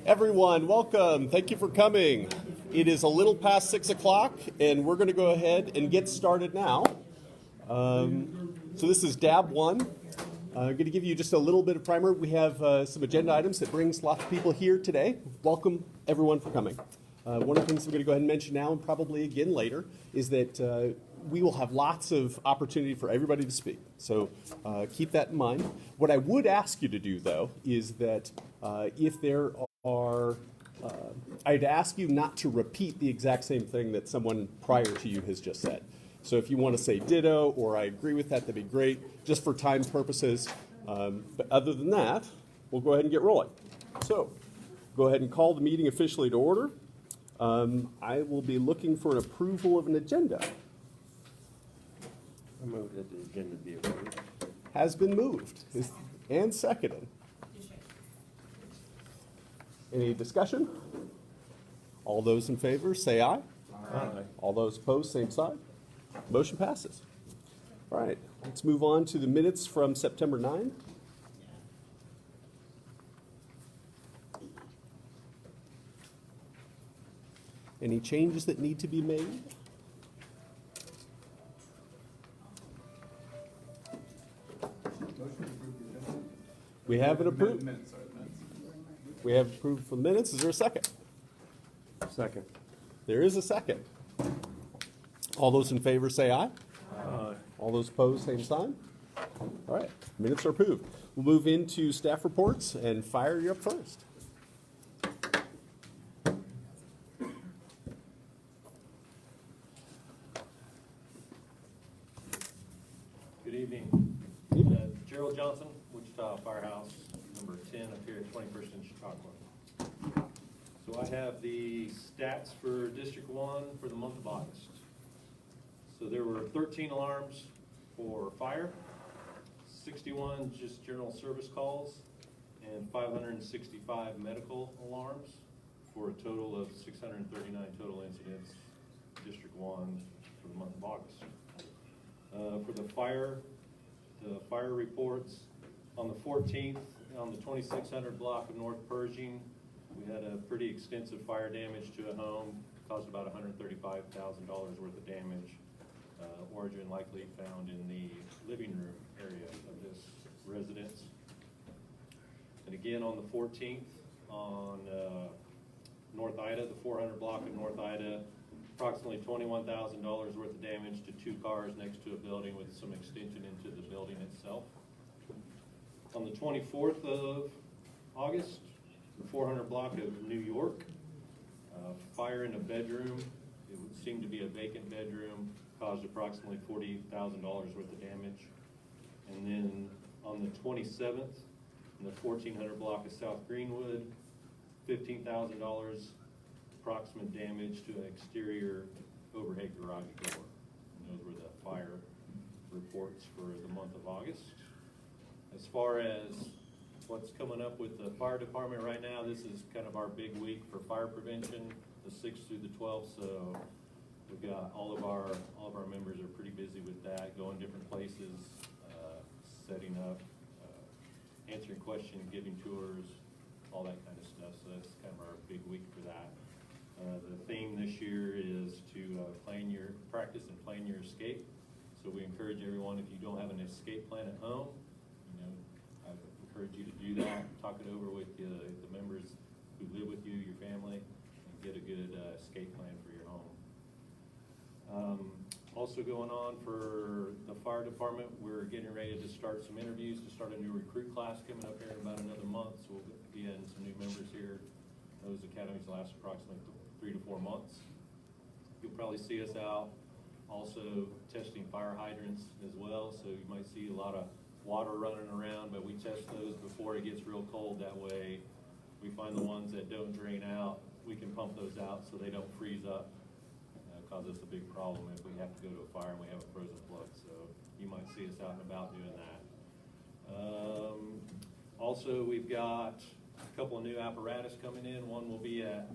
Everyone, welcome. Thank you for coming. It is a little past 6 o'clock, and we're going to go ahead and get started now. So this is DAB 1. I'm going to give you just a little bit of primer. We have some agenda items that brings lots of people here today. Welcome, everyone, for coming. One of the things we're going to go ahead and mention now, and probably again later, is that we will have lots of opportunity for everybody to speak. So keep that in mind. What I would ask you to do, though, is that if there are, I'd ask you not to repeat the exact same thing that someone prior to you has just said. So if you want to say ditto or I agree with that, that'd be great, just for time purposes. But other than that, we'll go ahead and get rolling. So go ahead and call the meeting officially to order. I will be looking for an approval of an agenda. I move that the agenda be approved. Has been moved and seconded. Any discussion? All those in favor, say aye. Aye. All those opposed, same side. Motion passes. All right, let's move on to the minutes from September 9. Any changes that need to be made? We have it approved. We have approved for the minutes. Is there a second? Second. There is a second. All those in favor say aye. Aye. All those opposed, same sign. All right, minutes are approved. We'll move into staff reports, and Fire, you're up first. Good evening. Gerald Johnson, Wichita Firehouse, number 10 up here at 21st and Chautauqua. So I have the stats for District 1 for the month of August. So there were 13 alarms for fire, 61 just general service calls, and 565 medical alarms for a total of 639 total incidents, District 1 for the month of August. For the fire reports, on the 14th, on the 2600 block of North Pershing, we had a pretty extensive fire damage to a home, caused about $135,000 worth of damage. Origin likely found in the living room area of this residence. And again on the 14th, on North Ida, the 400 block of North Ida, approximately $21,000 worth of damage to two cars next to a building with some extension into the building itself. On the 24th of August, the 400 block of New York, fire in a bedroom. It would seem to be a vacant bedroom, caused approximately $40,000 worth of damage. And then on the 27th, in the 1400 block of South Greenwood, $15,000 approximate damage to an exterior overhead garage door. And those were the fire reports for the month of August. As far as what's coming up with the fire department right now, this is kind of our big week for fire prevention, the 6th through the 12th. So we've got all of our members are pretty busy with that, going different places, setting up, answering questions, giving tours, all that kind of stuff. So that's kind of our big week for that. The theme this year is to practice and plan your escape. So we encourage everyone, if you don't have an escape plan at home, I encourage you to do that. Talk it over with the members who live with you, your family, and get a good escape plan for your home. Also going on for the fire department, we're getting ready to start some interviews to start a new recruit class coming up here in about another month. So we'll be adding some new members here. Those academies last approximately 3 to 4 months. You'll probably see us out also testing fire hydrants as well. So you might see a lot of water running around, but we test those before it gets real cold. That way we find the ones that don't drain out, we can pump those out so they don't freeze up. Cause us a big problem if we have to go to a fire and we have a frozen plug. So you might see us out and about doing that. Also, we've got a couple of new apparatus coming in. One will be at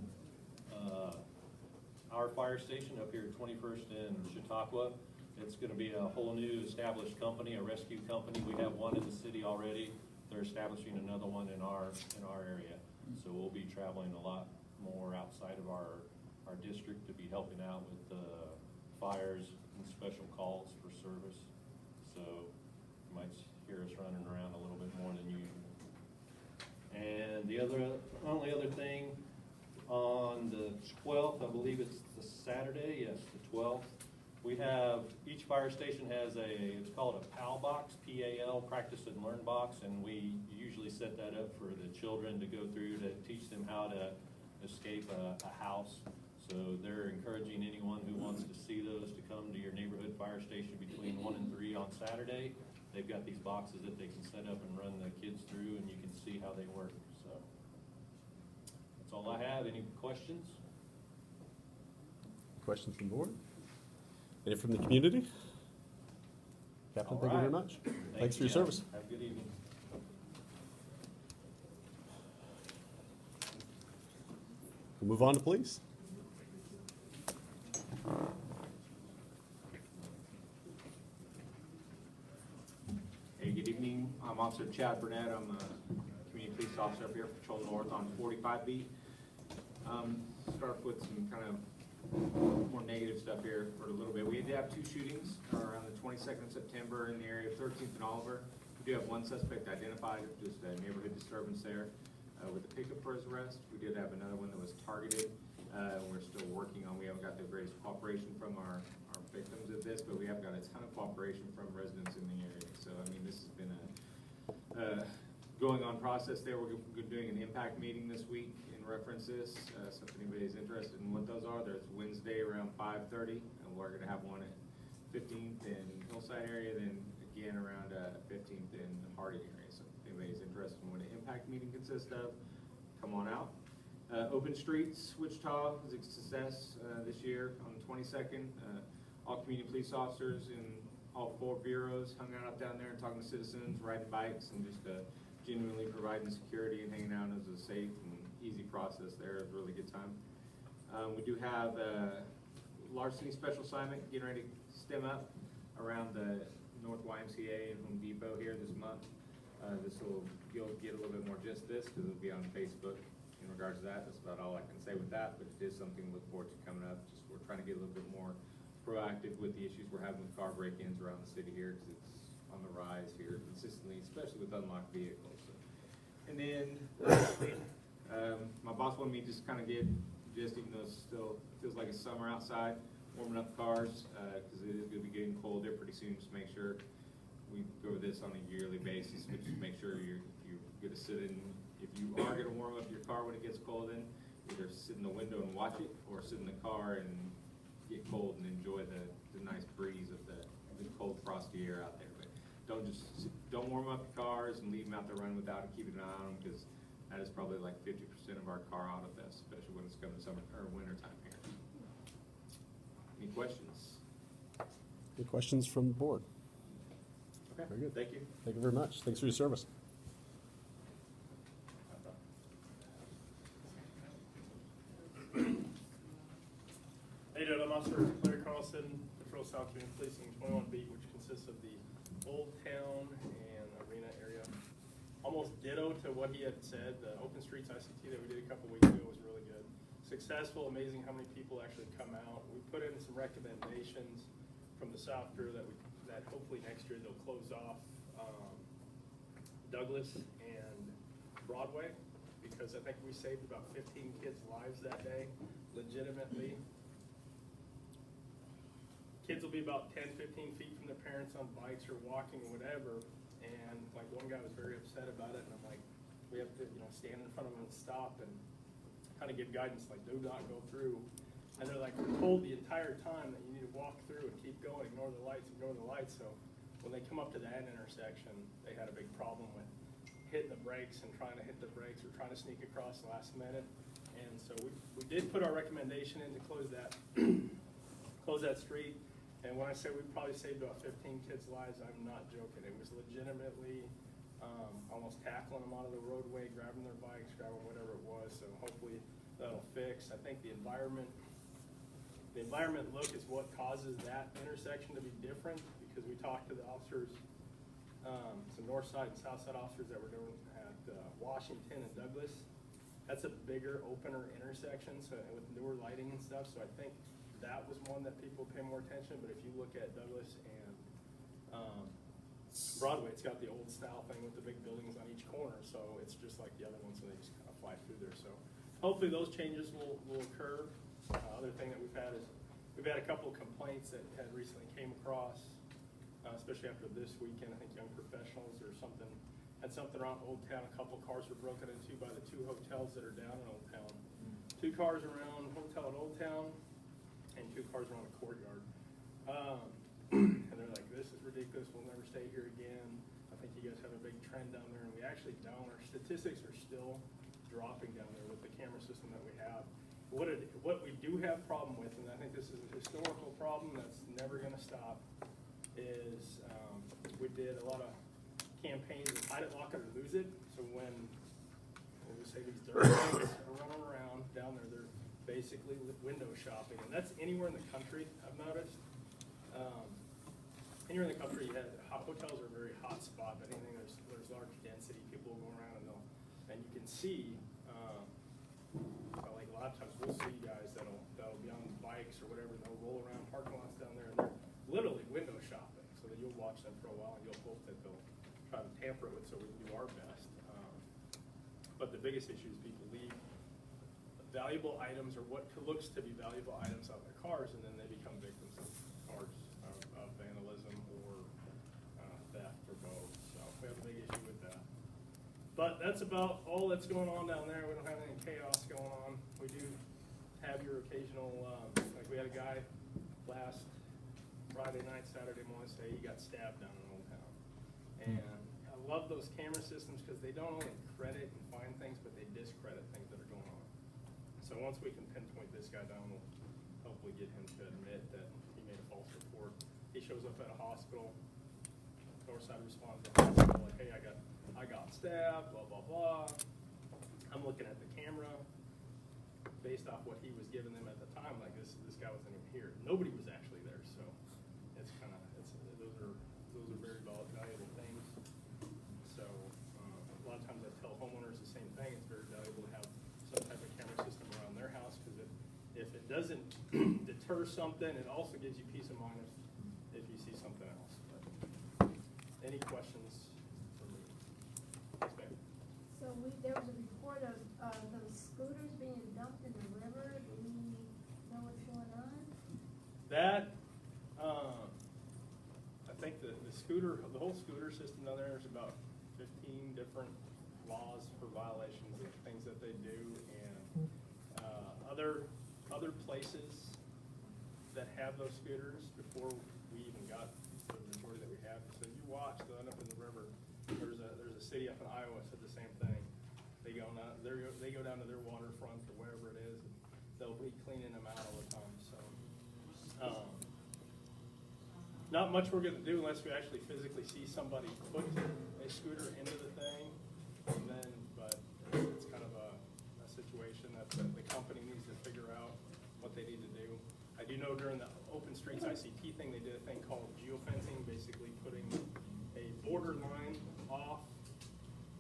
our fire station up here at 21st and Chautauqua. It's going to be a whole new established company, a rescue company. We have one in the city already. They're establishing another one in our area. So So we'll be traveling a lot more outside of our district to be helping out with fires and special calls for service. So you might hear us running around a little bit more than usual. And the only other thing, on the 12th, I believe it's the Saturday, yes, the 12th, we have, each fire station has it's called a PAL box, P-A-L, Practice and Learn box, and we usually set that up for the children to go through to teach them how to escape a house. So they're encouraging anyone who wants to see those to come to your neighborhood fire station between 1 and 3 on Saturday. They've got these boxes that they can set up and run the kids through, and you can see how they work. So that's all I have. Any questions? Questions from the board? Any from the community? Captain, All thank you very right. much. Thanks for your Jim. service. Have a good evening. We'll move on to police. Hey, good evening. I'm Officer Chad Burnett. I'm a community police officer up here at Patrol North on 45 beat. Start with some kind of more negative stuff here for a little bit. We did have 2 shootings around the 22nd of September in the area of 13th and Oliver. We do have 1 suspect identified, just a neighborhood disturbance there with a pickup for his arrest. We did have another one that was targeted. We're still working on, we haven't got the greatest cooperation from our victims of this, but we have got a ton of cooperation from residents in the area. So, I mean, this has been a going on process there. We're doing an impact meeting this week in reference to this. So if anybody's interested in what those are, there's Wednesday around 5:30, and we're gonna have one at 15th in Hillside area, then again around 15th in the Harding area. So if anybody's interested in what an impact meeting consists of, come on out. Open Streets, Wichita was a success this year on the 22nd. All community police officers in all 4 bureaus hung out down there and talking to citizens, riding bikes, and just genuinely providing security and hanging out. It was a safe and easy process there. It was a really good time. We do have larceny special assignment getting ready to stem up around the North YMCA and Home Depot here this month. You'll get a little bit more just this because it'll be on Facebook in regards to that. That's about all I can say with that, but it is something to look forward to coming up. Just we're trying to get a little bit more proactive with the issues we're having with car break-ins around the city here because it's on the rise here consistently, especially with unlocked vehicles. And then my boss wanted me to just kind of get just, even though it still feels like it's summer outside, warming up cars because it is going to be getting cold there pretty soon. Just make sure we go over this on a yearly basis, but just make sure you're going to sit in. If you are going to warm up your car when it gets cold, then either sit in the window and watch it, or sit in the car and get cold and enjoy the nice breeze of the cold, frosty air out there. But don't warm up your cars and leave them out there running without it. Keep an eye on them because that is probably like 50% of our car auto thefts, especially when it's coming summer or winter time here. Any questions? Any questions from the board? Okay, Very good. Thank you. Thank you very much. Thanks for your service. Hey, dude, I'm Officer Larry Carlson, Patrol South Community Policing 21 Beat, which consists of the Old Town and Arena area. Almost ditto to what he had said. The Open Streets ICT that we did a couple weeks ago was really good. Successful, amazing how many people actually come out. We put in some recommendations from the South Crew that hopefully next year they'll close off Douglas and Broadway, because I think we saved about 15 kids' lives that day, legitimately. Kids will be about 10, 15 feet from their parents on bikes or walking or whatever, and like one guy was very upset about it, and I'm like, we have to, stand in front of them and stop and kind of give guidance, like, do not go through. And they're like, we're told the entire time that you need to walk through and keep going, ignore the lights, ignore the lights. So when they come up to that intersection, they had a big problem with hitting the brakes and trying to hit the brakes or trying to sneak across last minute. And so we did put our recommendation in to close that street. And when I say we probably saved about 15 kids' lives, I'm not joking. It was legitimately almost tackling them out of the roadway, grabbing their bikes, grabbing whatever it was. So hopefully that'll fix. I think the environment look is what causes that intersection to be different, because we talked to the officers, some north side and south side officers that were doing at Washington and Douglas, That's a bigger, opener intersection, so with newer lighting and stuff, so I think that was one that people pay more attention, but if you look at Douglas and, Broadway, it's got the old style thing with the big buildings on each corner, so it's just like the other ones, so they just kind of fly through there, so hopefully those changes will occur. Other thing that we've had is, we've had a couple of complaints that had recently came across, especially after this weekend. I think Young Professionals or something, had something around Old Town. A couple cars were broken into by the 2 hotels that are down in Old Town. 2 cars around hotel at Old Town, and 2 cars around the Courtyard. And they're like, this is ridiculous, we'll never stay here again. I think you guys have a big trend down there, and we actually don't. Our statistics are still dropping down there with the camera system that we have. What we do have problem with, and I think this is a historical problem that's never gonna stop, is we did a lot of campaigns of hide it, lock it, or lose it. So when we say these dirty things are running around down there, they're basically window shopping, and that's anywhere in the country, I've noticed. Anywhere in the country, you have, hotels are a very hot spot, but anything there's large density, people will go around and you can see, like a lot of times we'll see guys that'll be on bikes or whatever, and they'll roll around parking lots down there, and they're literally window shopping, so that you'll watch them for a while, and you'll hope that they'll try to tamper it with so we can do our best. But the biggest issue is people leave valuable items or what looks to be valuable items out of their cars, and then they become victims of vandalism or theft or both. So we have a big issue with that. But that's about all that's going on down there. We don't have any chaos going on. We do have your occasional, like we had a guy last Friday night, Saturday morning, say he got stabbed down in Old Town. And I love those camera systems because they don't only credit and find things, but they discredit things that are going on. So once we can pinpoint this guy down, we'll hopefully get him to admit that he made a false report. He shows up at a hospital, Northside responds to the hospital, like, hey, I got stabbed, blah, blah, blah. I'm looking at the camera, based off what he was giving them at the time, like this guy wasn't even here. Nobody was actually there, so it's kind of, those are very valuable things. So a lot of times I tell homeowners the same thing, it's very valuable to have some type of camera system around their house, because if it doesn't deter something, it also gives you peace of mind if you see something else. But any questions for me? Yes, ma'am. So there was a report of those scooters being dumped in the river. Do we know what's going on? That, I think the whole scooter system down there is about 15 different laws for violations of things that they do, and other places that have those scooters before we even got the majority that we have. So you watch, they'll end up in the river. There's a city up in Iowa said the same thing. They go down to their waterfront or wherever it is, and they'll be cleaning them out all the time. So, not much we're gonna do unless we actually physically see somebody put a scooter into the thing, and then, but it's kind of a situation that the company needs to figure out what they need to do. I do know during the Open Streets ICT thing, they did a thing called geofencing, basically putting a border line off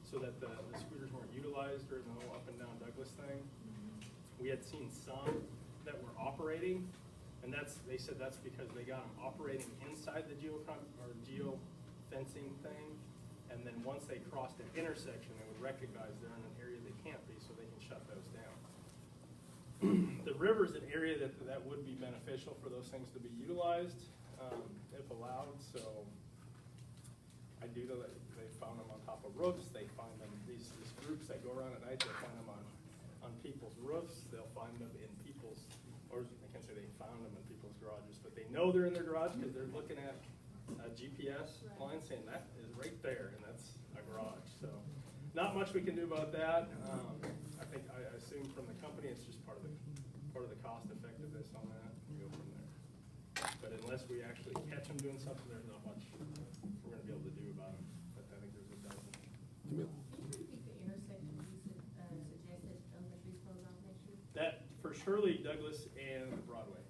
so that the scooters weren't utilized during the whole up and down Douglas thing. We had seen some that were operating, and they said that's because they got them operating inside the geofencing thing, and then once they crossed an intersection, they would recognize they're in an area they can't be, so they can shut those down. The river is an area that would be beneficial for those things to be utilized, if allowed, so I do know that they found them on top of roofs, they find them, these groups that go around at night, they'll find them on people's roofs, they'll find them in people's, or I can't say they found them in people's garages, but they know they're in their garage because they're looking at a GPS line saying that is right there, and that's a garage, so. Not much we can do about that. I assume from the company, it's just part of the cost effectiveness on that, we go from there. But unless we actually catch them doing something, there's not much we're gonna be able to do about them, but I think there's a dozen. Can you repeat the intersection you suggested Douglas be closed off next year? That, for surely Douglas and Broadway.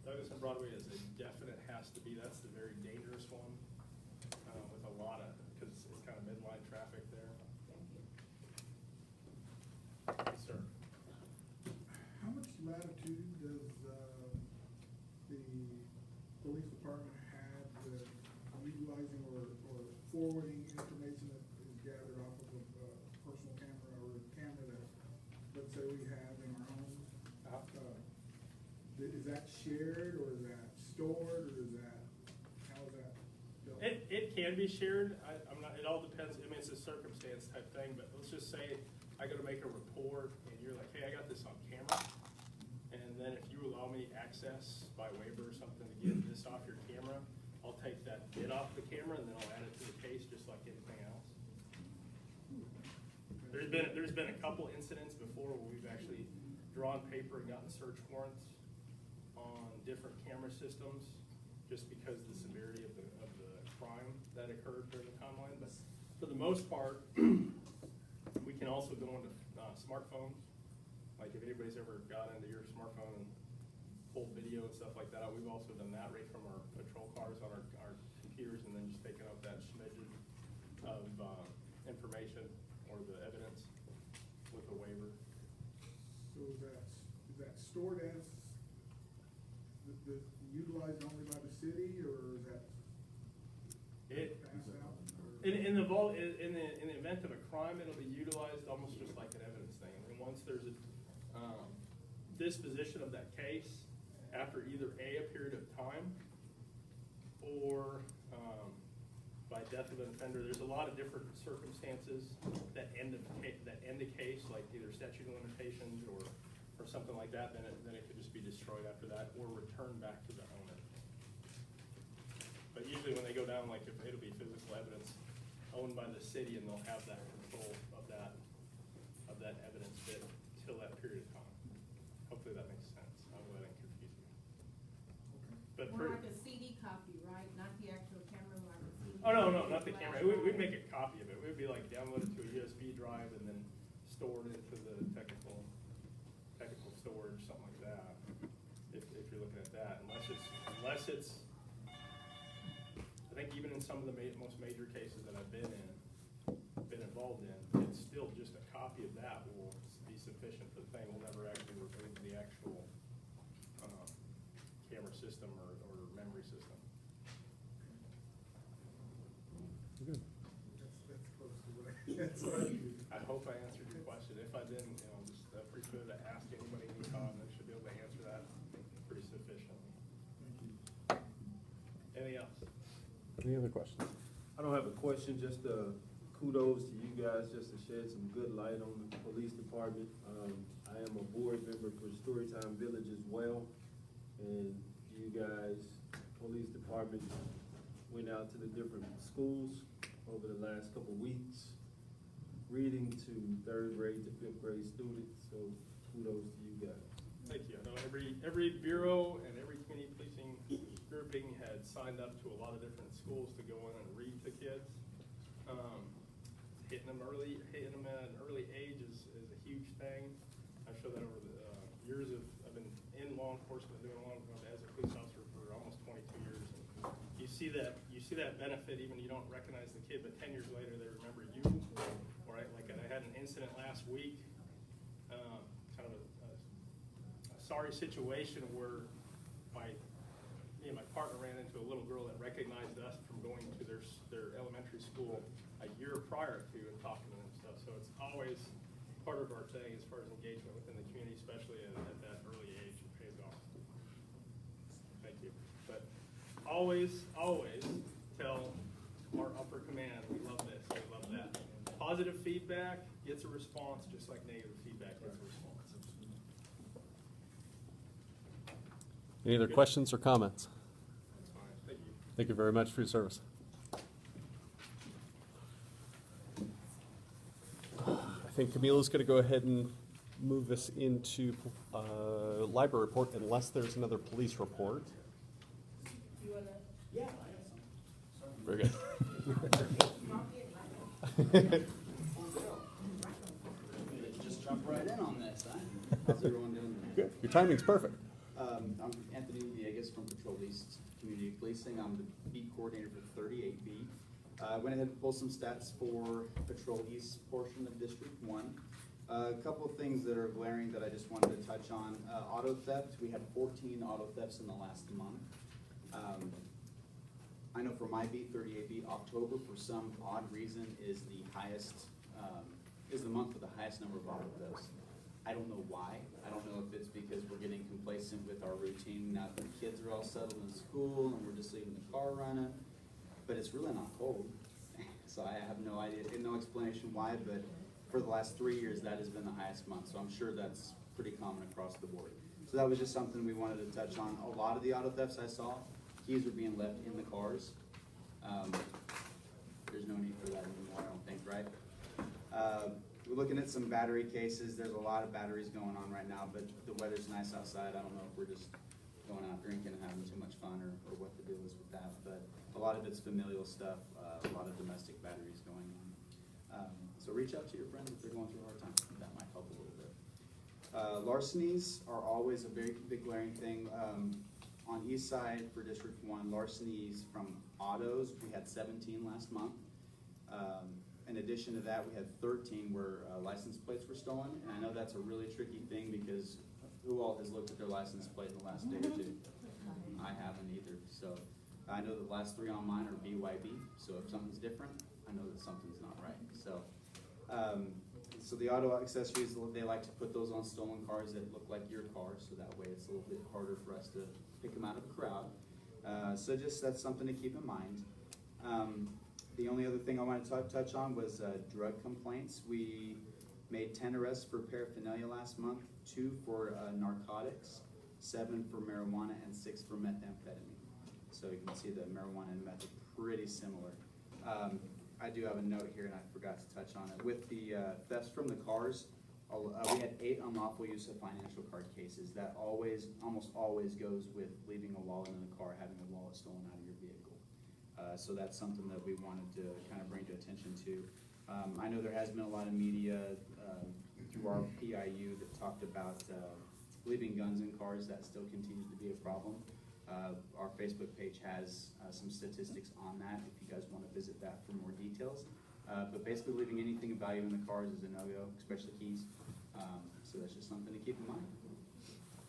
Douglas and Broadway is a definite has to be, that's the very dangerous one, with a lot of, because it's kind of midline traffic there. Thank you. latitude does, the police department have the utilizing or forwarding information that is gathered off of a personal camera or a camera that, let's say we have in our homes? Is that shared, or is that stored, or is that, how is that dealt with? It can be shared. I'm not, it all depends. I mean, it's a circumstance type thing, but let's just say I go to make a report and you're like, hey, I got this on camera. And then if you allow me access by waiver or something to get this off your camera, I'll take that bit off the camera and then I'll add it to the case just like anything else. There's been a couple incidents before where we've actually drawn paper and gotten search warrants on different camera systems just because of the severity of the crime that occurred during the timeline. But for the most part, we can also go into smartphones. Like if anybody's ever got into your smartphone and pulled video and stuff like that, we've also done that right from our patrol cars on our computers, and then just taking out that smidgen of information or the evidence with a waiver. So is that stored as, utilized only by the city, or is that passed out? In the event of a crime, it'll be utilized almost just like an evidence thing. And once there's a disposition of that case, after either a period of time or by death of an offender, there's a lot of different circumstances that end the case, like either statute of limitations or something like that. Then it could just be destroyed after that or returned back to the owner. But usually when they go down, like if it'll be physical evidence owned by the city, and they'll have that control of that evidence bit till that period of time. Hopefully that makes sense. Hopefully that didn't confuse you. But More like a CD copy, right? Not the actual camera, like a CD. oh no, not the camera. We'd make a copy of it. It would be like downloaded to a USB drive and then stored into the technical storage, something like that. If you're looking at that, unless it's. I think even in some of the most major cases that I've been involved in, it's still just a copy of that will be sufficient for the thing. We'll never actually remove the actual camera system or memory system. That's close to what that's what I do. I hope I answered your question. If I didn't, just free to ask anybody anytime, they should be able to answer that pretty sufficiently. Anything else? Any other questions? I don't have a question, just kudos to you guys just to shed some good light on the police department. I am a board member for Storytime Village as well, and you guys, police department, went out to the different schools over the last couple of weeks, reading to 3rd grade to 5th grade students, so kudos to you guys. Thank you. I know every bureau and every community policing grouping had signed up to a lot of different schools to go in and read to kids. Hitting them at an early age is a huge thing. I've shown that over the years I've been in law enforcement, doing as a police officer for almost 22 years. And you see that benefit even you don't recognize the kid, but 10 years later they remember you. Right? Like I had an incident last week, kind of a sorry situation where me and my partner ran into a little girl that recognized us from going to their elementary school a year prior to and talking to them and stuff. So it's always part of our thing as far as engagement within the community, especially at that early age. It pays off. Thank you. But always tell our upper command, we love this, we love that. Positive feedback gets a response, just like negative feedback gets a response. Any other questions or comments? That's fine. Thank you. Thank you very much for your service. I think Camila's going to go ahead and move this into library report unless there's another police report. You wanna? Yeah, I have some. Very good. Just jump right in on this, huh? How's everyone doing today? Good. Your timing's perfect. I'm Anthony Villegas from Patrol East Community Policing. I'm the beat coordinator for 38B. Went ahead and pulled some stats for Patrol East portion of District 1. A couple of things that are glaring that I just wanted to touch on. Auto theft, we had 14 auto thefts in the last month. I know for my beat, 38 beat, October, for some odd reason, is the highest, is the month with the highest number of auto thefts. I don't know why. I don't know if it's because we're getting complacent with our routine now that the kids are all settled in school and we're just leaving the car running, but it's really not cold. So I have no idea, no explanation why, but for the last 3 years, that has been the highest month. So I'm sure that's pretty common across the board. So that was just something we wanted to touch on. A lot of the auto thefts I saw, keys were being left in the cars. There's no need for that anymore, I don't think, right? We're looking at some battery cases. There's a lot of batteries going on right now, but the weather's nice outside. I don't know if we're just going out drinking and having too much fun or what the deal is with that, but a lot of it's familial stuff, a lot of domestic batteries going on. So reach out to your friends if they're going through a hard time. That might help a little bit. Larcenies are always a very big glaring thing. On East Side for District 1, larcenies from autos, we had 17 last month. In addition to that, we had 13 where license plates were stolen. And I know that's a really tricky thing because who all has looked at their license plate in the last day or two? I haven't either. So I know the last 3 on mine are BYB. So if something's different, I know that something's not right. So the auto accessories, they like to put those on stolen cars that look like your car, so that way it's a little bit harder for us to pick them out of the crowd. So just that's something to keep in mind. The only other thing I wanted to touch on was drug complaints. We made 10 arrests for paraphernalia last month, 2 for narcotics, 7 for marijuana, and 6 for methamphetamine. So you can see the marijuana and meth are pretty similar. I do have a note here, and I forgot to touch on it. With the thefts from the cars, we had 8 unlawful use of financial card cases. That almost always goes with leaving a wallet in the car, having a wallet stolen out of your vehicle. So that's something that we wanted to kind of bring to attention to. I know there has been a lot of media through our PIU that talked about leaving guns in cars. That still continues to be a problem. Our Facebook page has some statistics on that if you guys want to visit that for more details. But basically leaving anything of value in the cars is a no-go, especially keys. So that's just something to keep in mind.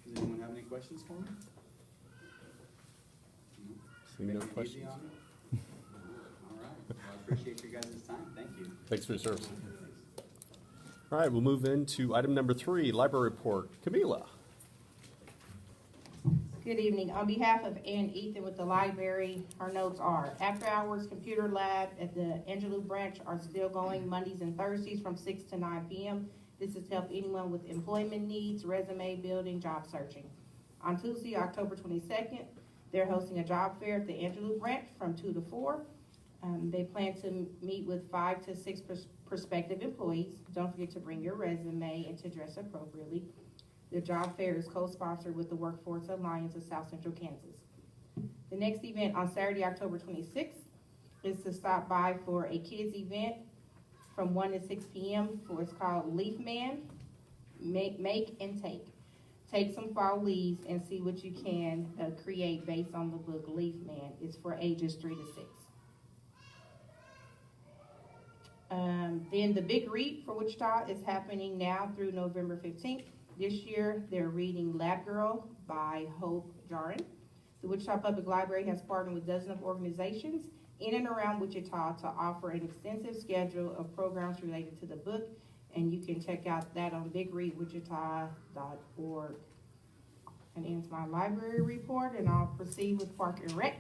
Does anyone have any questions for me? Seeing no Take it easy questions. on me? All right. Well, I appreciate your guys' time. Thank you. Thanks for your service. All right, we'll move into item number 3, library report. Camila. Good evening. On behalf of Ann Ethan with the library, our notes are: after hours computer lab at the Angelou branch are still going Mondays and Thursdays from 6 to 9 p.m. This is to help anyone with employment needs, resume building, job searching. On Tuesday, October 22nd, they're hosting a job fair at the Angelou branch from 2 to 4. They plan to meet with 5 to 6 prospective employees. Don't forget to bring your resume and to dress appropriately. The job fair is co-sponsored with the Workforce Alliance of South Central Kansas. The next event on Saturday, October 26th, is to stop by for a kids event from 1 to 6 p.m. It's called Leaf Man, Make and Take. Take some fall leaves and see what you can create based on the book Leaf Man. It's for ages 3 to 6. Then the Big Read for Wichita is happening now through November 15th. This year, they're reading Lab Girl by Hope Jarin. The Wichita Public Library has partnered with dozens of organizations in and around Wichita to offer an extensive schedule of programs related to the book, and you can check out that on bigreadwichita.org. And ends my library report, and I'll proceed with Park and Rec.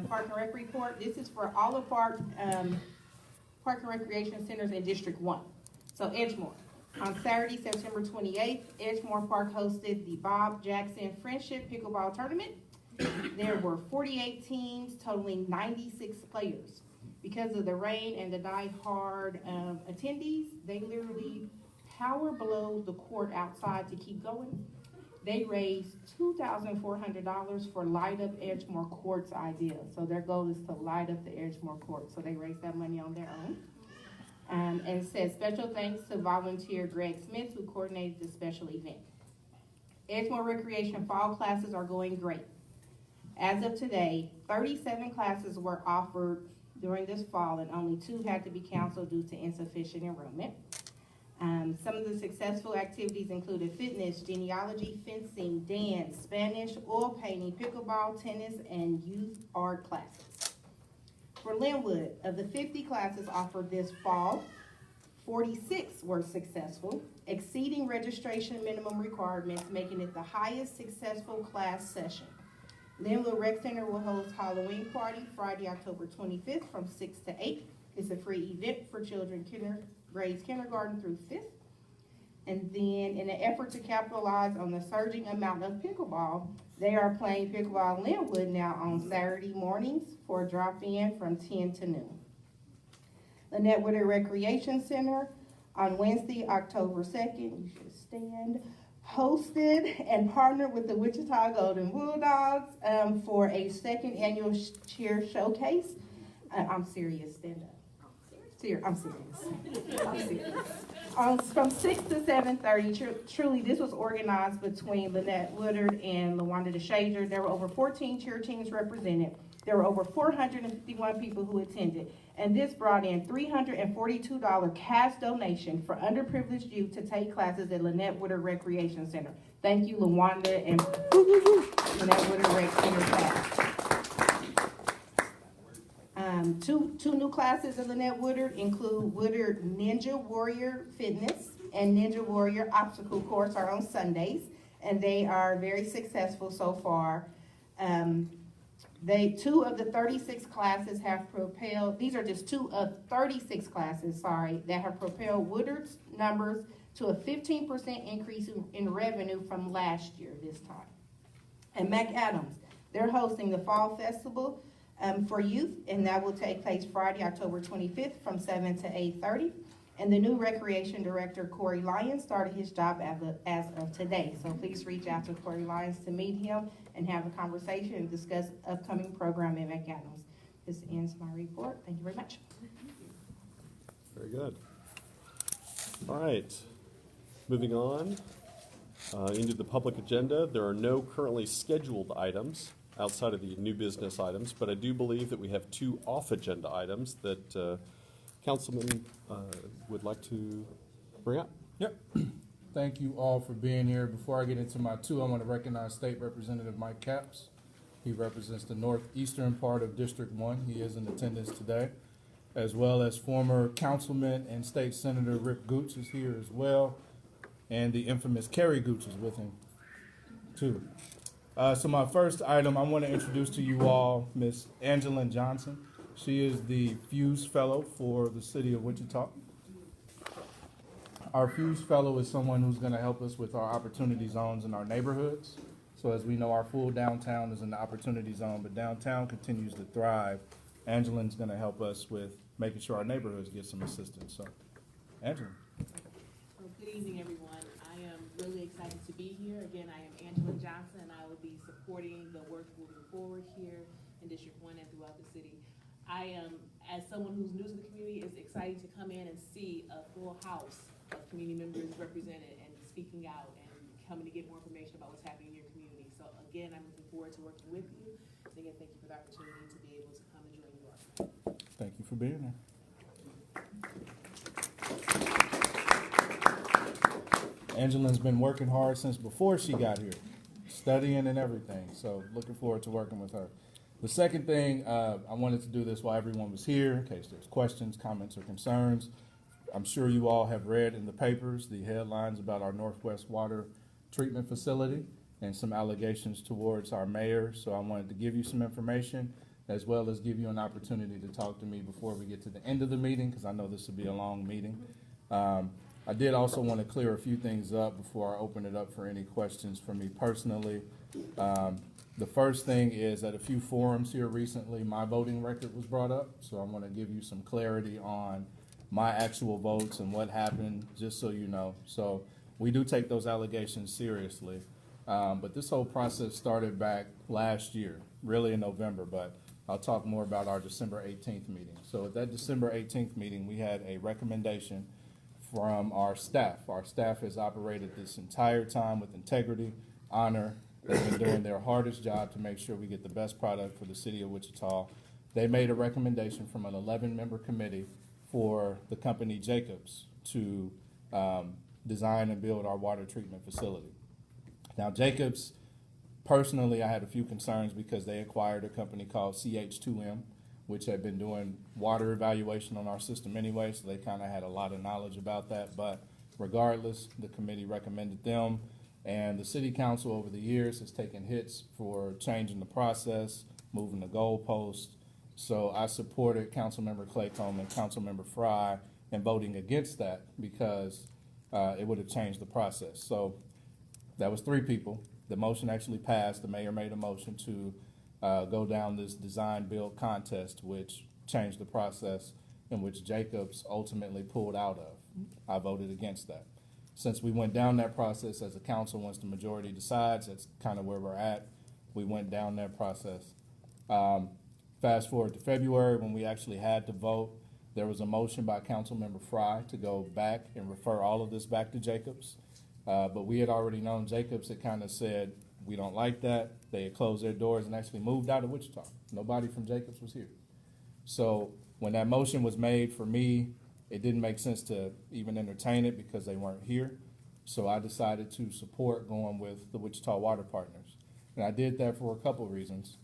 Park and Rec report. This is for all the Park and Recreation Centers in District 1. So Edgemoor. On Saturday, September 28th, Edgemoor Park hosted the Bob Jackson Friendship Pickleball Tournament. There were 48 teams totaling 96 players. Because of the rain and the die-hard attendees, they literally power below the court outside to keep going. They raised $2,400 for Light Up Edgemoor Court's idea. So their goal is to light up the Edgemoor Court. So they raised that money on their own. And it says, special thanks to volunteer Greg Smith, who coordinated the special event. Edgemoor Recreation fall classes are going great. As of today, 37 classes were offered during this fall, and only 2 had to be canceled due to insufficient enrollment. Some of the successful activities included fitness, genealogy, fencing, dance, Spanish, oil painting, pickleball, tennis, and youth art classes. For Linwood, of the 50 classes offered this fall, 46 were successful, exceeding registration minimum requirements, making it the highest successful class session. Linwood Rec Center will host Halloween party Friday, October 25th from 6 to 8. It's a free event for children grades kindergarten through 5th. And then in an effort to capitalize on the surging amount of pickleball, they are playing pickleball Linwood now on Saturday mornings for a drop-in from 10 to noon. Lynette Woodard Recreation Center on Wednesday, October 2nd, you should stand, hosted and partnered with the Wichita Golden Bulldogs for a second annual cheer showcase. I'm serious, stand up. I'm serious. From 6 to 7:30, truly this was organized between Lynette Woodard and LaWanda DeShazer. There were over 14 cheer teams represented. There were over 451 people who attended. And this brought in $342 cash donation for underprivileged youth to take classes at Lynette Woodard Recreation Center. Thank you, LaWanda and Lynette Woodard Rec Center staff. Two new classes at Lynette Woodard include Woodard Ninja Warrior Fitness and Ninja Warrior Obstacle Course are on Sundays, and they are very successful so far. Two of the 36 classes have propelled, these are just 2 of 36 classes, that have propelled Woodard's numbers to a 15% increase in revenue from last year this time. And McAdams, they're hosting the Fall Festival for youth, and that will take place Friday, October 25th from 7 to 8:30. And the new recreation director, Corey Lyons, started his job as of today. So please reach out to Corey Lyons to meet him and have a conversation and discuss upcoming program at McAdams. This ends my report. Thank you very much. Very good. All right, moving on into the public agenda. There are no currently scheduled items outside of the new business items, but I do believe that we have 2 off-agenda items that Councilman would like to bring up. Yep. Thank you all for being here. Before I get into my 2, I want to recognize State Representative Mike Capps. He represents the northeastern part of District 1. He is in attendance today, as well as former Councilman and State Senator Rick Gooch is here as well, and the infamous Kerry Gooch is with him too. So my first item, I want to introduce to you all Miss Angelyn Johnson. She is the Fuse Fellow for the City of Wichita. Our Fuse Fellow is someone who's going to help us with our opportunity zones in our neighborhoods. So as we know, our full downtown is an opportunity zone, but downtown continues to thrive. Angelyn's going to help us with making sure our neighborhoods get some assistance. So, Angelyn. Well, good evening, everyone. I am really excited to be here. Again, I am Angelyn Johnson, and I will be supporting the work moving forward here in District 1 and throughout the city. I am, as someone who's new to the community, it's exciting to come in and see a full house of community members represented and speaking out and coming to get more information about what's happening in your community. So again, I'm looking forward to working with you. And again, thank you for the opportunity to be able to come and join you all. Thank you for being here. Angelyn's been working hard since before she got here, studying and everything. So looking forward to working with her. The second thing, I wanted to do this while everyone was here, in case there's questions, comments, or concerns. I'm sure you all have read in the papers the headlines about our Northwest Water Treatment Facility and some allegations towards our mayor. So I wanted to give you some information as well as give you an opportunity to talk to me before we get to the end of the meeting, because I know this will be a long meeting. I did also want to clear a few things up before I open it up for any questions for me personally. The first thing is at a few forums here recently, my voting record was brought up. So I want to give you some clarity on my actual votes and what happened, just so you know. So we do take those allegations seriously. But this whole process started back last year, really in November, but I'll talk more about our December 18th meeting. So at that December 18th meeting, we had a recommendation from our staff. Our staff has operated this entire time with integrity, honor. They've been doing their hardest job to make sure we get the best product for the city of Wichita. They made a recommendation from an 11-member committee for the company Jacobs to design and build our water treatment facility. Now, Jacobs, personally, I had a few concerns because they acquired a company called CH2M, which had been doing water evaluation on our system anyway, so they kind of had a lot of knowledge about that. But regardless, the committee recommended them, and the city council over the years has taken hits for changing the process, moving the goalpost. So I supported Councilmember Claycomb and Councilmember Fry in voting against that because it would have changed the process. So that was 3 people. The motion actually passed. The mayor made a motion to go down this design build contest, which changed the process in which Jacobs ultimately pulled out of. I voted against that. Since we went down that process as a council, once the majority decides, that's kind of where we're at. We went down that process. Fast forward to February when we actually had to vote, there was a motion by Councilmember Fry to go back and refer all of this back to Jacobs. But we had already known Jacobs had kind of said, we don't like that. They had closed their doors and actually moved out of Wichita. Nobody from Jacobs was here. So when that motion was made for me, it didn't make sense to even entertain it because they weren't here. So I decided to support going with the Wichita Water Partners. And I did that for a couple reasons.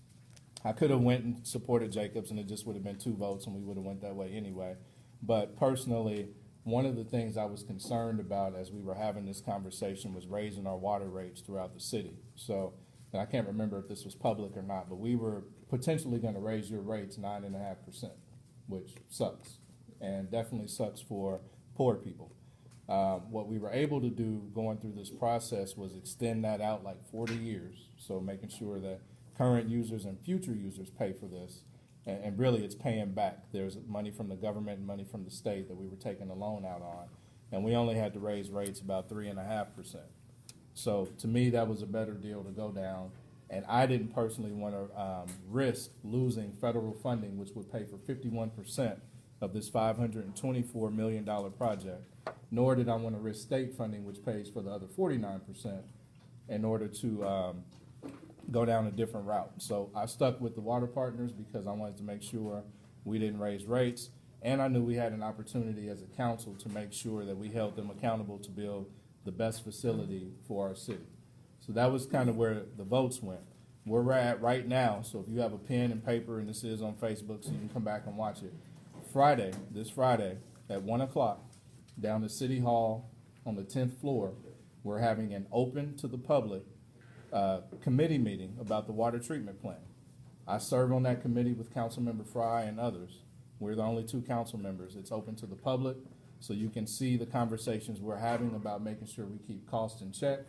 I could have went and supported Jacobs and it just would have been 2 votes and we would have went that way anyway. But personally, one of the things I was concerned about as we were having this conversation was raising our water rates throughout the city. So, and I can't remember if this was public or not, but we were potentially going to raise your rates 9.5%, which sucks, and definitely sucks for poor people. What we were able to do going through this process was extend that out like 40 years, so making sure that current users and future users pay for this. And really, it's paying back. There's money from the government and money from the state that we were taking a loan out on. And we only had to raise rates about 3.5%. So to me, that was a better deal to go down. And I didn't personally want to risk losing federal funding, which would pay for 51% of this $524 million project. Nor did I want to risk state funding, which pays for the other 49%, in order to go down a different route. So I stuck with the water partners because I wanted to make sure we didn't raise rates. And I knew we had an opportunity as a council to make sure that we held them accountable to build the best facility for our city. So that was kind of where the votes went. Where we're at right now, so if you have a pen and paper, and this is on Facebook, so you can come back and watch it. This Friday at 1 o'clock, down at City Hall on the 10th floor, we're having an open to the public committee meeting about the water treatment plant. I serve on that committee with Councilmember Fry and others. We're the only 2 council members. It's open to the public, so you can see the conversations we're having about making sure we keep costs in check,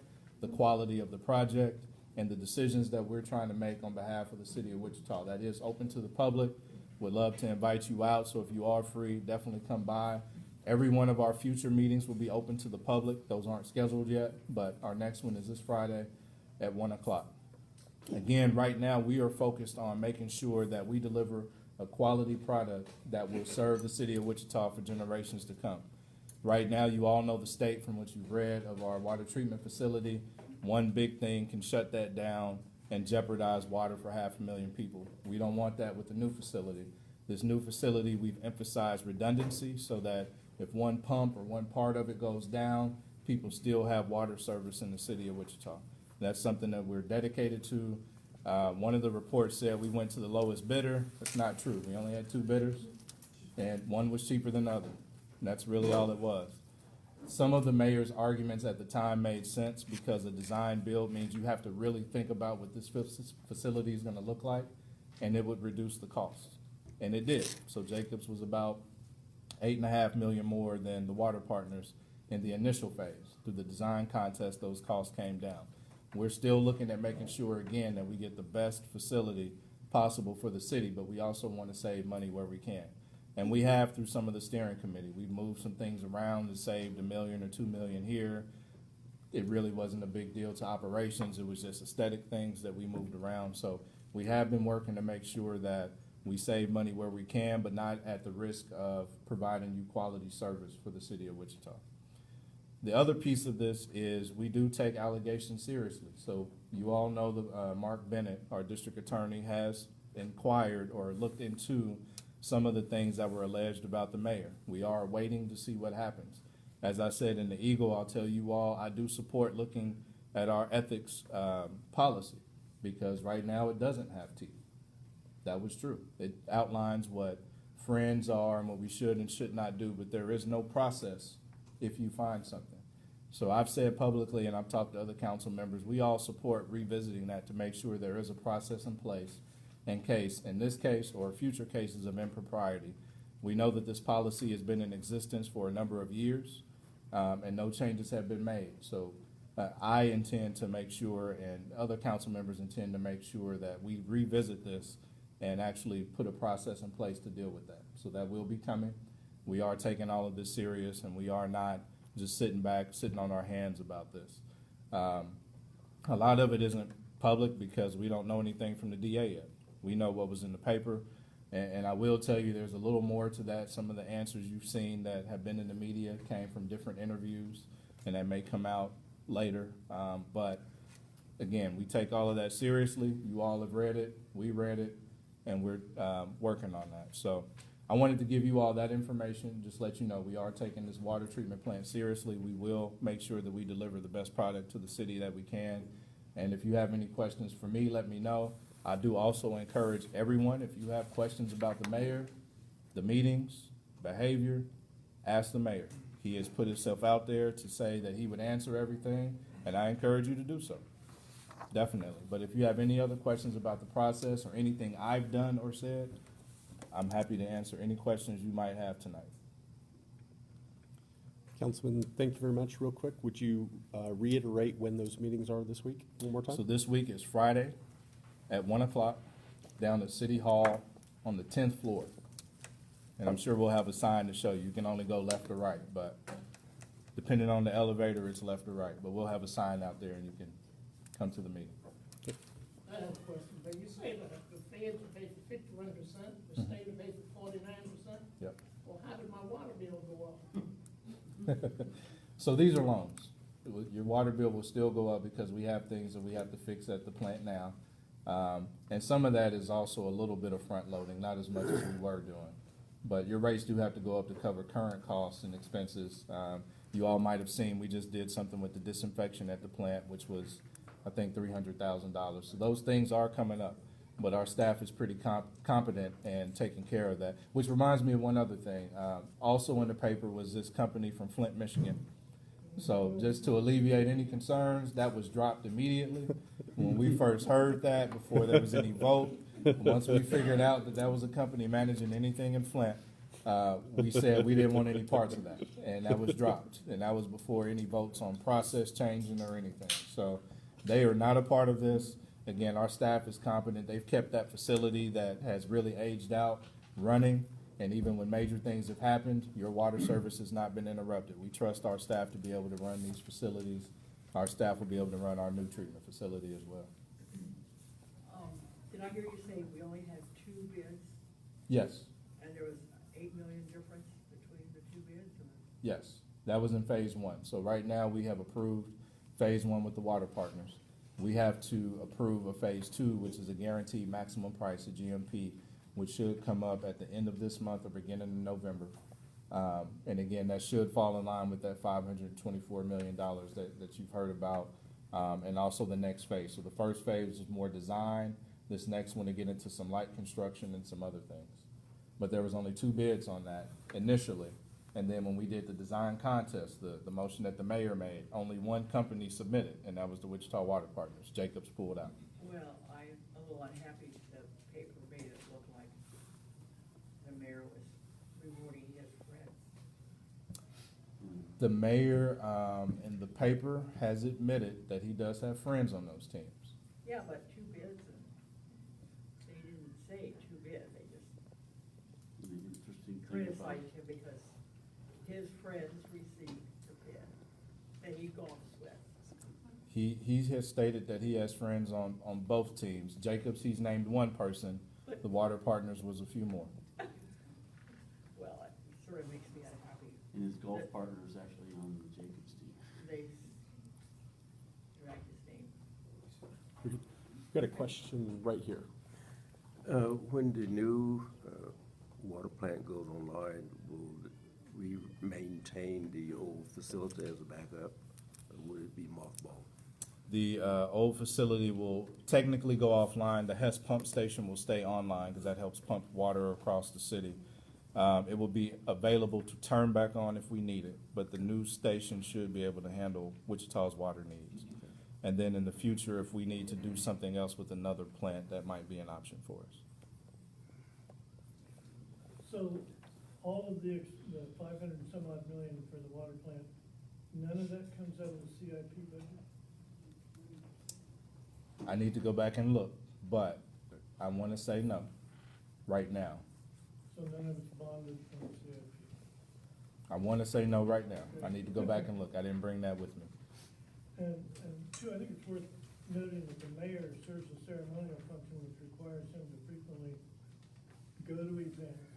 the quality of the project, and the decisions that we're trying to make on behalf of the city of Wichita. That is open to the public. We'd love to invite you out, so if you are free, definitely come by. Every one of our future meetings will be open to the public. Those aren't scheduled yet, but our next one is this Friday at 1 o'clock. Again, right now, we are focused on making sure that we deliver a quality product that will serve the city of Wichita for generations to come. Right now, you all know the state from which you've read of our water treatment facility. One big thing can shut that down and jeopardize water for 500,000 people. We don't want that with the new facility. This new facility, we've emphasized redundancy so that if one pump or one part of it goes down, people still have water service in the city of Wichita. That's something that we're dedicated to. One of the reports said we went to the lowest bidder. That's not true. We only had 2 bidders, and one was cheaper than the other. And that's really all it was. Some of the mayor's arguments at the time made sense because a design build means you have to really think about what this facility is going to look like, and it would reduce the cost. And it did. So Jacobs was about $8.5 million more than the water partners in the initial phase. Through the design contest, those costs came down. We're still looking at making sure, again, that we get the best facility possible for the city, but we also want to save money where we can. And we have through some of the steering committee. We've moved some things around and saved $1 million or $2 million here. It really wasn't a big deal to operations. It was just aesthetic things that we moved around. So we have been working to make sure that we save money where we can, but not at the risk of providing you quality service for the city of Wichita. The other piece of this is we do take allegations seriously. So you all know that Mark Bennett, our district attorney, has inquired or looked into some of the things that were alleged about the mayor. We are waiting to see what happens. As I said in the Eagle, I'll tell you all, I do support looking at our ethics policy, because right now it doesn't have teeth. That was true. It outlines what friends are and what we should and should not do, but there is no process if you find something. So I've said publicly, and I've talked to other council members, we all support revisiting that to make sure there is a process in place in case, in this case or future cases of impropriety. We know that this policy has been in existence for a number of years, and no changes have been made. So I intend to make sure, and other council members intend to make sure, that we revisit this and actually put a process in place to deal with that. So that will be coming. We are taking all of this serious, and we are not just sitting back, sitting on our hands about this. A lot of it isn't public because we don't know anything from the DA yet. We know what was in the paper, and I will tell you there's a little more to that. Some of the answers you've seen that have been in the media came from different interviews, and that may come out later. But again, we take all of that seriously. You all have read it, we read it, and we're working on that. So I wanted to give you all that information, just let you know we are taking this water treatment plant seriously. We will make sure that we deliver the best product to the city that we can. And if you have any questions for me, let me know. I do also encourage everyone, if you have questions about the mayor, the meetings, behavior, ask the mayor. He has put himself out there to say that he would answer everything, and I encourage you to do so. Definitely. But if you have any other questions about the process or anything I've done or said, I'm happy to answer any questions you might have tonight. Councilman, thank you very much. Real quick, would you reiterate when those meetings are this week one more time? So this week is Friday at 1 o'clock down at City Hall on the 10th floor. And I'm sure we'll have a sign to show you. You can only go left or right, but depending on the elevator, it's left or right. But we'll have a sign out there and you can come to the meeting. I have a question, but you say that the feds will pay for 51%, the state will pay for 49%? Yep. Well, how did my water bill go up? So these are loans. Your water bill will still go up because we have things that we have to fix at the plant now. And some of that is also a little bit of front loading, not as much as we were doing. But your rates do have to go up to cover current costs and expenses. You all might have seen, we just did something with the disinfection at the plant, which was, I think, $300,000. So those things are coming up. But our staff is pretty competent and taking care of that. Which reminds me of one other thing. Also in the paper was this company from Flint, Michigan. So just to alleviate any concerns, that was dropped immediately. When we first heard that, before there was any vote, once we figured out that that was a company managing anything in Flint, we said we didn't want any parts of that. And that was dropped. And that was before any votes on process changing or anything. So they are not a part of this. Again, our staff is competent. They've kept that facility that has really aged out running. And even when major things have happened, your water service has not been interrupted. We trust our staff to be able to run these facilities. Our staff will be able to run our new treatment facility as well. Did I hear you say we only had 2 bids, Yes, and there was $8 million difference between the 2 bids? Or? yes. That was in phase one. So right now we have approved phase one with the water partners. We have to approve a phase two, which is a guaranteed maximum price, a GMP, which should come up at the end of this month or beginning of November. And again, that should fall in line with that $524 million that you've heard about, and also the next phase. So the first phase is more design. This next one to get into some light construction and some other things. But there was only 2 bids on that initially. And then when we did the design contest, the motion that the mayor made, only one company submitted, and that was the Wichita Water Partners. Jacobs pulled out. Well, I'm a little unhappy that the paper made it look like the mayor was rewarding his friends. The mayor in the paper has admitted that he does have friends on those teams. Yeah, but 2 bids, and they didn't say 2 bids, they just criticized him because his friends received the bid, and he gone sweat. He has stated that he has friends on both teams. Jacobs, he's named one person. The Water Partners was a few more. Well, it sort of makes me unhappy. And his golf partner is actually on the Jacobs team. They drag his name. We've got a question right here. When the new water plant goes online, will we we maintain the old facility as a backup, or would it be mothballed? The old facility will technically go offline. The Hess pump station will stay online because that helps pump water across the city. It will be available to turn back on if we need it, but the new station should be able to handle Wichita's water needs. And then in the future, if we need to do something else with another plant, that might be an option for us. So all of the 500 and some odd million for the water plant, none of that comes out of the CIP budget? I need to go back and look, but I want to say no, right now. So none of it's bonded from the CIP? I want to say no right now. I need to go back and look. I didn't bring that with me. And two, I think it's worth noting that the mayor serves a ceremonial function which requires him to frequently go to events.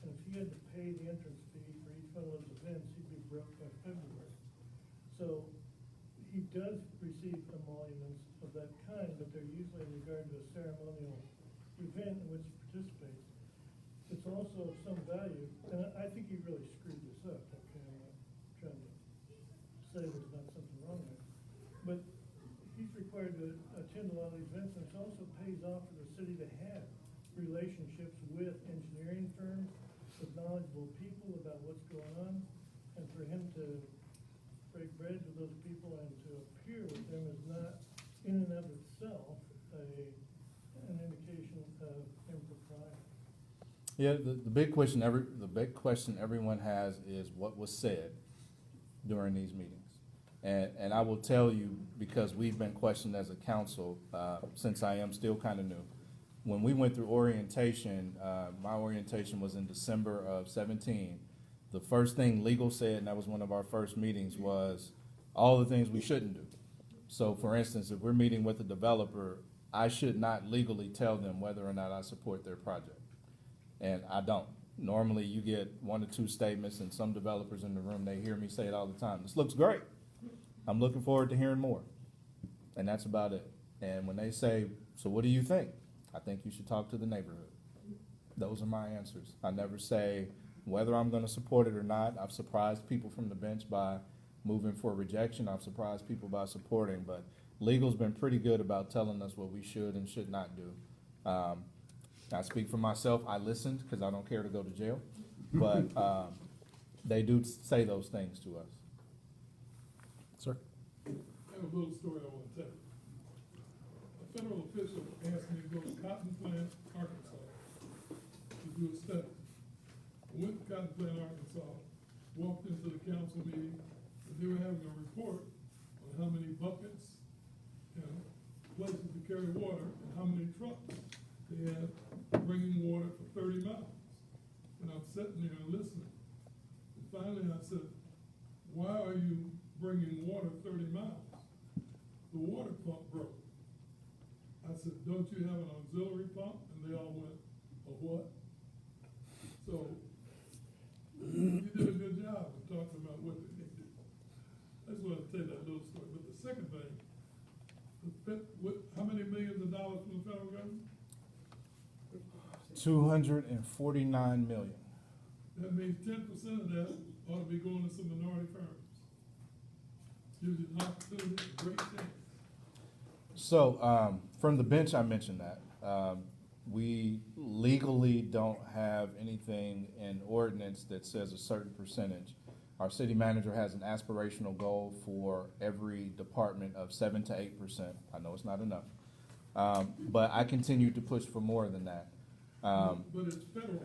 And if he had to pay the entrance fee for each one of those events, he'd be broke by February. So he does receive emoluments of that kind, but they're usually in regard to a ceremonial event in which he participates. It's also of some value, and I think he really screwed this up, okay? I'm not trying to say there's not something wrong there. But he's required to attend a lot of events, and it also pays off for the city to have relationships with engineering firms, with knowledgeable people about what's going on, and for him to break bread with those people and to appear with them is not, in and of itself, an indication of impropriety. Yeah, the big question everyone has is what was said during these meetings. And I will tell you, because we've been questioned as a council, since I am still kind of new. When we went through orientation, my orientation was in December of 17. The first thing legal said, and that was one of our first meetings, was all the things we shouldn't do. So for instance, if we're meeting with a developer, I should not legally tell them whether or not I support their project. And I don't. Normally you get 1 or 2 statements, and some developers in the room, they hear me say it all the time. This looks great. I'm looking forward to hearing more. And that's about it. And when they say, so what do you think? I think you should talk to the neighborhood. Those are my answers. I never say whether I'm gonna support it or not. I've surprised people from the bench by moving for rejection. I've surprised people by supporting, but legal's been pretty good about telling us what we should and should not do. I speak for myself. I listened because I don't care to go to jail, but they do say those things to us. Sir? I have a little story I want to tell you. A federal official asked me to go to Cotton Plant, Arkansas, to do a study. I went to Cotton Plant, Arkansas, walked into the council meeting, and they were having a report on how many buckets, places to carry water, and how many trucks they had bringing water for 30 miles. And I'm sitting there and listening. And finally I said, why are you bringing water 30 miles? The water pump broke. I said, don't you have an auxiliary pump? And they all went, a what? So you did a good job of talking about what they needed. I just want to tell you that little story. But the second thing, how many millions of dollars from the federal government? 249 million. That means 10% of that ought to be going to some minority firms. Gives you an opportunity, a great chance. So from the bench, I mentioned that. We legally don't have anything in ordinance that says a certain percentage. Our city manager has an aspirational goal for every department of 7 to 8%. I know it's not enough. But I continue to push for more than that. But it's federal.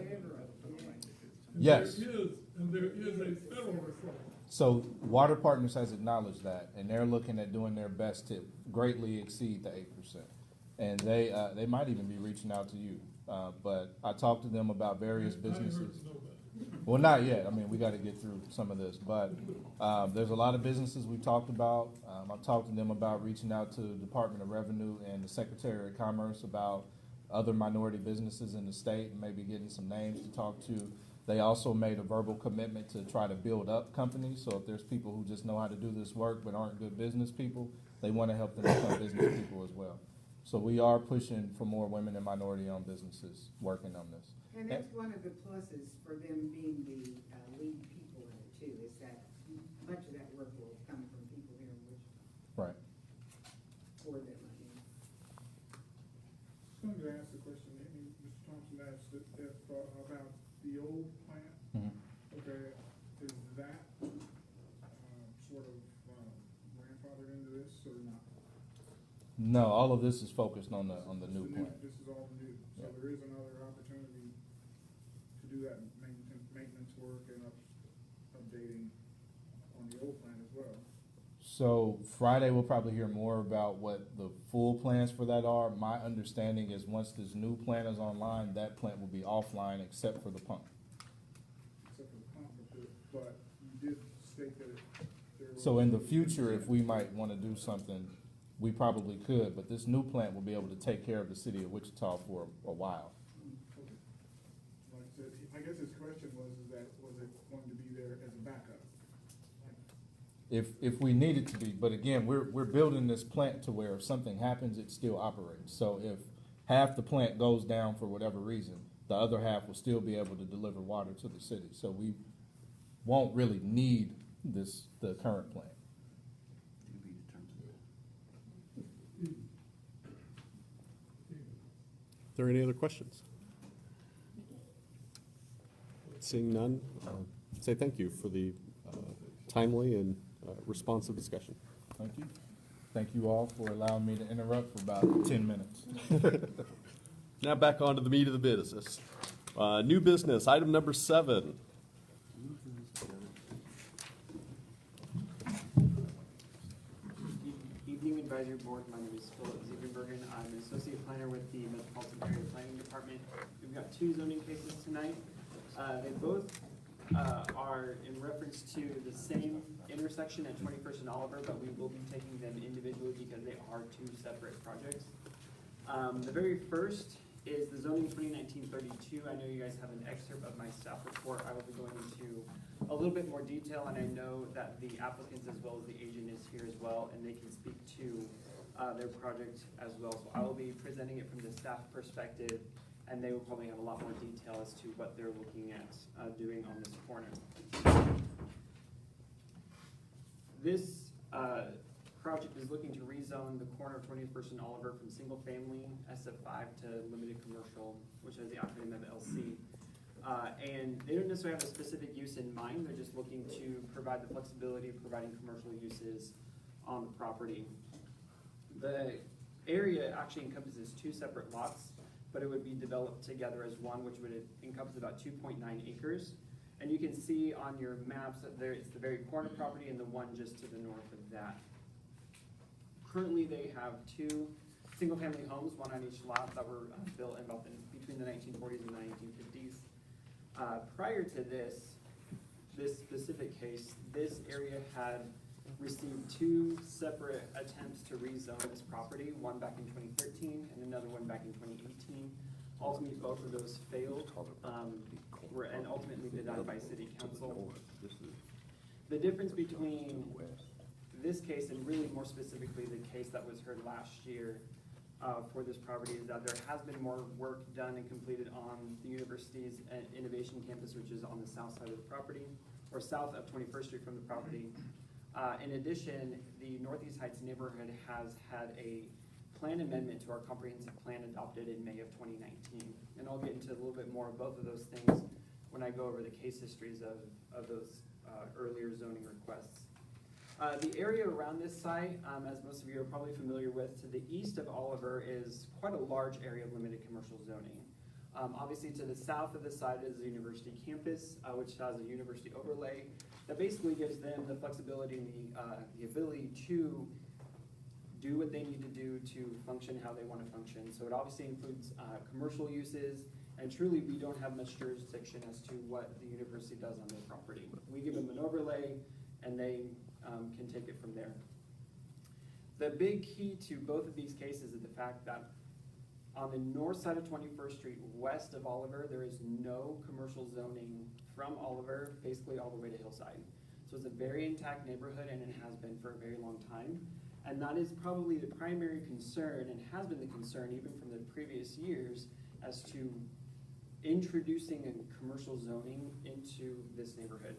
Yes. There is a federal reform. So Water Partners has acknowledged that, and they're looking at doing their best to greatly exceed the 8%. And they might even be reaching out to you. But I talked to them about various businesses. Well, not yet. I mean, we got to get through some of this. But there's a lot of businesses we've talked about. I've talked to them about reaching out to the Department of Revenue and the Secretary of Commerce about other minority businesses in the state and maybe getting some names to talk to. They also made a verbal commitment to try to build up companies. So if there's people who just know how to do this work but aren't good business people, they want to help them become business people as well. So we are pushing for more women and minority-owned businesses working on this. And that's one of the pluses for them being the lead people too, is that much of that work will come from people here in Wichita Right. for that money. Just wanted to ask the question, Mr. Thompson asked if, about the old plant. Mhm. Okay, is that, sort of, grandfathered into this or not? No, all of this is focused on the new This is plant. This is all new, so Yeah. there is another opportunity to do that maintenance work and updating on the old plant as well. So Friday, we'll probably hear more about what the full plans for that are. My understanding is once this new plant is online, that plant will be offline except for the pump. Except for the pump, but you did state that there was. So in the future, if we might want to do something, we probably could, but this new plant will be able to take care of the city of Wichita for a while. Okay. Like I said, I guess his question was, is that, was it going to be there as a backup? If we need it to be, but again, we're building this plant to where if something happens, it still operates. So if half the plant goes down for whatever reason, the other half will still be able to deliver water to the city. So we won't really need the current plant. To be determined. Are there any other questions? Seeing none, say thank you for the timely and responsive discussion. Thank you. Thank you all for allowing me to interrupt for about 10 minutes. Now back on to the meat of the business. New business, item number 7. Evening Advisory Board, my name is Philip Ziegenbergen. I'm an associate planner with the Metropolitan Area Planning Department. We've got 2 zoning cases tonight. They both are in reference to the same intersection at 21st and Oliver, but we will be taking them individually because they are 2 separate projects. The very first is the zoning 2019-32. I know you guys have an excerpt of my staff report. I will be going into a little bit more detail, and I know that the applicants as well as the agent is here as well, and they can speak to their project as well. So I will be presenting it from the staff perspective, and they will probably have a lot more detail as to what they're looking at doing on this corner. This project is looking to rezone the corner of 21st and Oliver from single family SF5 to limited commercial, which is the acronym of LC. And they don't necessarily have a specific use in mind, they're just looking to provide the flexibility of providing commercial uses on the property. The area actually encompasses 2 separate lots, but it would be developed together as one, which would encompass about 2.9 acres. And you can see on your maps that there, it's the very corner property and the one just to the north of that. Currently, they have 2 single-family homes, one on each lot, that were built in about between the 1940s and the 1950s. Prior to this specific case, this area had received 2 separate attempts to rezone this property, one back in 2013 and another one back in 2018. Ultimately, both of those failed, and ultimately denied by city council. The difference between this case and really more specifically the case that was heard last year for this property is that there has been more work done and completed on the university's innovation campus, which is on the south side of the property, or south of 21st Street from the property. In addition, the Northeast Heights neighborhood has had a plan amendment to our comprehensive plan adopted in May of 2019. And I'll get into a little bit more of both of those things when I go over the case histories of those earlier zoning requests. The area around this site, as most of you are probably familiar with, to the east of Oliver is quite a large area of limited commercial zoning. Obviously to the south of the site is the university campus, which has a university overlay that basically gives them the flexibility and the ability to do what they need to do to function how they want to function. So it obviously includes commercial uses, and truly we don't have much jurisdiction as to what the university does on their property. We give them an overlay, and they can take it from there. The big key to both of these cases is the fact that on the north side of 21st Street, west of Oliver, there is no commercial zoning from Oliver, basically all the way to Hillside. So it's a very intact neighborhood, and it has been for a very long time. And that is probably the primary concern, and has been the concern even from the previous years, as to introducing a commercial zoning into this neighborhood.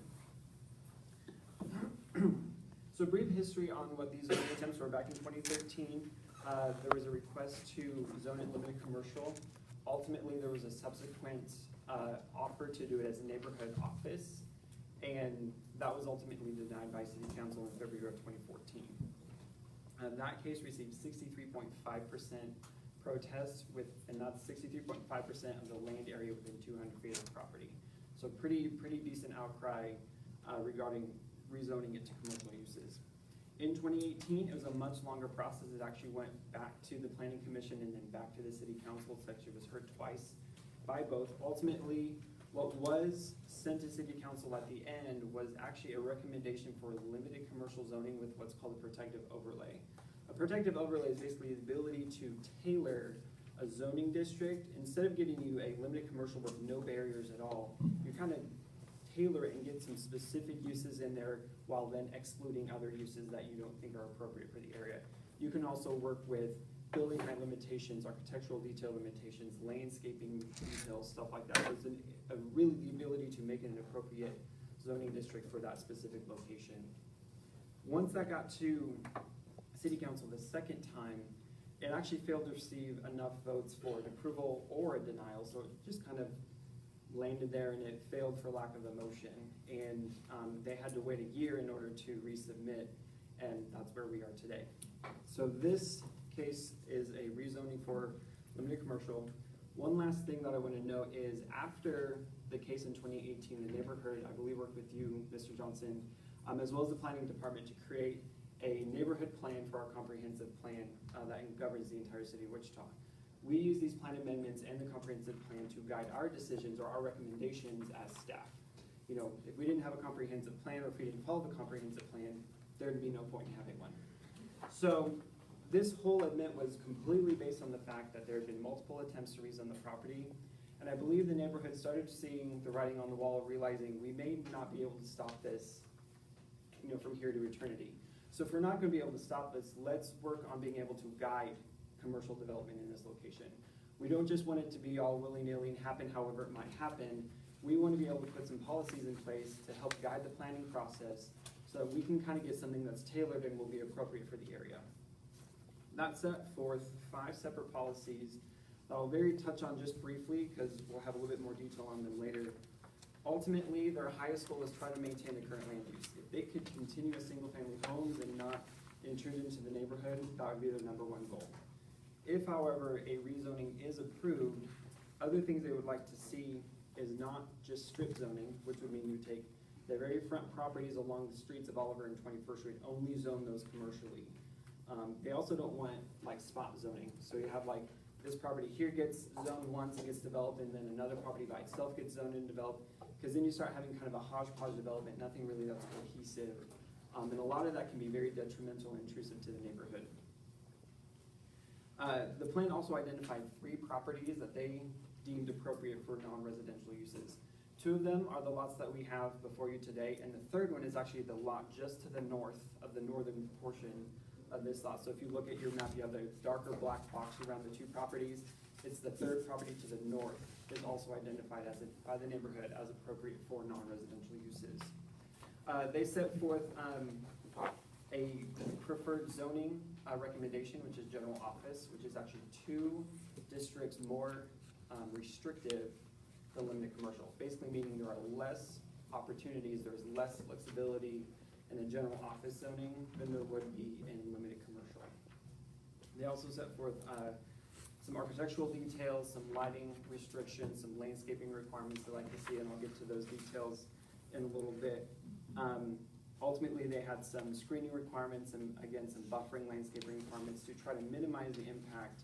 So brief history on what these zoning attempts were. Back in 2013, there was a request to zone it limited commercial. Ultimately, there was a subsequent offer to do it as a neighborhood office, and that was ultimately denied by City Council in February of 2014. That case received 63.5% protests and that's 63.5% of the land area within 200 feet of the property. So pretty decent outcry regarding rezoning it to commercial uses. In 2018, it was a much longer process. It actually went back to the Planning Commission and then back to the City Council. It actually was heard twice by both. Ultimately, what was sent to City Council at the end was actually a recommendation for limited commercial zoning with what's called a protective overlay. A protective overlay is basically the ability to tailor a zoning district. Instead of getting you a limited commercial with no barriers at all, you kind of tailor it and get some specific uses in there while then excluding other uses that you don't think are appropriate for the area. You can also work with building height limitations, architectural detail limitations, landscaping details, stuff like that. So it's really the ability to make it an appropriate zoning district for that specific location. Once that got to City Council the second time, it actually failed to receive enough votes for an approval or a denial, so it just kind of landed there and it failed for lack of a motion. And they had to wait a year in order to resubmit, and that's where we are today. So this case is a rezoning for limited commercial. One last thing that I want to note is after the case in 2018, the neighborhood, I believe, worked with you, Mr. Johnson, as well as the planning department to create a neighborhood plan for our comprehensive plan that governs the entire city of Wichita. We use these plan amendments and the comprehensive plan to guide our decisions or our recommendations as staff. You know, if we didn't have a comprehensive plan or if we didn't follow the comprehensive plan, there'd be no point in having one. So this whole amendment was completely based on the fact that there had been multiple attempts to rezone the property. And I believe the neighborhood started seeing the writing on the wall, realizing we may not be able to stop this, you know, from here to eternity. So if we're not going to be able to stop this, let's work on being able to guide commercial development in this location. We don't just want it to be all willy-nilly and happen however it might happen. We want to be able to put some policies in place to help guide the planning process so that we can kind of get something that's tailored and will be appropriate for the area. That set forth 5 separate policies that I'll touch on just briefly because we'll have a little bit more detail on them later. Ultimately, their highest goal is trying to maintain the current land use. If they could continue as single-family homes and not intrude into the neighborhood, that would be their #1 goal. If, however, a rezoning is approved, other things they would like to see is not just strip zoning, which would mean you take the very front properties along the streets of Oliver and 21st Street, only zone those commercially. They also don't want like spot zoning. So you have like this property here gets zoned once and gets developed, and then another property by itself gets zoned and developed, because then you start having kind of a hodgepodge development, nothing really that's cohesive. And a lot of that can be very detrimental and intrusive to the neighborhood. The plan also identified 3 properties that they deemed appropriate for non-residential uses. 2 of them are the lots that we have before you today, and the third one is actually the lot just to the north of the northern portion of this lot. So if you look at your map, you have the darker black box around the 2 properties. It's the 3rd property to the north is also identified as by the neighborhood as appropriate for non-residential uses. They set forth a preferred zoning recommendation, which is general office, which is actually 2 districts more restrictive than limited commercial. Basically meaning there are less opportunities, there's less flexibility in a general office zoning than there would be in limited commercial. They also set forth some architectural details, some lighting restrictions, some landscaping requirements they like to see, and I'll get to those details in a little bit. Ultimately, they had some screening requirements and, again, some buffering landscaping requirements to try to minimize the impact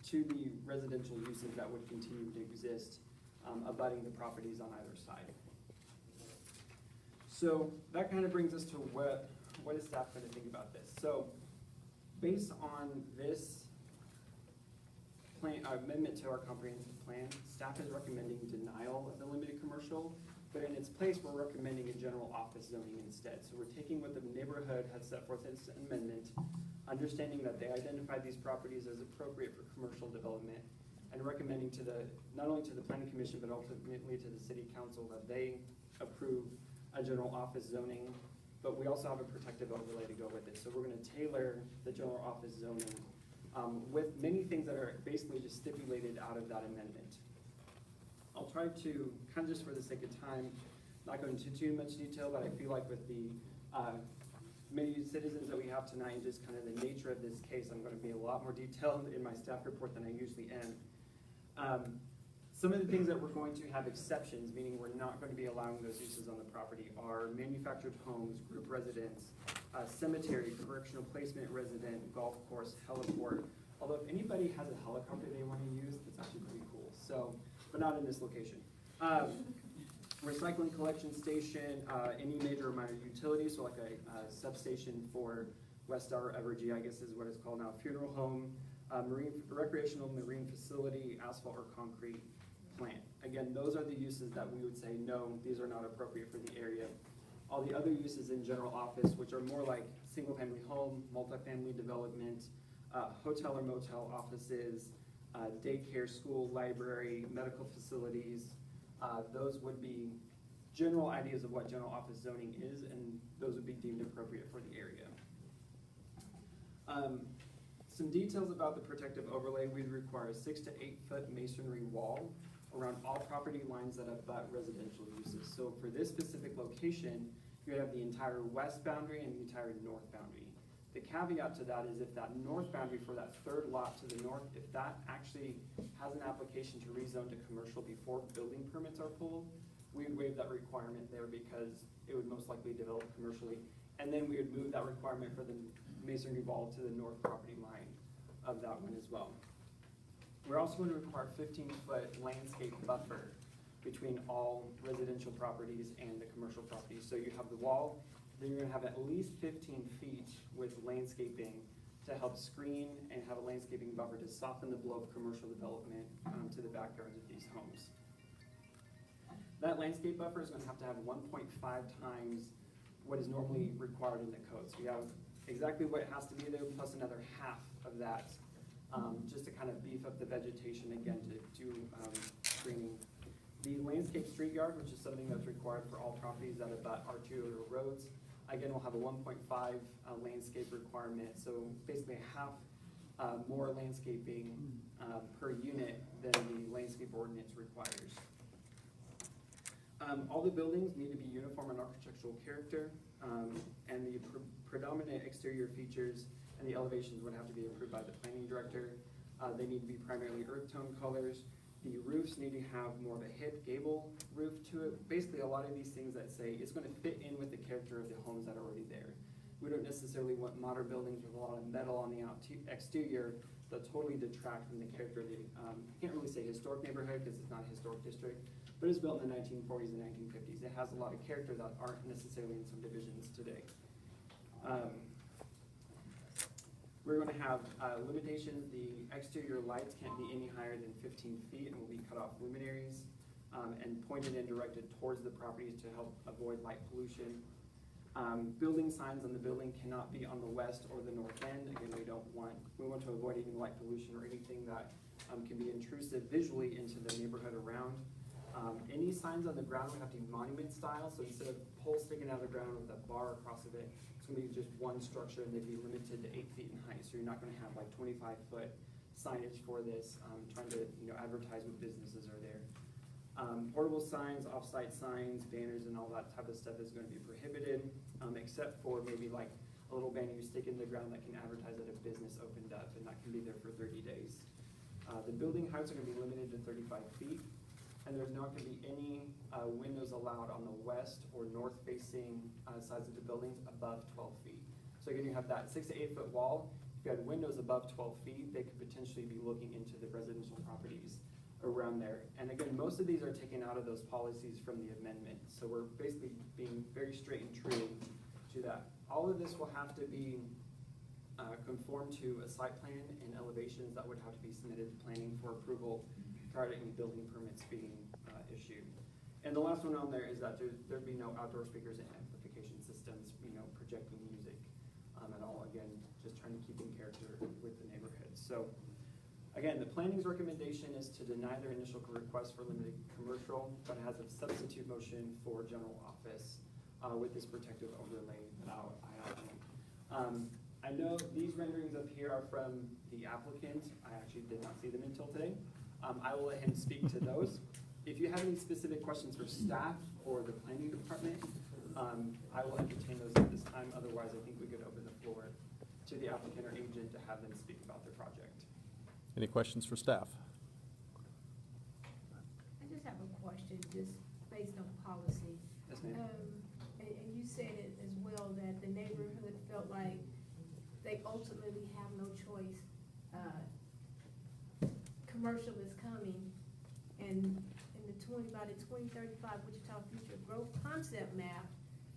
to the residential uses that would continue to exist abutting the properties on either side. So that kind of brings us to what is staff going to think about this. So based on this plan, amendment to our comprehensive plan, staff is recommending denial of the limited commercial, but in its place, we're recommending a general office zoning instead. So we're taking what the neighborhood has set forth in its amendment, understanding that they identified these properties as appropriate for commercial development, and recommending to not only to the planning commission, but ultimately to the city council that they approve a general office zoning but we also have a protective overlay to go with it. So we're gonna tailor the general office zoning with many things that are basically just stipulated out of that amendment. I'll try to, kind of just for the sake of time, not go into too much detail, but I feel like with the many citizens that we have tonight and just kind of the nature of this case, I'm gonna be a lot more detailed in my staff report than I usually am. Some of the things that we're going to have exceptions, meaning we're not going to be allowing those uses on the property, are manufactured homes, group residence, cemetery, correctional placement resident, golf course, heliport. Although if anybody has a helicopter they want to use, that's actually pretty cool. So, but not in this location. Recycling collection station, any major or minor utilities, so like a substation for West Star Evergy, I guess is what it's called now, funeral home, recreational marine facility, asphalt or concrete plant. Again, those are the uses that we would say, no, these are not appropriate for the area. All the other uses in general office, which are more like single-family home, multifamily development, hotel or motel offices, daycare, school, library, medical facilities, those would be general ideas of what general office zoning is, and those would be deemed appropriate for the area. Some details about the protective overlay: we'd require a 6 to 8 foot masonry wall around all property lines that abut residential uses. So for this specific location, you have the entire west boundary and the entire north boundary. The caveat to that is if that north boundary for that third lot to the north, if that actually has an application to rezone to commercial before building permits are pulled, we would waive that requirement there because it would most likely develop commercially. And then we would move that requirement for the masonry wall to the north property line of that one as well. We're also going to require 15-foot landscape buffer between all residential properties and the commercial properties. So you have the wall, then you're gonna have at least 15 feet with landscaping to help screen and have a landscaping buffer to soften the blow of commercial development to the backyards of these homes. That landscape buffer is gonna have to have 1.5 times what is normally required in the code. So you have exactly what has to be there plus another half of that, just to kind of beef up the vegetation again to do screening. The landscape street yard, which is something that's required for all properties that abut arterial roads, again, we'll have a 1.5 landscape requirement, so basically half more landscaping per unit than the landscape ordinance requires. All the buildings need to be uniform in architectural character, and the predominant exterior features and the elevations would have to be approved by the planning director. They need to be primarily earth tone colors. The roofs need to have more of a hip gable roof to it. Basically, a lot of these things that say it's going to fit in with the character of the homes that are already there. We don't necessarily want modern buildings with a lot of metal on the exterior that totally detract from the character of the, I can't really say historic neighborhood because it's not a historic district, but it's built in the 1940s and 1950s. It has a lot of character that aren't necessarily in some divisions today. We're going to have limitations. The exterior lights can't be any higher than 15 feet and will be cut off luminaries and pointed and directed towards the properties to help avoid light pollution. Building signs on the building cannot be on the west or the north end. Again, we want to avoid any light pollution or anything that can be intrusive visually into the neighborhood around. Any signs on the ground would have to be monument style, so instead of poles sticking out of the ground with a bar across of it, it's going to be just one structure and they'd be limited to 8 feet in height. So you're not going to have like 25-foot signage for this, trying to advertise what businesses are there. Portable signs, off-site signs, banners, and all that type of stuff is going to be prohibited, except for maybe like a little banner you stick in the ground that can advertise that a business opened up, and that can be there for 30 days. The building heights are going to be limited to 35 feet. And there's not going to be any windows allowed on the west or north-facing sides of the buildings above 12 feet. So again, you have that 6 to 8 foot wall. If you had windows above 12 feet, they could potentially be looking into the residential properties around there. And again, most of these are taken out of those policies from the amendment. So we're basically being very straight and true to that. All of this will have to be conform to a site plan and elevations that would have to be submitted to planning for approval prior to any building permits being issued. And the last one on there is that there'd be no outdoor speakers and amplification systems, projecting music at all. Again, just trying to keep in character with the neighborhood. So again, the planning's recommendation is to deny their initial request for limited commercial, but has a substitute motion for general office. with this protective overlay that I outlined. I know these renderings up here are from the applicant. I actually did not see them until today. I will let him speak to those. If you have any specific questions for staff or the planning department, I will entertain those at this time. Otherwise, I think we could open the floor to the applicant or agent to have them speak about their project. Any questions for staff? I just have a question, just based on policy. Yes, ma'am. And you said it as well, that the neighborhood felt like they ultimately have no choice. Commercial is coming, and by the 2035 Wichita Future Growth Concept Map,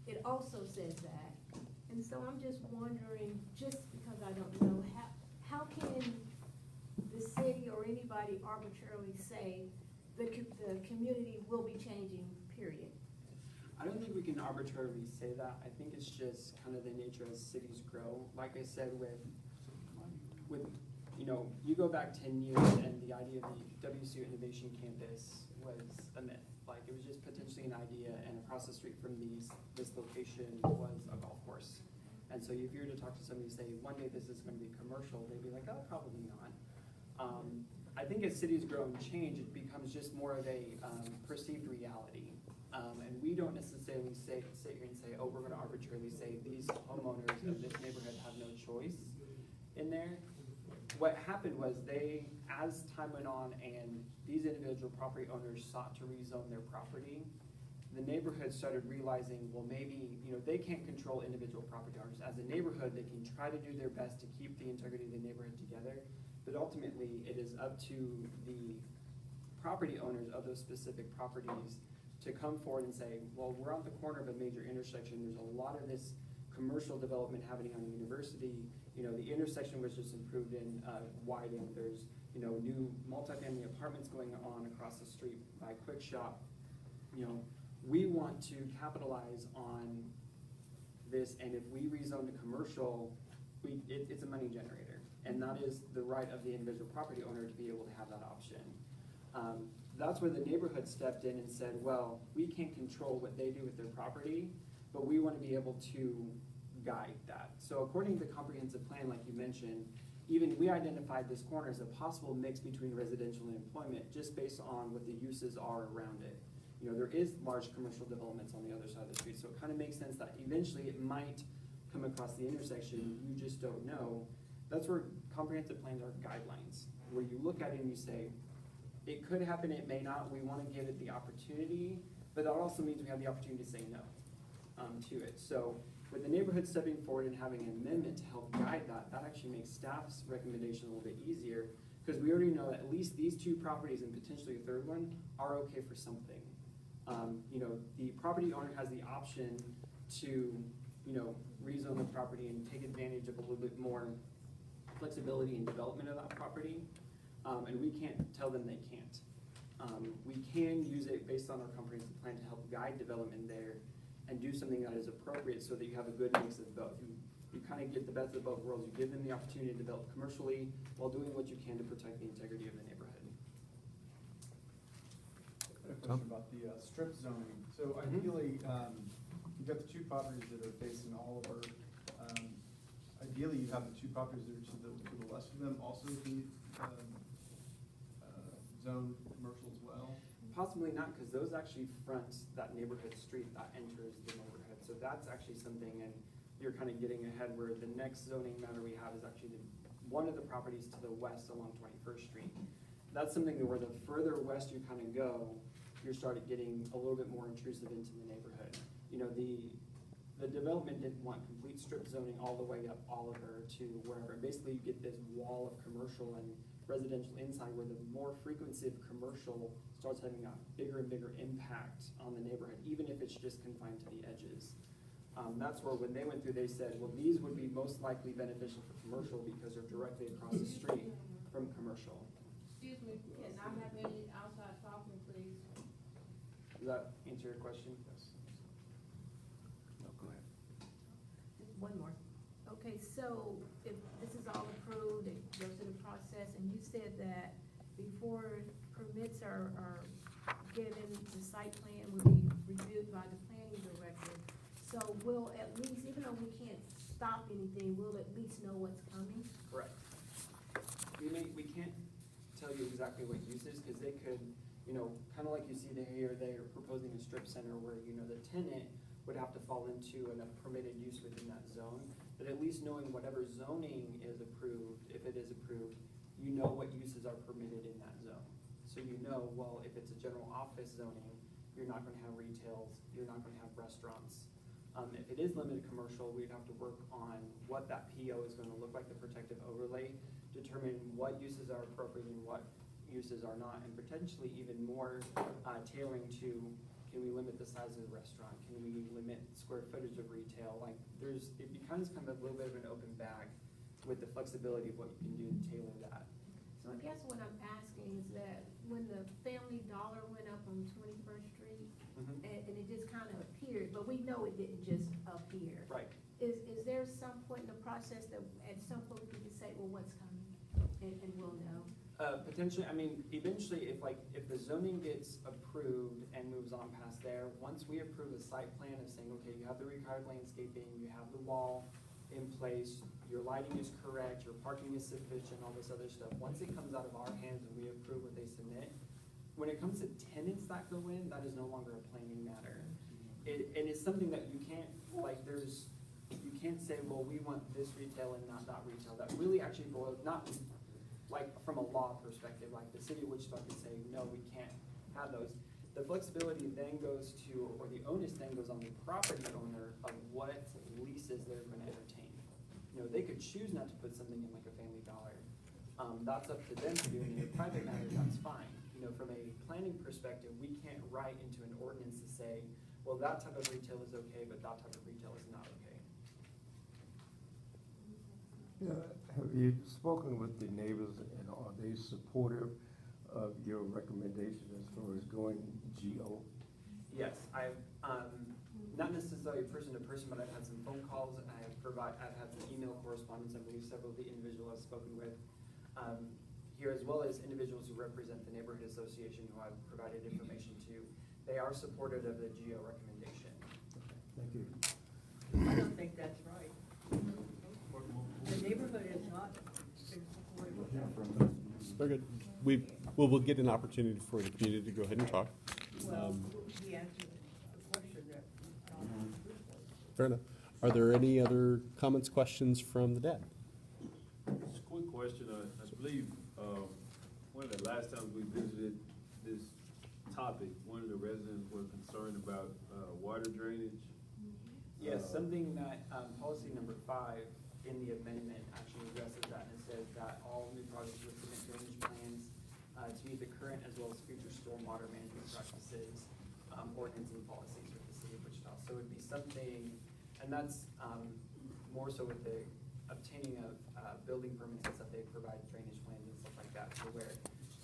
it also says that. And so I'm just wondering, just because I don't know, how can the city or anybody arbitrarily say the community will be changing, period? I don't think we can arbitrarily say that. I think it's just kind of the nature as cities grow. Like I said, with you go back 10 years and the idea of the WSU Innovation Campus was a myth. Like, it was just potentially an idea, and across the street from this location was a golf course. And so if you were to talk to somebody and say, one day this is going to be commercial, they'd be like, oh, probably not. I think as cities grow and change, it becomes just more of a perceived reality. And we don't necessarily sit here and say, oh, we're going to arbitrarily say these homeowners of this neighborhood have no choice in there. What happened was as time went on and these individual property owners sought to rezone their property, the neighborhood started realizing, well, maybe, they can't control individual property owners. As a neighborhood, they can try to do their best to keep the integrity of the neighborhood together, but ultimately, it is up to the property owners of those specific properties to come forward and say, well, we're on the corner of a major intersection. There's a lot of this commercial development happening on the university. The intersection was just improved and widened. There's, new multifamily apartments going on across the street by Quick Shop. We want to capitalize on this, and if we rezone to commercial, it's a money generator. And that is the right of the individual property owner to be able to have that option. That's where the neighborhood stepped in and said, well, we can't control what they do with their property, but we want to be able to guide that. So according to the comprehensive plan, like you mentioned, even we identified this corner as a possible mix between residential and employment just based on what the uses are around it. There is large commercial developments on the other side of the street, so it kind of makes sense that eventually it might come across the intersection, you just don't know. That's where comprehensive plans are guidelines, where you look at it and you say, it could happen, it may not, we want to give it the opportunity, but that also means we have the opportunity to say no to it. So with the neighborhood stepping forward and having an amendment to help guide that, that actually makes staff's recommendation a little bit easier, because we already know that at least these two properties and potentially a third one are okay for something. The property owner has the option to, rezone the property and take advantage of a little bit more flexibility in development of that property, and we can't tell them they can't. We can use it based on our comprehensive plan to help guide development there and do something that is appropriate so that you have a good mix of both. You kind of get the best of both worlds. You give them the opportunity to develop commercially while doing what you can to protect the integrity of the neighborhood. I have a question about the strip zoning. So ideally, you've got the two properties that are facing Oliver. Ideally, you have the two properties that are to the west of them also be zoned commercial as well? Possibly not, because those actually front that neighborhood street that enters the neighborhood. So that's actually something, and you're kind of getting ahead where the next zoning matter we have is actually one of the properties to the west along 21st Street. That's something where the further west you kind of go, you're starting getting a little bit more intrusive into the neighborhood. The development didn't want complete strip zoning all the way up Oliver to wherever. Basically, you get this wall of commercial and residential inside where the more frequency of commercial starts having a bigger and bigger impact on the neighborhood, even if it's just confined to the edges. That's where when they went through, they said, well, these would be most likely beneficial for commercial because they're directly across the street from commercial. Excuse me, can I have any outside talking, please? Does that answer your question? Yes. No, go ahead. One more. Okay, so if this is all approved, it goes through the process, and you said that before permits are given, the site plan will be reviewed by the planning director. So we'll at least, even though we can't stop anything, we'll at least know what's coming. Correct. We can't tell you exactly what uses, because they could, kind of like you see here, they're proposing a strip center where, the tenant would have to fall into a permitted use within that zone. But at least knowing whatever zoning is approved, if it is approved, you know what uses are permitted in that zone. So well, if it's a general office zoning, you're not gonna have retails, you're not gonna have restaurants. If it is limited commercial, we'd have to work on what that PO is gonna look like, the protective overlay, determine what uses are appropriate and what uses are not, and potentially even more tailoring to, can we limit the size of the restaurant? Can we limit square footage of retail? Like, it becomes kind of a little bit of an open bag with the flexibility of what you can do to tailor that. So I guess what I'm asking is that when the Family Dollar went up on 21st Street, Mhm. and it just kind of appeared, but we know it didn't just appear. Right. Is there some point in the process that at some point we can say, well, what's coming? And we'll know? Potentially, eventually, if the zoning gets approved and moves on past there, once we approve a site plan of saying, okay, you have the required landscaping, you have the wall in place, your lighting is correct, your parking is sufficient, all this other stuff, once it comes out of our hands and we approve what they submit, when it comes to tenants that go in, that is no longer a planning matter. And it's something that you can't, you can't say, well, we want this retail and not that retail. That really actually boils, not from a law perspective, like the city of Wichita can say, no, we can't have those. The flexibility then goes to, or the onus then goes on the property owner of what leases they're gonna entertain. They could choose not to put something in like a Family Dollar. That's up to them to do, and in a private matter, that's fine. From a planning perspective, we can't write into an ordinance to say, well, that type of retail is okay, but that type of retail is not okay. Have you spoken with the neighbors, and are they supportive of your recommendation as far as going GO? Yes, I've, not necessarily person to person, but I've had some phone calls, and I've had some email correspondence, I believe several of the individuals I've spoken with, here, as well as individuals who represent the neighborhood association who I've provided information to. They are supportive of the GO recommendation. Thank you. I don't think that's right. The neighborhood is not supportive. Very good. We'll get an opportunity for the community to go ahead and talk. Well, he answered the question that. Fair enough. Are there any other comments, questions from the dead? Just a quick question. I believe, one of the last times we visited this topic, one of the residents were concerned about, water drainage. Yes, something that, policy number 5 in the amendment actually addresses that, and it says that all new projects will submit drainage plans, to meet the current as well as future stormwater management practices, ordinance and policies with the city of Wichita. So it'd be something, and that's, more so with the obtaining of, building permits and stuff, they provide drainage plans and stuff like that, so where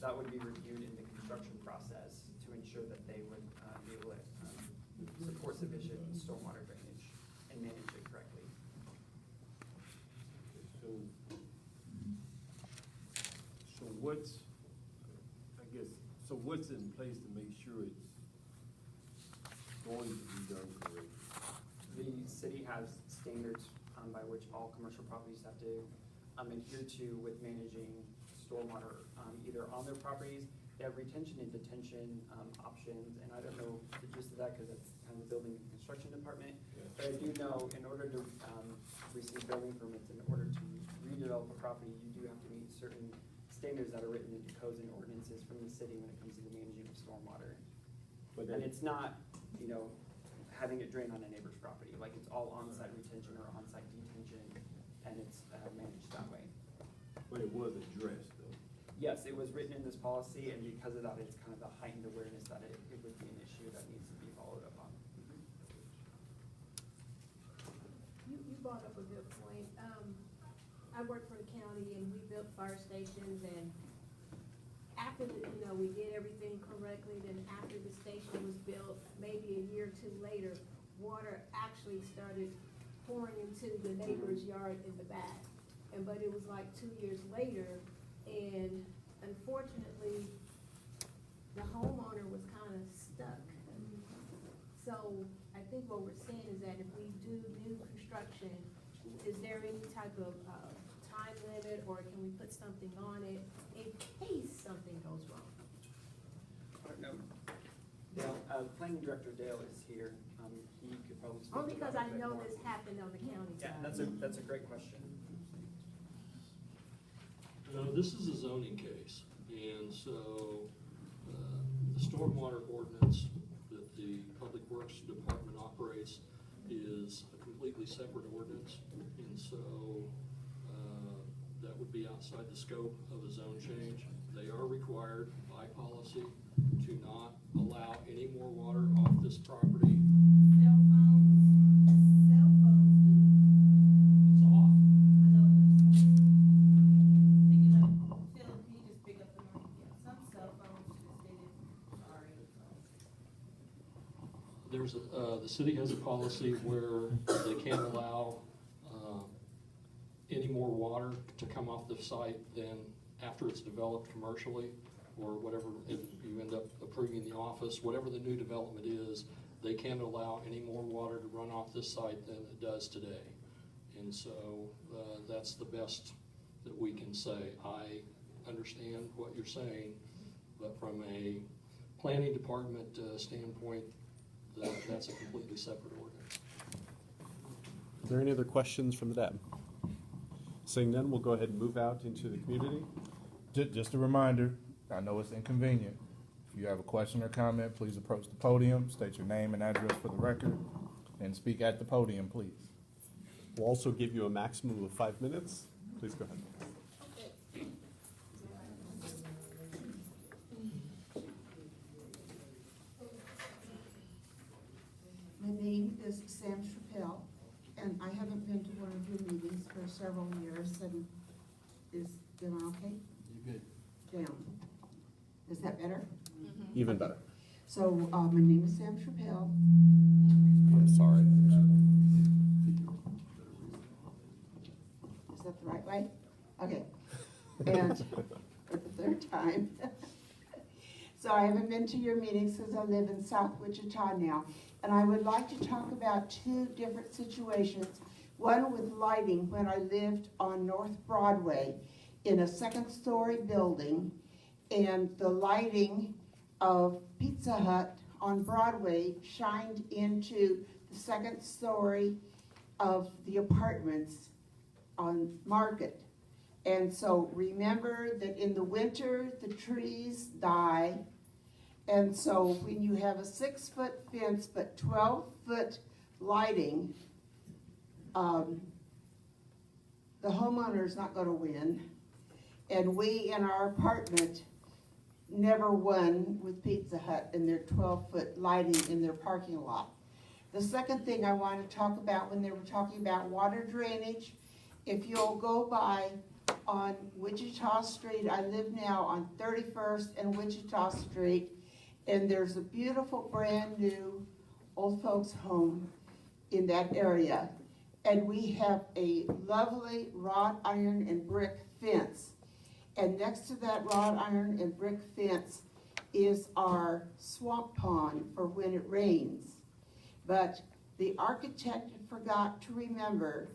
that would be reviewed in the construction process to ensure that they would, be able to, support sufficient stormwater drainage and manage it correctly. So what's in place to make sure it's going to be done correctly? The city has standards, by which all commercial properties have to, adhere to with managing stormwater, either on their properties. They have retention and detention, options, and I don't know the gist of that because it's kind of the building and construction department. But I do know in order to, receive building permits, in order to redevelop a property, you do have to meet certain standards that are written into codes and ordinances from the city when it comes to the managing of stormwater. And it's not, having it drain on a neighbor's property, like it's all on-site retention or on-site detention, and it's managed that way. But it was addressed though. Yes, it was written in this policy, and because of that, it's kind of a heightened awareness that it would be an issue that needs to be followed up on. You brought up a good point. I work for the county and we built fire stations, and after we did everything correctly, then after the station was built, maybe a year or two later, water actually started pouring into the neighbor's yard in the back. But it was like 2 years later, and unfortunately, the homeowner was kind of stuck. So I think what we're saying is that if we construction, is there any type of, time limit, or can we put something on it in case something goes wrong? Dale, planning director Dale is here. He could probably speak. Only because about I it a bit know more. this happened on the county Yeah, side. that's a great question. No, this is a zoning case, and so, the stormwater ordinance that the Public Works Department operates is a completely separate ordinance, and so, that would be outside the scope of a zone change. They are required by policy to not allow any more water off this property. Cell phones It's off. Phil, can you just pick up the mic? Yeah, some cell phones just didn't, sorry. There's the city has a policy where they can't allow, any more water to come off the site than after it's developed commercially, or whatever, if you end up approving the office, whatever the new development is, they can't allow any more water to run off this site than it does today. And so, that's the best that we can say. I understand what you're saying, but from a planning department, standpoint, that's a completely separate ordinance. Is there any other questions from the DAB? Seeing none, we'll go ahead and move out into the community. Just a reminder, I know it's inconvenient. If you have a question or comment, please approach the podium, state your name and address for the record, and speak at the podium, please. We'll also give you a maximum of 5 minutes. Please go ahead. My name is Sam Chappelle, and I haven't been to one of your meetings for several years, and am I okay? You're good. Down. Is that better? Even better. So, my name is Sam Chappelle. I'm sorry. Is that the right way? Okay. And for the third time. So I haven't been to your meetings since I live in South Wichita now. And I would like to talk about two different situations. One with lighting when I lived on North Broadway in a second-story building, and the lighting of Pizza Hut on Broadway shined into the second story of the apartments on Market. And so remember that in the winter, the trees die. And so when you have a 6-foot fence but 12-foot lighting, the homeowner's not gonna win. And we in our apartment never won with Pizza Hut and their 12-foot lighting in their parking lot. The second thing I want to talk about when they were talking about water drainage, if you'll go by on Wichita Street, I live now on 31st and Wichita Street, and there's a beautiful brand new old folks home in that area. And we have a lovely wrought iron and brick fence. And next to that wrought iron and brick fence is our swamp pond for when it rains. But the architect forgot to remember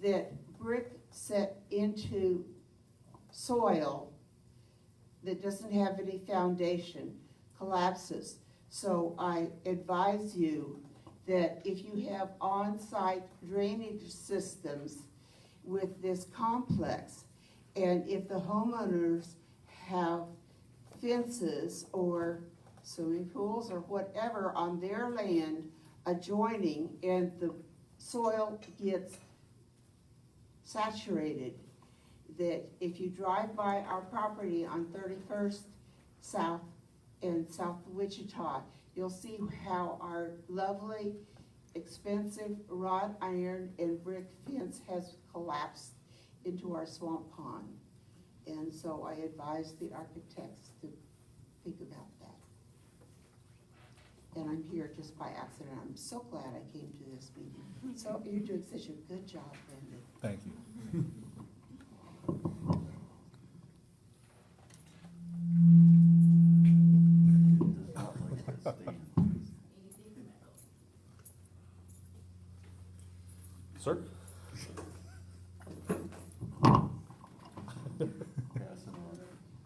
that brick set into soil that doesn't have any foundation collapses. So I advise you that if you have on-site drainage systems with this complex, and if the homeowners have fences or swimming pools or whatever on their land adjoining, and the soil gets saturated, that if you drive by our property on 31st South and South Wichita, you'll see how our lovely, expensive wrought iron and brick fence has collapsed into our swamp pond. And so I advise the architects to think about that. And I'm here just by accident. I'm so glad I came to this meeting. So you're doing such a good job, Brandon. Thank you. Sir?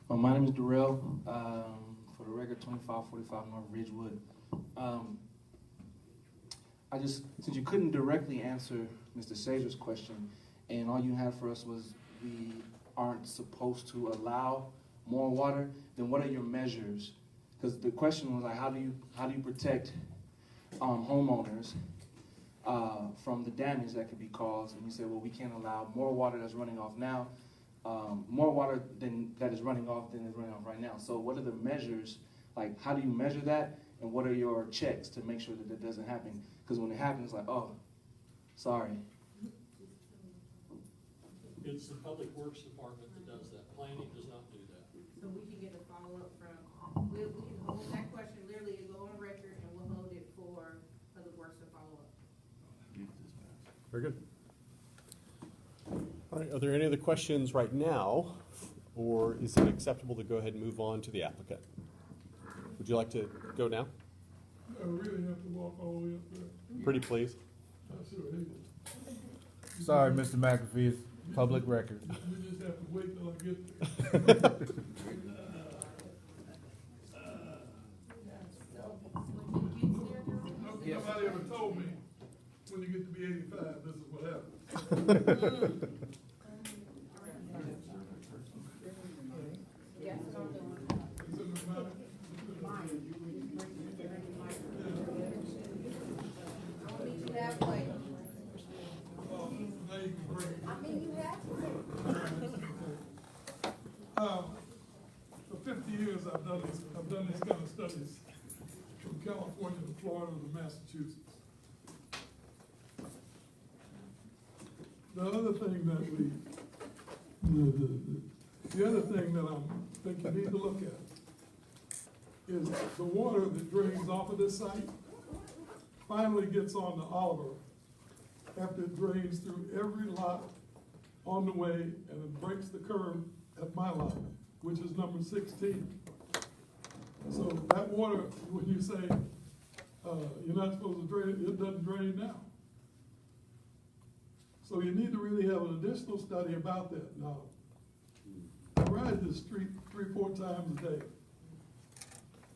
My name is Darrell, for the record, 2545 North Ridgewood. Since you couldn't directly answer Mr. Sazer's question, and all you had for us was we aren't supposed to allow more water, then what are your measures? Because the question was like, how do you protect homeowners from the damage that could be caused? And you said, well, we can't allow more water that's running off now, more water that is running off than is running off right now. So what are the measures, like how do you measure that, and what are your checks to make sure that that doesn't happen? Because when it happens, like, oh, sorry. It's the Public Works Department that does that. Planning does not do that. So we can get a follow-up from, we can hold that question, literally, it'll go on record, and we'll hold it for Public Works to follow up. Very good. All right, are there any other questions right now, or is it acceptable to go ahead and move on to the applicant? Would you like to go now? I really have to walk all the way up there. Pretty please. I sure hate it. Sorry, Mr. McAfee, it's public record. We just have to wait till I get there. Somebody ever told me, when you get to be 85, this is what happens. For 50 years, I've done these kind of studies from California to Florida to Massachusetts. The other thing that the other thing that I think you need to look at is the water that drains off of this site finally gets on to Oliver after it drains through every lot on the way and it breaks the curb at my lot, which is number 16. So that water, when you say you're not supposed to drain it, it doesn't drain now. So you need to really have an additional study about that. Now, I ride this street 3-4 times a day.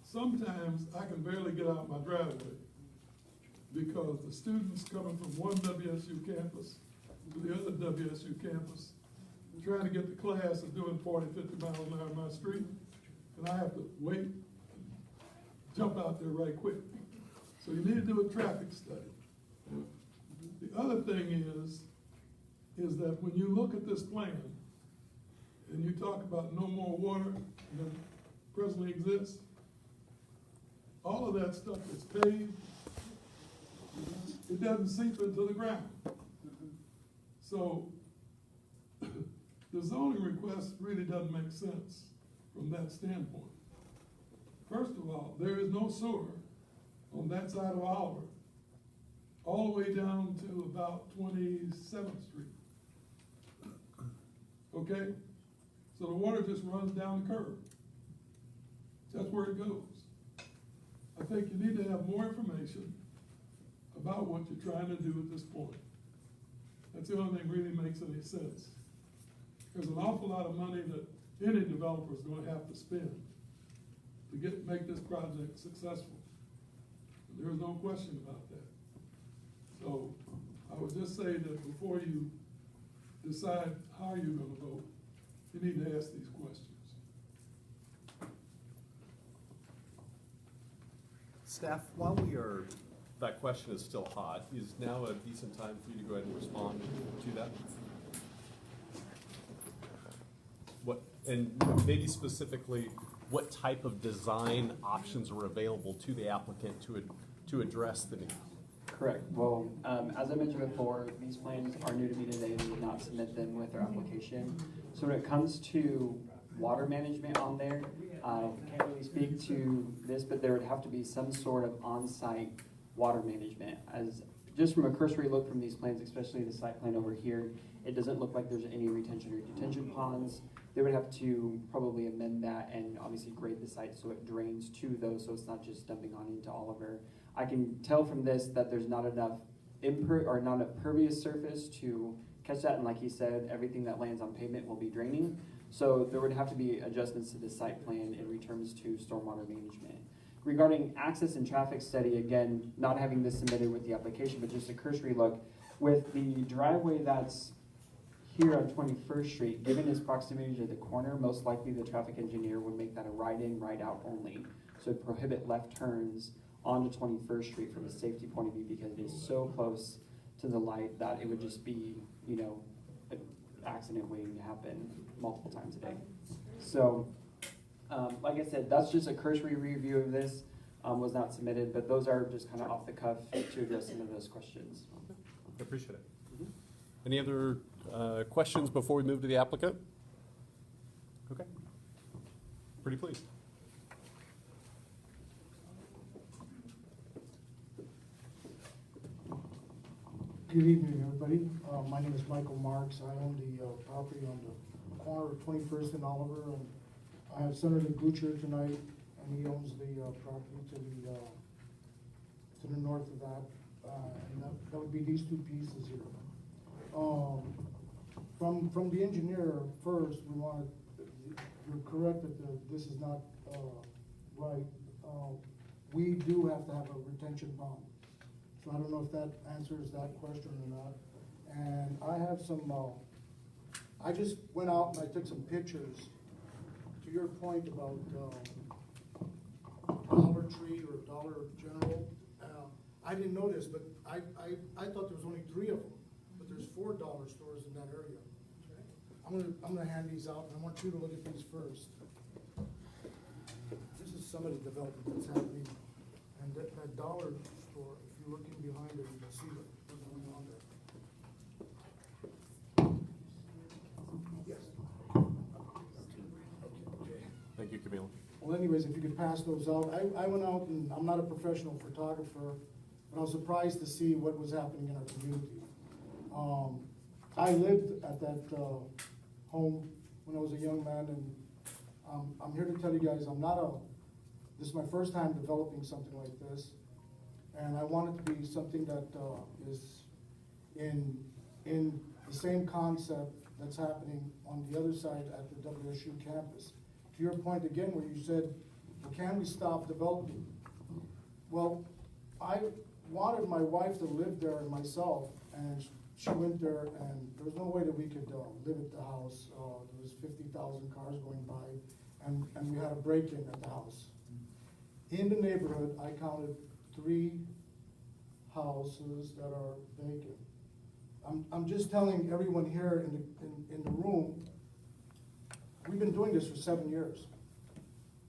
Sometimes I can barely get out my driveway because the students coming from one WSU campus to the other WSU campus, trying to get to class are doing 40, 50 miles an hour on my street, and I have to wait, jump out there right quick. So you need to do a traffic study. The other thing is that when you look at this plan, and you talk about no more water than presently exists, all of that stuff is paved, it doesn't seep into the ground. So the zoning request really doesn't make sense from that standpoint. First of all, there is no sewer on that side of Oliver, all the way down to about 27th Street. Okay? So the water just runs down the curb. That's where it goes. I think you need to have more information about what you're trying to do at this point. That's the only thing really makes any sense. There's an awful lot of money that any developer is going to have to spend to make this project successful. There is no question about that. So I would just say that before you decide how you're going to vote, you need to ask these questions. Staff, while that question is still hot, is now a decent time for you to go ahead and respond to that? What, and maybe specifically, what type of design options are available to the applicant to address the need? Correct. Well, as I mentioned before, these plans are new to me today. We did not submit them with our application. So when it comes to water management on there, I can't really speak to this, but there would have to be some sort of on-site water management. As just from a cursory look from these plans, especially the site plan over here, it doesn't look like there's any retention or detention ponds. They would have to probably amend that and obviously grade the site so it drains to those, so it's not just dumping on into Oliver. I can tell from this that there's not enough or not enough pervious surface to catch that, and like he said, everything that lands on pavement will be draining. So there would have to be adjustments to the site plan in returns to stormwater management. Regarding access and traffic study, again, not having this submitted with the application, but just a cursory look, with the driveway that's here on 21st Street, given its proximity to the corner, most likely the traffic engineer would make that a right-in, right-out only. So it'd prohibit left turns onto 21st Street from a safety point of view because it is so close to the light that it would just be, you know, an accident waiting to happen multiple times a day. So, like I said, that's just a cursory review of this, was not submitted, but those are just kind of off the cuff to address some of those questions. I appreciate it. Any other questions before we move to the applicant? Okay. Pretty pleased. Good evening, everybody. My name is Michael Marks. I own the property on the corner of 21st and Oliver, and I have Senator Gooch here tonight, and he owns the property to the north of that, and that would be these two pieces here. From the engineer first, we want to, you're correct that this is not right. We do have to have a retention pond. So I don't know if that answers that question or not. And I have some, I just went out and I took some pictures. To your point about Dollar Tree or Dollar General, I didn't know this, but I thought there was only 3 of them, but there's 4 dollar stores in that area. I'm gonna hand these out, and I want you to look at these first. This is some of the development that's happening, and that dollar store, if you're looking behind it, you can see what's going on there. Yes. Okay. Thank you, Camille. Well, anyways, if you could pass those out. I went out, and I'm not a professional photographer, but I was surprised to see what was happening in our community. I lived at that home when I was a young man, and I'm here to tell you guys, this is my first time developing something like this, and I want it to be something that is in the same concept that's happening on the other side at the WSU campus. To your point again, where you said, well, can we stop developing? Well, I wanted my wife to live there and myself, and she went there, and there was no way that we could live at the house. There was 50,000 cars going by, and we had a break-in at the house. In the neighborhood, I counted 3 houses that are vacant. I'm just telling everyone here in the room, we've been doing this for 7 years.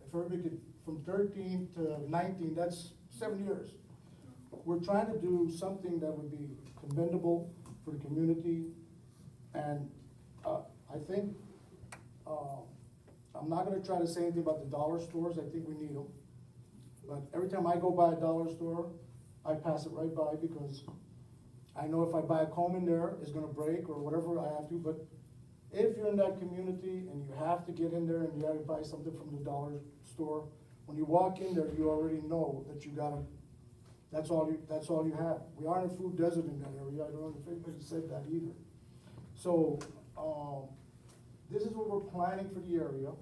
If everybody could, from 13 to 19, that's 7 years. We're trying to do something that would be commendable for the community, and I think, I'm not gonna try to say anything about the dollar stores. I think we need them. But every time I go by a dollar store, I pass it right by, because I know if I buy a comb in there, it's gonna break or whatever I have to. But if you're in that community and you have to get in there and you have to buy something from the dollar store, when you walk in there, you already know that you gotta, that's all you have. We aren't a food desert in that area. I don't know if anybody said that either. So, this is what we're planning for the area.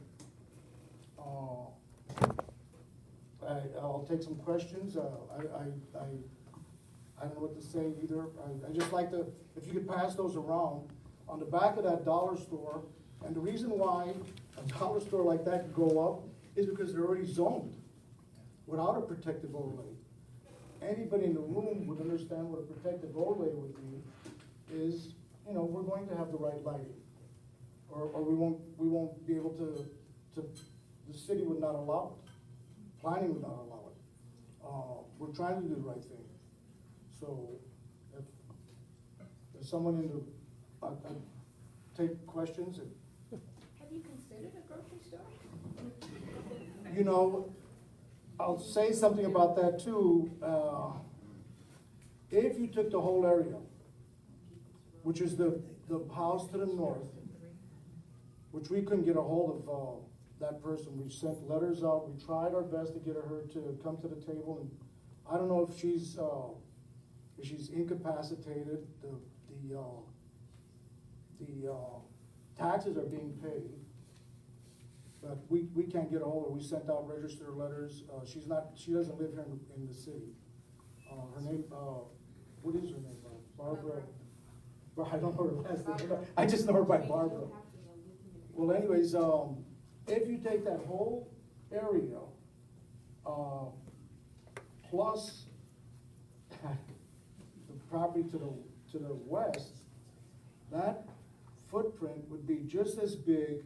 I'll take some questions. I don't know what to say either. I just like to, if you could pass those around. On the back of that dollar store, and the reason why a dollar store like that could go up is because they're already zoned without a protective overlay. Anybody in the room would understand what a protective overlay would be, is, you know, we're going to have the right lighting. Or we won't be able to, the city would not allow it. Planning would not allow it. We're trying to do the right thing. So, if someone in the, take questions. Have you considered a grocery store? You know, I'll say something about that too. If you took the whole area, which is the house to the north, which we couldn't get a hold of that person. We sent letters out. We tried our best to get her to come to the table, and I don't know if she's She's incapacitated, the taxes are being paid, but we can't get ahold of her. We sent out register letters. She doesn't live here in the city. Her name, what is her name? Barbara? Well, I don't know her last name. I just know her by Barbara. Well, anyways, if you take that whole area, plus the property to the west, that footprint would be just as big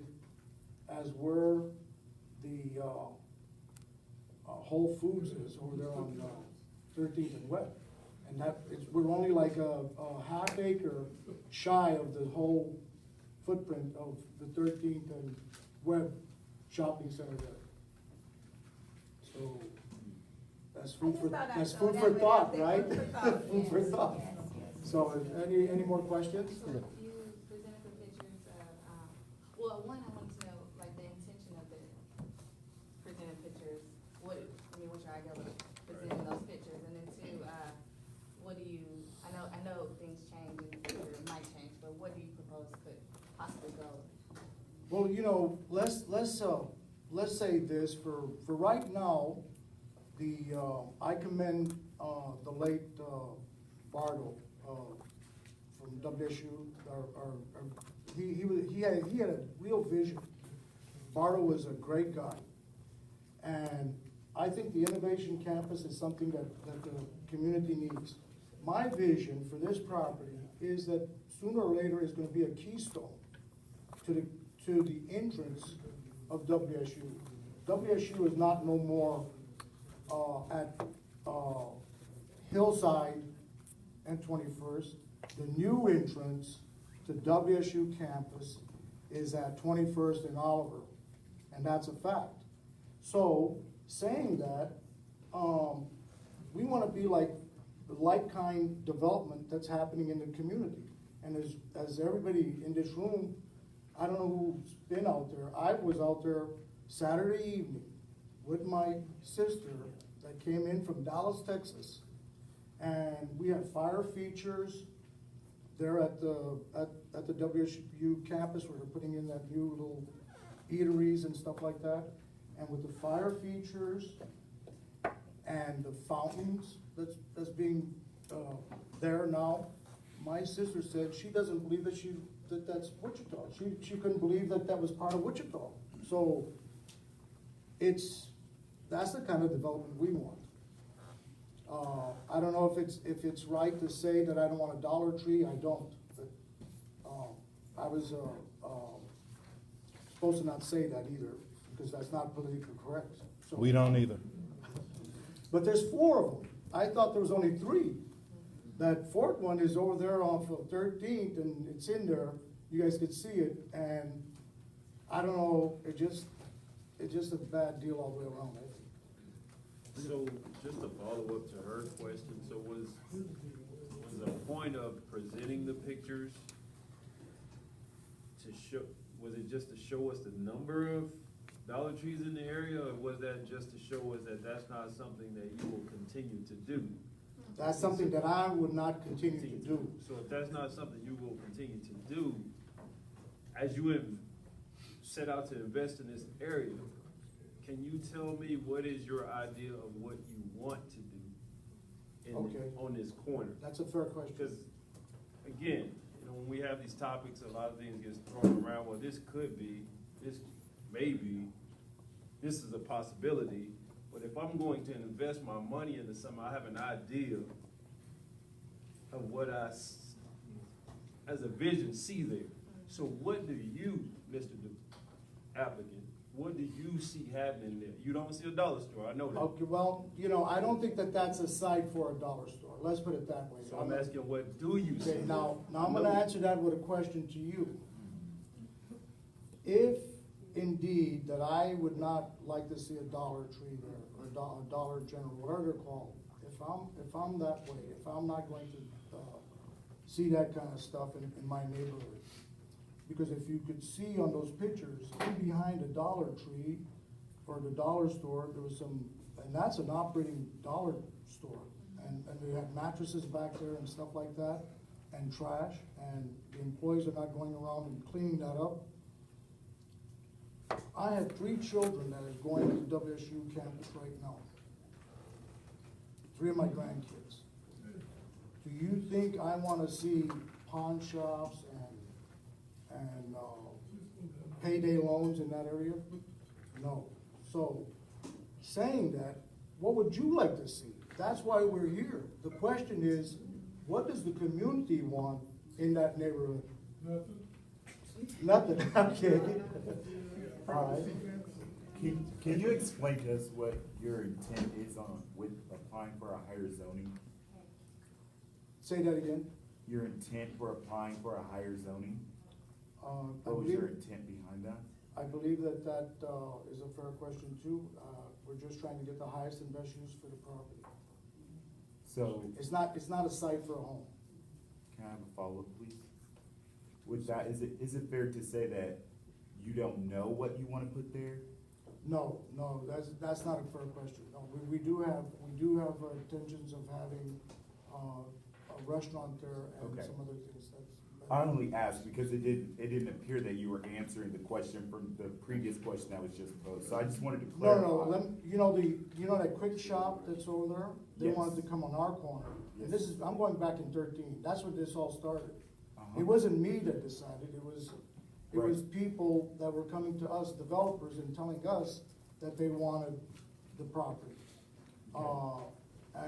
as where the Whole Foods is over there on 13th and Webb. And we're only like a half acre shy of the whole footprint of the 13th and Webb shopping center there. So that's food for thought, right? Food for thought. So any more questions? So you presented the pictures of, well, one, I wanted to know, like, the intention of the presented pictures. What's your idea of presenting those pictures? And then two, what do you, I know things change in the future, it might change, but what do you propose could possibly go? Well, let's say this, for right now, I commend, the late, Bardo, from WSU, he had a real vision. Bardo was a great guy. And I think the Innovation Campus is something that the community needs. My vision for this property is that sooner or later is gonna be a keystone to the entrance of WSU. WSU is not no more, at, Hillside and 21st. The new entrance to WSU campus is at 21st and Oliver, and that's a fact. So, saying that, we wanna be like the like-kind development that's happening in the community. And as everybody in this room, I don't know who's been out there, I was out there Saturday evening with my sister that came in from Dallas, Texas. And we had fire features there at the WSU campus where they're putting in that new little eateries and stuff like that. And with the fire features and the fountains that's being, there now, my sister said she doesn't believe that's Wichita. She couldn't believe that was part of Wichita. So that's the kind of development we want. I don't know if it's right to say that I don't want a Dollar Tree. I don't. But, I was supposed to not say that either because that's not politically correct. So, We don't either. But there's 4 of them. I thought there was only 3. That 4th one is over there off of 13th, and it's in there. You guys could see it, and I don't know. It's just a bad deal all the way around. I think. So, just to follow up to her question, so was the point of presenting the pictures to show, was it just to show us the number of Dollar Trees in the area, or was that just to show us that that's not something that you will continue to do? That's something that I would not continue to do. So if that's not something you will continue to do, as you have set out to invest in this area, can you tell me what is your idea of what you want to do on this corner? That's a fair question. Because, again, when we have these topics, a lot of things get thrown around. Well, this could be, this may be, this is a possibility. But if I'm going to invest my money into something, I have an idea of what I, as a vision, see there. So what do you, Mr. Applicant, what do you see happening there? You don't see a dollar store, I know that. Okay, well, I don't think that's a site for a dollar store. Let's put it that way. So I'm asking, what do you see? Okay, now I'm gonna answer that with a question to you. If indeed that I would not like to see a Dollar Tree there, or a Dollar General, whatever they're called, if I'm that way, if I'm not going to, see that kind of stuff in my neighborhood. Because if you could see on those pictures, in behind a Dollar Tree or the dollar store, there was some, and that's an operating dollar store. and they have mattresses back there and stuff like that, and trash, and the employees are not going around and cleaning that up. I have 3 children that is going to WSU campus right now. 3 of my grandkids. Do you think I wanna see pawn shops and payday loans in that area? No. So, saying that, what would you like to see? That's why we're here. The question is, what does the community want in that neighborhood? Nothing, okay. All right. Can you explain to us what your intent is on, with applying for a higher zoning? Say that again. Your intent for applying for a higher zoning? I What was believe- your intent behind that? I believe that is a fair question too. We're just trying to get the highest and best use for the property. So, It's not a site for a home. can I have a follow-up, please? With that, is it fair to say that you don't know what you wanna put there? No, that's not a fair question. No, we do have intentions of having a restaurant there and Okay. some other things. I only asked because it didn't appear that you were answering the question from the previous question that was just posed, so I just wanted to clarify. No, you know that quick shop that's over there? They Yes. wanted to come on our corner. And Yes. I'm going back in 13. That's where this all started. Uh-huh. It wasn't me that decided, it was Right. people that were coming to us, developers, and telling us that they wanted the property.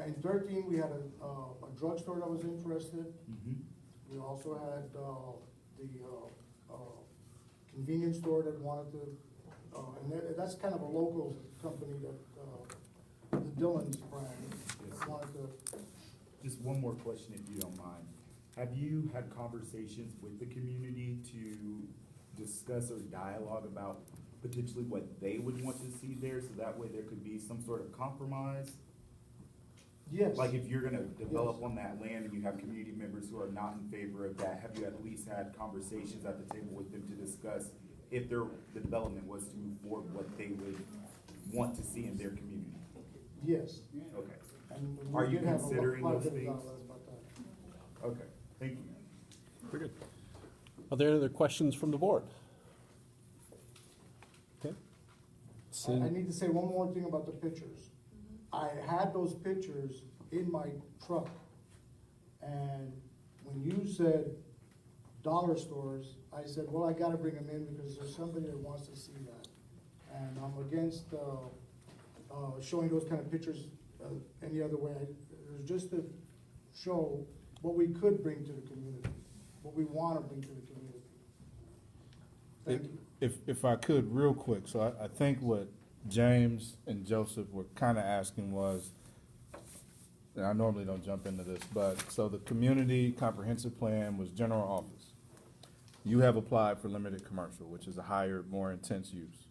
In 13, we had a drugstore that was interested. Mhm. We also had, the, convenience store that wanted to, and that's kind of a local company that, the Dillon's brand, Yes. wanted to. Just one more question, if you don't mind. Have you had conversations with the community to discuss or dialogue about potentially what they would want to see there, so that way there could be some sort of compromise? Yes. Like if you're gonna develop Yes. on that land and you have community members who are not in favor of that, have you at least had conversations at the table with them to discuss if the development was to move forward, what they would want to see in their community? Yes. Okay. And we Are you did have a considering quite a those bit of things? dialogue about that. Okay, thank you. Very good. Are there any other questions from the board? Okay. I need to say one more thing about the pictures. I had those pictures in my truck, and when you said dollar stores, I said, well, I gotta bring them in because there's somebody that wants to see that. And I'm against, showing those kind of pictures, any other way. It was just to show what we could bring to the community, what we wanna bring to the community. Thank you. If I could, real quick, so I think what James and Joseph were kind of asking was, and I normally don't jump into this, but, so the community comprehensive plan was general office. You have applied for limited commercial, which is a higher, more intense use.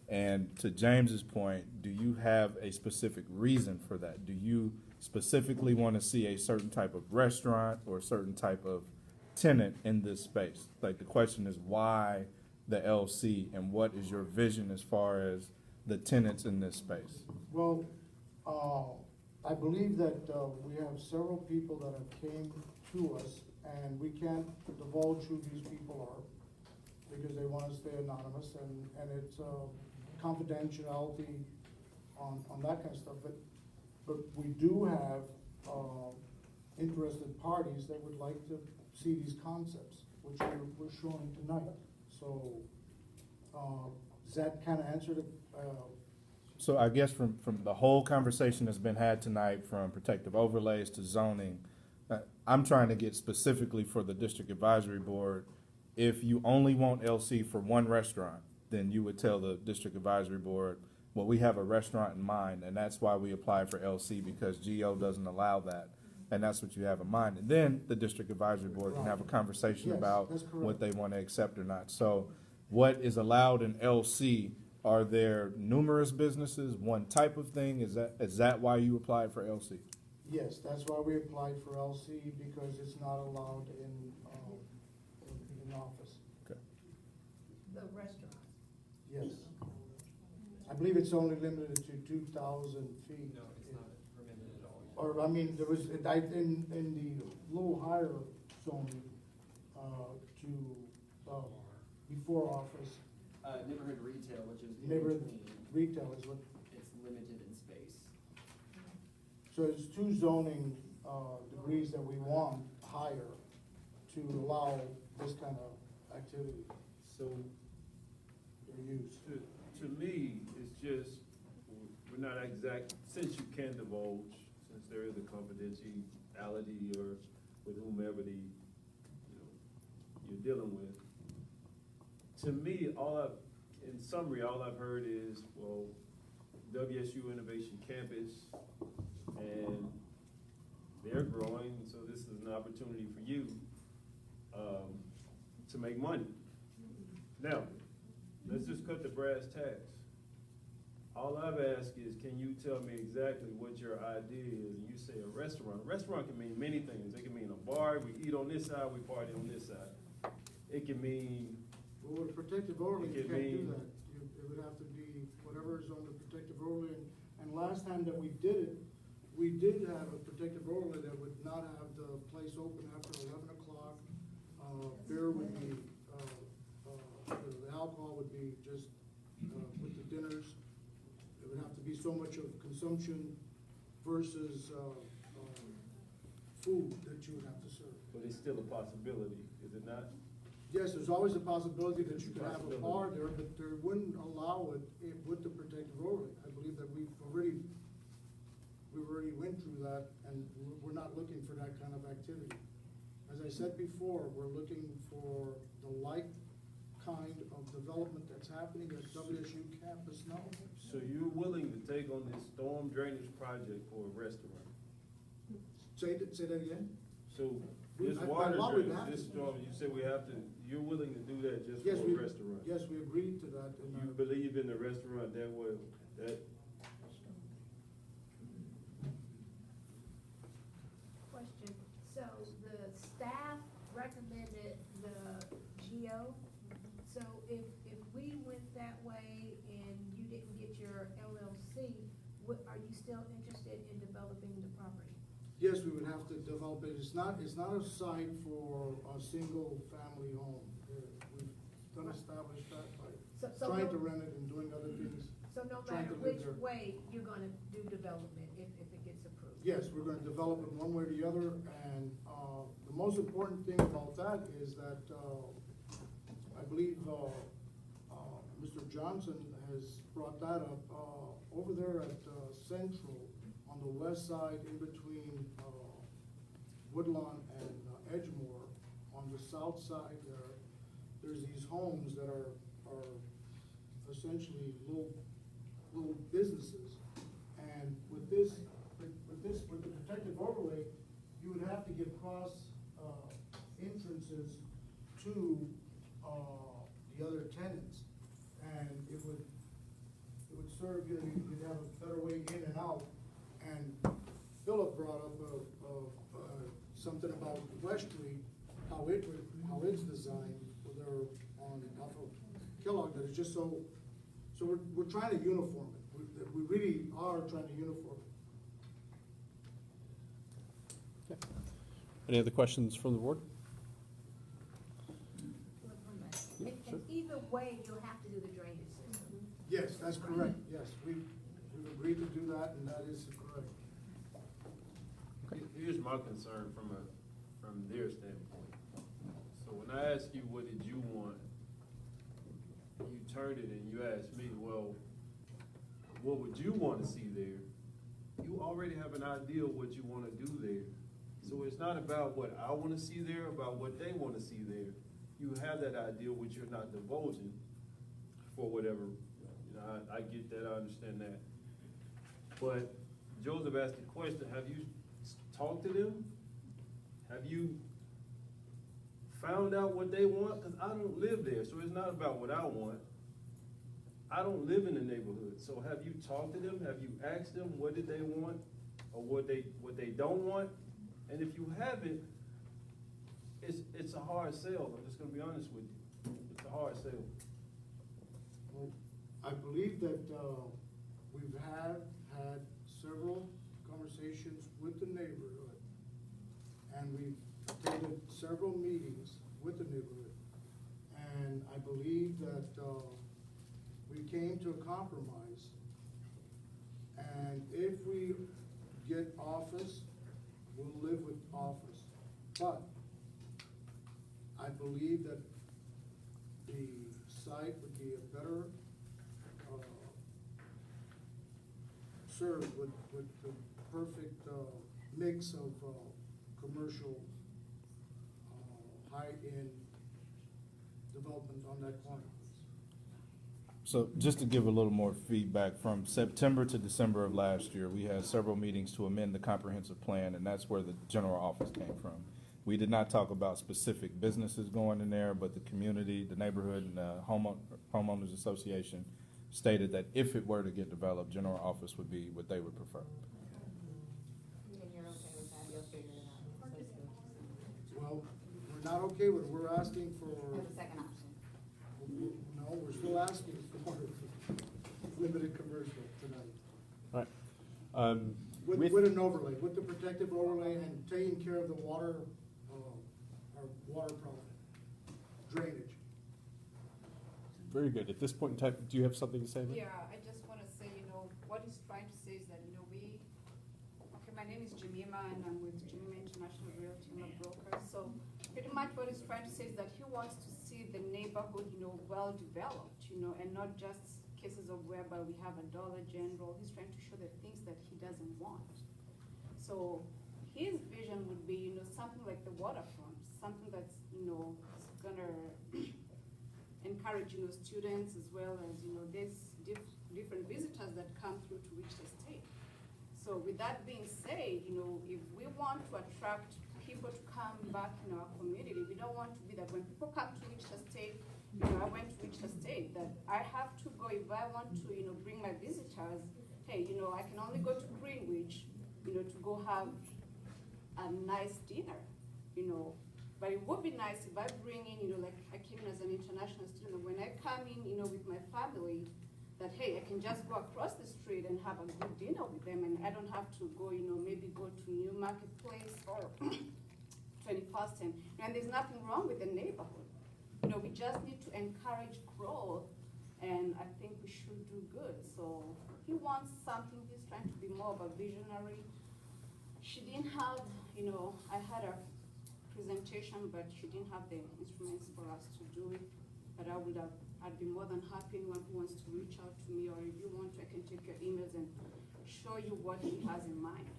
And to James's point, do you have a specific reason for that? Do you specifically want to see a certain type of restaurant or a certain type of tenant in this space? Like, the question is why the LC, and what is your vision as far as the tenants in this space? Well, I believe that we have several people that have came to us, and we can't divulge who these people are because they want to stay anonymous, and it's confidentiality on that kind of stuff. But we do have interested parties that would like to see these concepts, which we're showing tonight. So, does that kind of answer the? So I guess from the whole conversation that's been had tonight, from protective overlays to zoning, I'm trying to get specifically for the district advisory board, if you only want LC for one restaurant, then you would tell the district advisory board, well, we have a restaurant in mind, and that's why we applied for LC, because GO doesn't allow that. And that's what you have in mind. And then the district advisory board can have a conversation Yes, about that's correct. what they want to accept or not. So what is allowed in LC, are there numerous businesses, one type of thing? Is that why you applied for LC? Yes, that's why we applied for LC, because it's not allowed in office. Okay. The restaurants. Yes. I believe it's only limited to 2,000 feet. No, it's not permitted at all. or, I mean, there was, in the little higher zoning, before office, Neighborhood retail, which is in neighborhood between, retail is what, it's limited in space. so it's two zoning, degrees that we want higher to allow this kind of activity So, or use. to me, it's just, we're not exact, since you can divulge, since there is a confidentiality or with whomever you're dealing with. To me, in summary, all I've heard is, well, WSU Innovation Campus, and they're growing, so this is an opportunity for you, to make money. Now, let's just cut the brass tacks. All I've asked is, can you tell me exactly what your idea is? And you say a restaurant. A restaurant can mean many things. It can mean a bar, we eat on this side, we party on this side. It can mean, Well, with protective overlay, you It can't do mean- that. It would have to be whatever is on the protective overlay. And last time that we did it, we did have a protective overlay that would not have the place open after 11 o'clock. Beer would be, the alcohol would be just, with the dinners. It would have to be so much of consumption versus, food that you would have to serve. but it's still a possibility, is it not? Yes, there's always a possibility that you could have a bar there, but they wouldn't allow it with the protective overlay. I believe that we already went through that, and we're not looking for that kind of activity. As I said before, we're looking for the like kind of development that's happening at WSU campus now. So you're willing to take on this storm drainage project for a restaurant? Say that again? So this By water law, we'd drainage, have this to. storm, you said we have to, you're willing to do that just Yes, for we, a restaurant? yes, we agreed to that. in You our- believe in the restaurant that way, that, Question, so the staff recommended the GO, so if we went that way and you didn't get your LLC, are you still interested in developing the property? Yes, we would have to develop it. It's not a site for a single family home. We've done establish that by So trying no- to rent it and doing other things. So no Trying matter to live which there. way, you're gonna do development if it gets approved? Yes, we're gonna develop it one way or the other, and, the most important thing about that is that, I believe, Mr. Johnson has brought that up, over there at, Central, on the west side, in between, Woodlawn and Edgemore, on the south side there's these homes that are essentially little businesses. And with the protective overlay, you would have to give cross, entrances to, the other tenants. And it would serve, you'd have a better way in and out. And Philip brought up, something about West Street, how it's designed, with their, off of Kellogg, that is just so we're trying to uniform it. We really are trying to uniform it. Any other questions from the board? And either way, you'll have to do the drainage system. Yes, that's correct, yes, we've agreed to do that, and that is correct. here's my concern from their standpoint. So when I ask you, what did you want? You turned it and you asked me, well, what would you want to see there? You already have an idea of what you want to do there. So it's not about what I want to see there, about what they want to see there. You have that idea which you're not divulging for whatever, I get that, I understand that. But Joseph asked the question, have you talked to them? Have you found out what they want? Because I don't live there, so it's not about what I want. I don't live in the neighborhood, so have you talked to them? Have you asked them what did they want, or what they don't want? And if you haven't, it's a hard sell. I'm just gonna be honest with you. It's a hard sell. Well, I believe that, we've had several conversations with the neighborhood, and we've attended several meetings with the neighborhood, and I believe that, we came to a compromise. And if we get office, we'll live with office. But I believe that the site would be a better, served with the perfect, mix of, commercial, high-end development on that corner. So just to give a little more feedback, from September to December of last year, we had several meetings to amend the comprehensive plan, and that's where the general office came from. We did not talk about specific businesses going in there, but the community, the neighborhood, and the homeowners association stated that if it were to get developed, general office would be what they would prefer. And you're okay with that, you'll figure it out. So it's good. Well, we're not okay with it, we're asking for, For the second option. no, we're still asking for limited commercial tonight. All right. With an overlay, with the protective overlay and taking care of the water, our water problem, drainage. Very good. At this point in time, do you have something to say, Lynn? Yeah, I just want to say, what he's trying to say is that, my name is Jemima, and I'm with Jemima International Realty, I'm a broker. So pretty much what he's trying to say is that he wants to see the neighborhood, well-developed, and not just cases of whereby we have a Dollar General. He's trying to show the things that he doesn't want. So his vision would be, something like the waterfront, something that's, gonna encourage, students as well as, there's different visitors that come through to reach the state. So with that being said, if we want to attract people to come back in our community, we don't want to be that when people come to reach the state, I went to reach the state, that I have to go, if I want to, bring my visitors, hey, I can only go to Greenwich, to go have a nice dinner, But it would be nice if I bring in, like I came in as an international student, when I come in, with my family, that, hey, I can just go across the street and have a good dinner with them, and I don't have to go, maybe go to New Marketplace or 21st, and there's nothing wrong with the neighborhood. We just need to encourage growth, and I think we should do good. So he wants something, he's trying to be more of a visionary. She didn't have, I had a presentation, but she didn't have the instruments for us to do it. But I'd be more than happy, anyone who wants to reach out to me, or if you want to, I can take your emails and show you what he has in mind.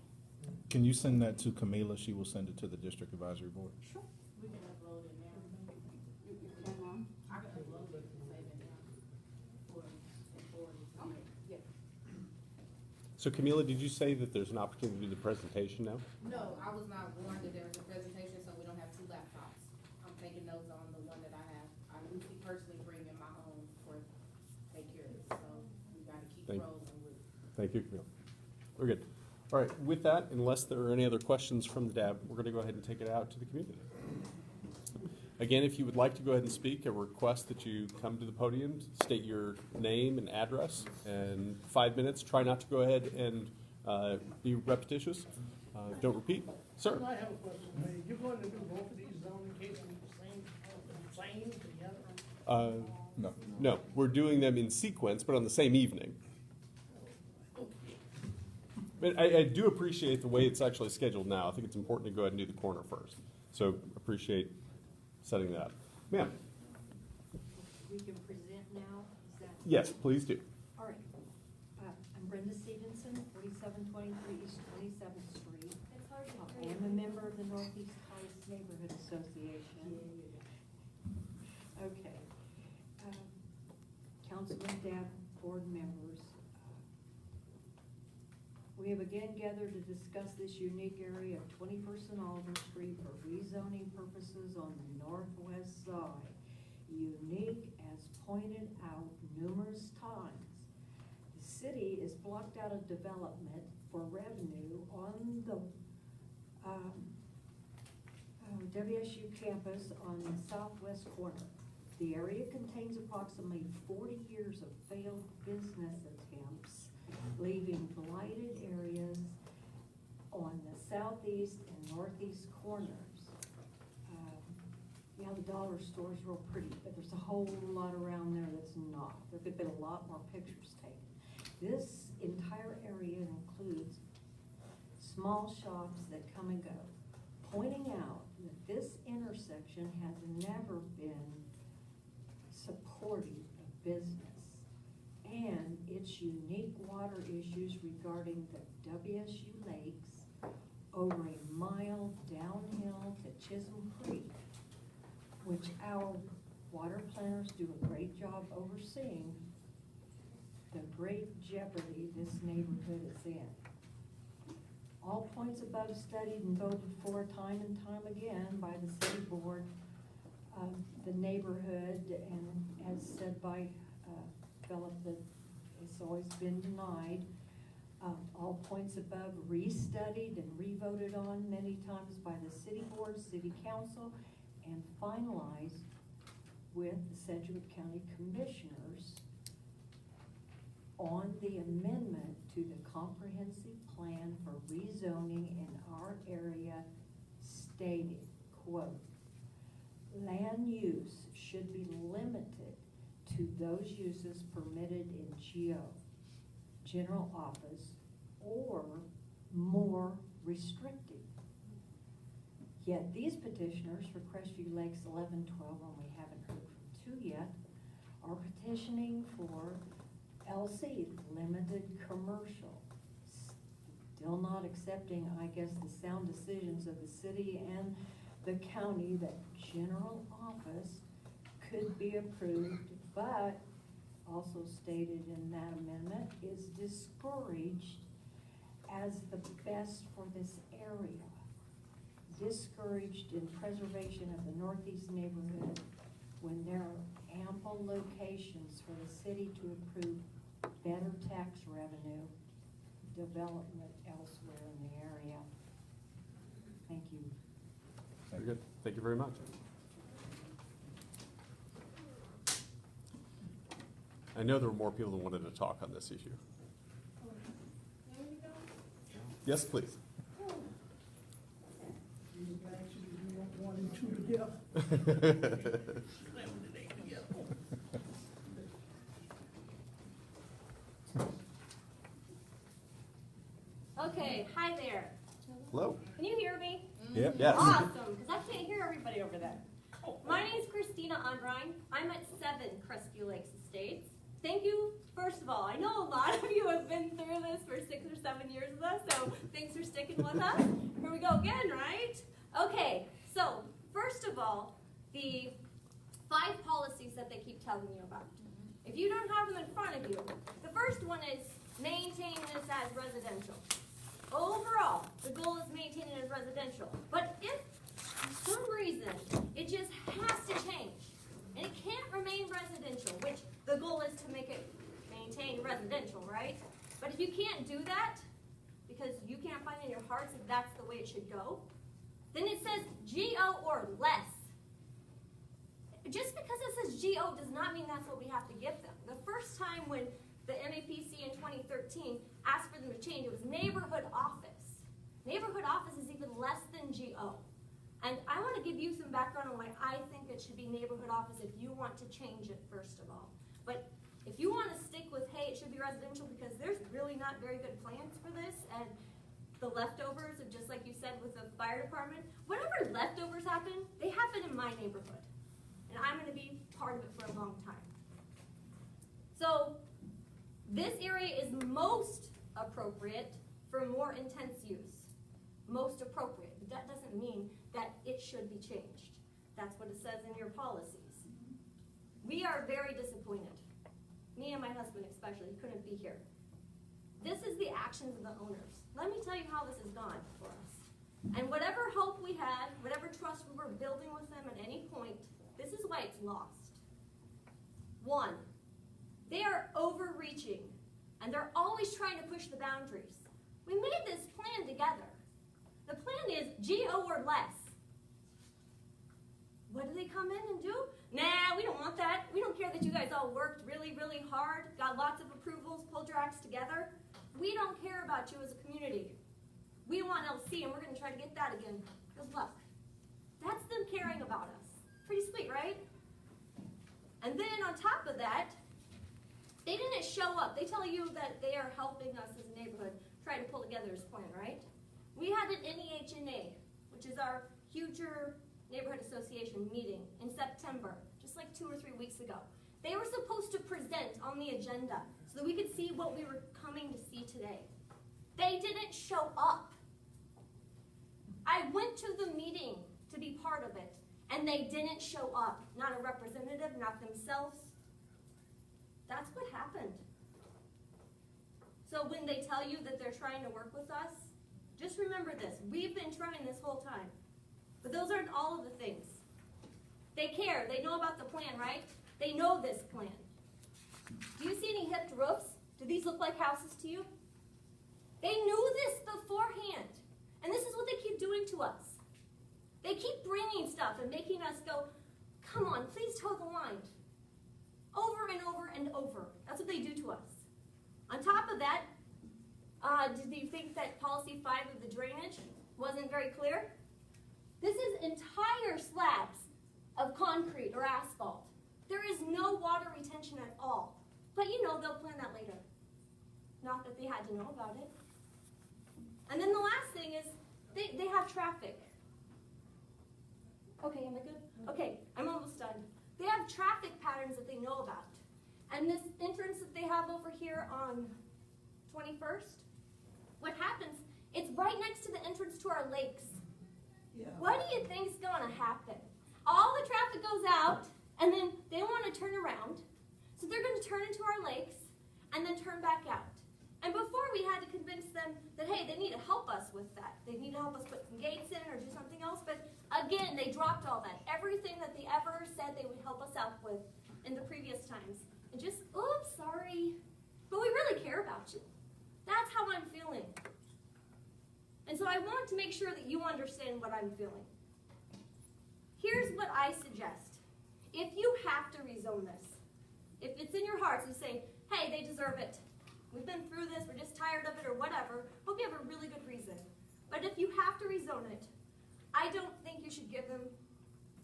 Can you send that to Camila? She will send it to the district advisory board. Sure. We can upload it now. You can, I can upload it and save it now. okay, yeah. So Camila, did you say that there's an opportunity to do the presentation now? No, I was not warned that there was a presentation, so we don't have two laptops. I'm taking notes on the one that I have. I usually personally bring in my own for take care of it, so we gotta keep rolling with it. Thank you, Camila. We're good. All right, with that, unless there are any other questions from the DAB, we're gonna go ahead and take it out to the community. Again, if you would like to go ahead and speak, I request that you come to the podium, state your name and address, and 5 minutes. Try not to go ahead and be repetitious. Don't repeat. Sir? I have a question. You're going to do both of these zoning cases the same together? No. No, we're doing them in sequence, but on the same evening. But I do appreciate the way it's actually scheduled now. I think it's important to go ahead and do the corner first. So appreciate setting that up. Ma'am? We can present now, is that? Yes, please do. All right. I'm Brenda Stevenson, 4723 East 27th Street. I am a member of the Northeast Heights Neighborhood Association. Okay. Councilman, Dab, board members. We have again gathered to discuss this unique area of 21st and Oliver Street for rezoning purposes on the northwest side. Unique as pointed out numerous times. The city is blocked out of development for revenue on the WSU campus on the southwest corner. The area contains approximately 40 years of failed business attempts, leaving blighted areas on the southeast and northeast corners. Yeah, the dollar store's real pretty, but there's a whole lot around there that's not. There could be a lot more pictures taken. This entire area includes small shops that come and go, pointing out that this intersection has never been supportive of business and its unique water issues regarding the WSU lakes over a mile downhill to Chisholm Creek, which our water planners do a great job overseeing, the great jeopardy this neighborhood is in. All points above studied and voted for time and time again by the city board, the neighborhood, and as said by Philip, that it's always been denied. All points above restudied and revoted on many times by the city board, city council, and finalized with the Sedgwick County Commissioners on the amendment to the comprehensive plan for rezoning in our area stated, quote, land use should be limited to those uses permitted in GO, general office, or more restrictive. Yet these petitioners for Crestview Lakes 11, 12, and we haven't heard from 2 yet, are petitioning for LC, limited commercial. Still not accepting, I guess, the sound decisions of the city and the county that general office could be approved, but also stated in that amendment is discouraged as the best for this area. Discouraged in preservation of the northeast neighborhood when there are ample locations for the city to approve better tax revenue development elsewhere in the area. Thank you. Very good. Thank you very much. I know there were more people that wanted to talk on this issue. Yes, please. One and two together. Okay, hi there. Hello. Can you hear me? Yeah. Yes. Awesome, because I can't hear everybody over there. My name is Christina Onbrine. I'm at 7 Crestview Lakes Estates. Thank you, first of all. I know a lot of you have been through this for 6 or 7 years with us, so thanks for sticking with us. Here we go again, right? Okay, so first of all, the 5 policies that they keep telling you about. If you don't have them in front of you, the first one is maintain this as residential. Overall, the goal is maintain it as residential. But if for some reason it just has to change, and it can't remain residential, which the goal is to make it maintain residential, right? But if you can't do that, because you can't find in your hearts that that's the way it should go, then it says GO or less. Just because it says GO does not mean that's what we have to give them. The first time when the MAPC in 2013 asked for them to change, it was neighborhood office. Neighborhood office is even less than GO. And I want to give you some background on why I think it should be neighborhood office if you want to change it, first of all. But if you want to stick with, hey, it should be residential because there's really not very good plans for this, and the leftovers of, just like you said with the fire department, whatever leftovers happen, they happen in my neighborhood. And I'm going to be part of it for a long time. So this area is most appropriate for more intense use. Most appropriate. But that doesn't mean that it should be changed. That's what it says in your policies. We are very disappointed. Me and my husband especially, he couldn't be here. This is the actions of the owners. Let me tell you how this has gone for us. And whatever hope we had, whatever trust we were building with them at any point, this is why it's lost. 1, they are overreaching, and they're always trying to push the boundaries. We made this plan together. The plan is GO or less. What do they come in and do? Nah, we don't want that. We don't care that you guys all worked really, really hard, got lots of approvals, pulled your acts together. We don't care about you as a community. we want LC and we're gonna try to get that again. Good luck. That's them caring about us. Pretty sweet, right? And then on top of that, they didn't show up. They tell you that they are helping us as a neighborhood try to pull together this plan, right? We had an NEHNA, which is our future neighborhood association meeting in September, just like 2 or 3 weeks ago. They were supposed to present on the agenda so that we could see what we were coming to see today. They didn't show up. I went to the meeting to be part of it, and they didn't show up. Not a representative, not themselves. That's what happened. So when they tell you that they're trying to work with us, just remember this. We've been trying this whole time. But those aren't all of the things. They care. They know about the plan, right? They know this plan. Do you see any hipped roofs? Do these look like houses to you? They knew this beforehand. And this is what they keep doing to us. They keep bringing stuff and making us go, come on, please toe the line. Over and over and over. That's what they do to us. On top of that, do you think that policy 5 of the drainage wasn't very clear? This is entire slabs of concrete or asphalt. There is no water retention at all. But you know, they'll plan that later. Not that they had to know about it. And then the last thing is, they have traffic. Okay, am I good? Okay, I'm almost done. They have traffic patterns that they know about. And this entrance that they have over here on 21st, what happens, it's right next to the entrance to our lakes. Yeah. What do you think's gonna happen? All the traffic goes out, and then they wanna turn around, so they're gonna turn into our lakes, and then turn back out. And before we had to convince them that, hey, they need to help us with that. They need to help us put some gates in or do something else, but again, they dropped all that. Everything that they ever said they would help us out with in the previous times. And just, oops, sorry, but we really care about you. That's how I'm feeling. And so I want to make sure that you understand what I'm feeling. Here's what I suggest. If you have to rezone this, if it's in your hearts, you say, hey, they deserve it. We've been through this, we're just tired of it or whatever. Hope you have a really good reason. But if you have to rezone it, I don't think you should give them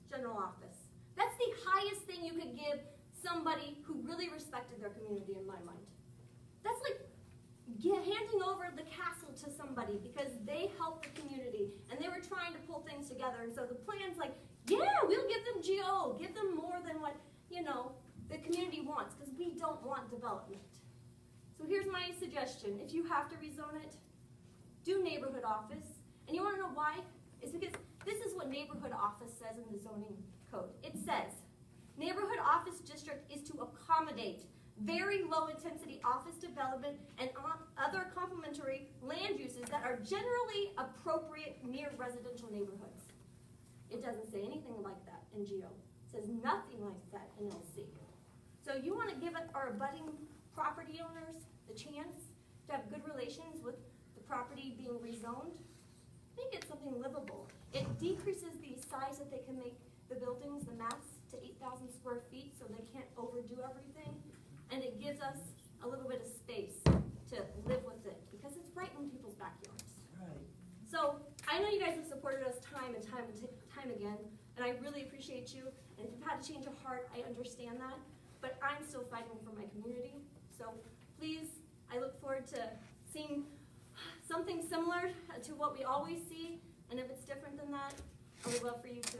general office. That's the highest thing you could give somebody who really respected their community in my mind. That's like handing over the castle to somebody because they helped the community and they were trying to pull things together. And so the plan's like, yeah, we'll give them GO, give them more than what, the community wants, because we don't want development. So here's my suggestion. If you have to rezone it, do neighborhood office. And you want to know why? It's because this is what neighborhood office says in the zoning code. It says, neighborhood office district is to accommodate very low intensity office development and other complementary land uses that are generally appropriate near residential neighborhoods. It doesn't say anything like that in GO. It says nothing like that in LC. So you want to give our abutting property owners the chance to have good relations with the property being rezoned. Make it something livable. It decreases the size that they can make the buildings, the mass, to 8,000 square feet so they can't overdo everything. And it gives us a little bit of space to live with it because it's right in people's backyards. Right. So I know you guys have supported us time and time again, and I really appreciate you. And if you've had to change of heart, I understand that. But I'm still fighting for my community. So please, I look forward to seeing something similar to what we always see. And if it's different than that, I would love for you to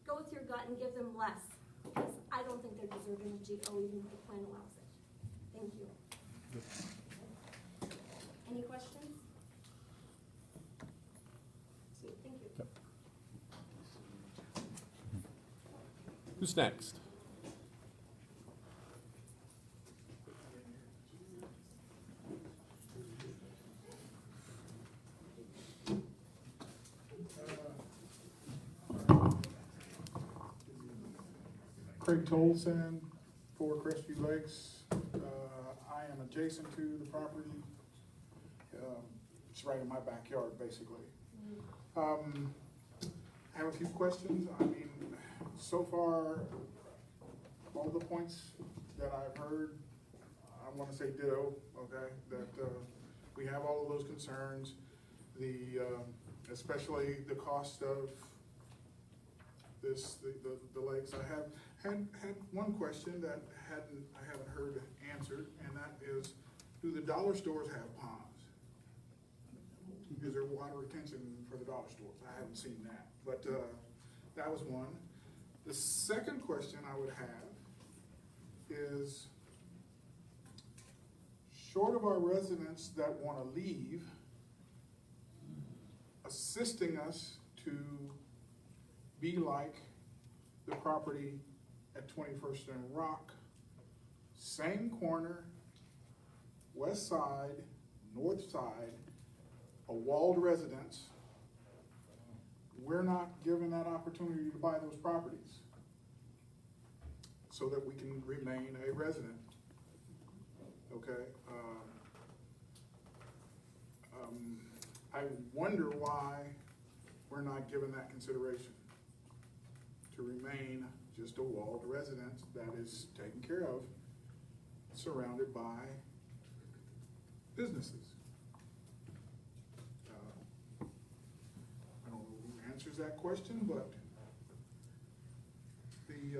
go with your gut and give them less. Because I don't think they're deserving of GO even if the plan allows it. Thank you. Any questions? Sweet, thank you. Who's next? Craig Tolson, for Crestview Lakes. I am adjacent to the property. It's right in my backyard, basically. I have a few questions. I mean, so far, all the points that I've heard, I want to say ditto, okay? That we have all of those concerns. especially the cost of the lakes. I have had one question that I haven't heard answered, and that is, do the dollar stores have ponds? Is there water retention for the dollar stores? I haven't seen that, but that was one. The second question I would have is, short of our residents that want to leave, assisting us to be like the property at 21st and Rock, same corner, west side, north side, a walled residence, we're not given that opportunity to buy those properties so that we can remain a resident. Okay? I wonder why we're not given that consideration to remain just a walled residence that is taken care of, surrounded by businesses. I don't know who answers that question, but the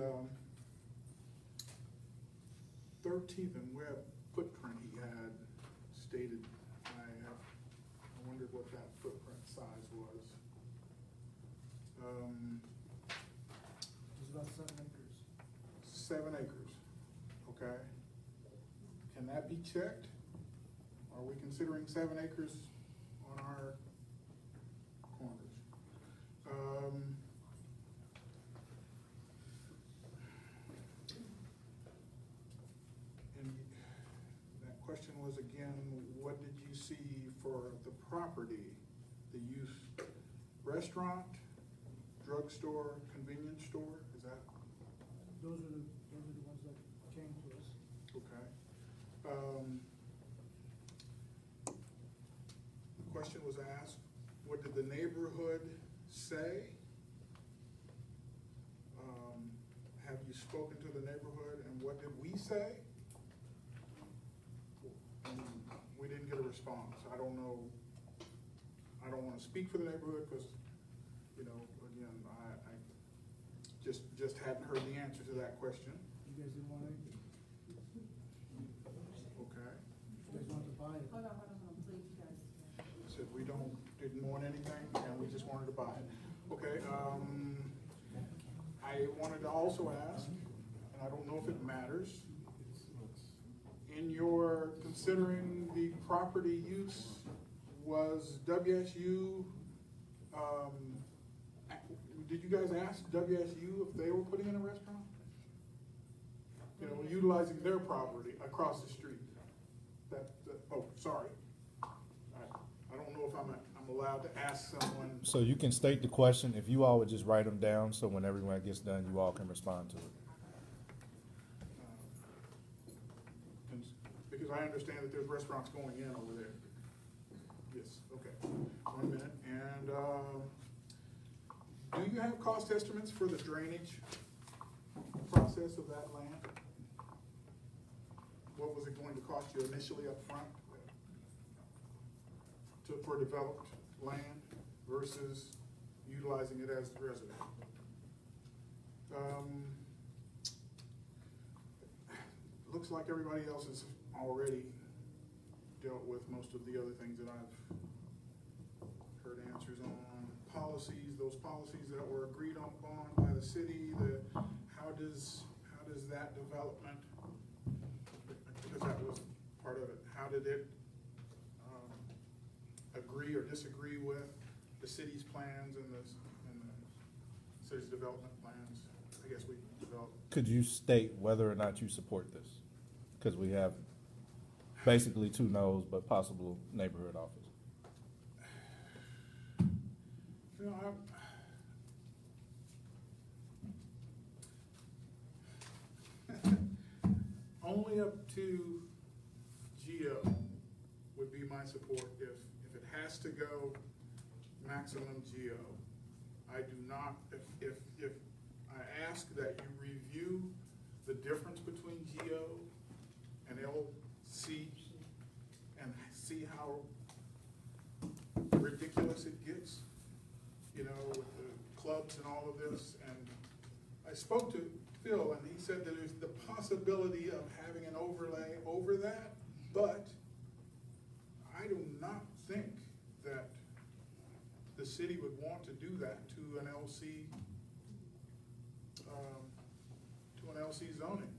13th and Webb footprint he had stated, I wondered what that footprint size was. It's about 7 acres. 7 acres, okay. Can that be checked? Are we considering 7 acres on our corners? And that question was again, what did you see for the property? The use, restaurant, drugstore, convenience store, is that? Those are the ones that came to us. Okay. The question was asked, what did the neighborhood say? Have you spoken to the neighborhood, and what did we say? And we didn't get a response. I don't know. I don't want to speak for the neighborhood because, you know, again, I just hadn't heard the answer to that question. You guys didn't want anything? Okay. You guys want to buy it? Hold on, please, guys. Said we didn't want anything, and we just wanted to buy it. Okay, I wanted to also ask, and I don't know if it matters, in your considering the property use, was WSU, did you guys ask WSU if they were putting in a restaurant? You know, utilizing their property across the street. Oh, sorry. I don't know if I'm allowed to ask someone. So you can state the question, if you all would just write them down, so when everyone gets done, you all can respond to it. Because I understand that there's restaurants going in over there. Yes, okay. 1 minute. And do you have cost estimates for the drainage process of that land? What was it going to cost you initially up front for developed land versus utilizing it as resident? Looks like everybody else has already dealt with most of the other things that I've heard answers on. Policies, those policies that were agreed upon by the city, how does that development, because that was part of it, how did it agree or disagree with the city's plans and the city's development plans? I guess we developed. Could you state whether or not you support this? Because we have basically 2 no's, but possible neighborhood office. You know, only up to GO would be my support. If it has to go maximum GO, I do not, if I ask that you review the difference between GO and LC and see how ridiculous clubs and all of this, and I spoke to Phil, and he said that there's the possibility of having an overlay over that, but I do not think that the city would want to do that to an LC, zoning.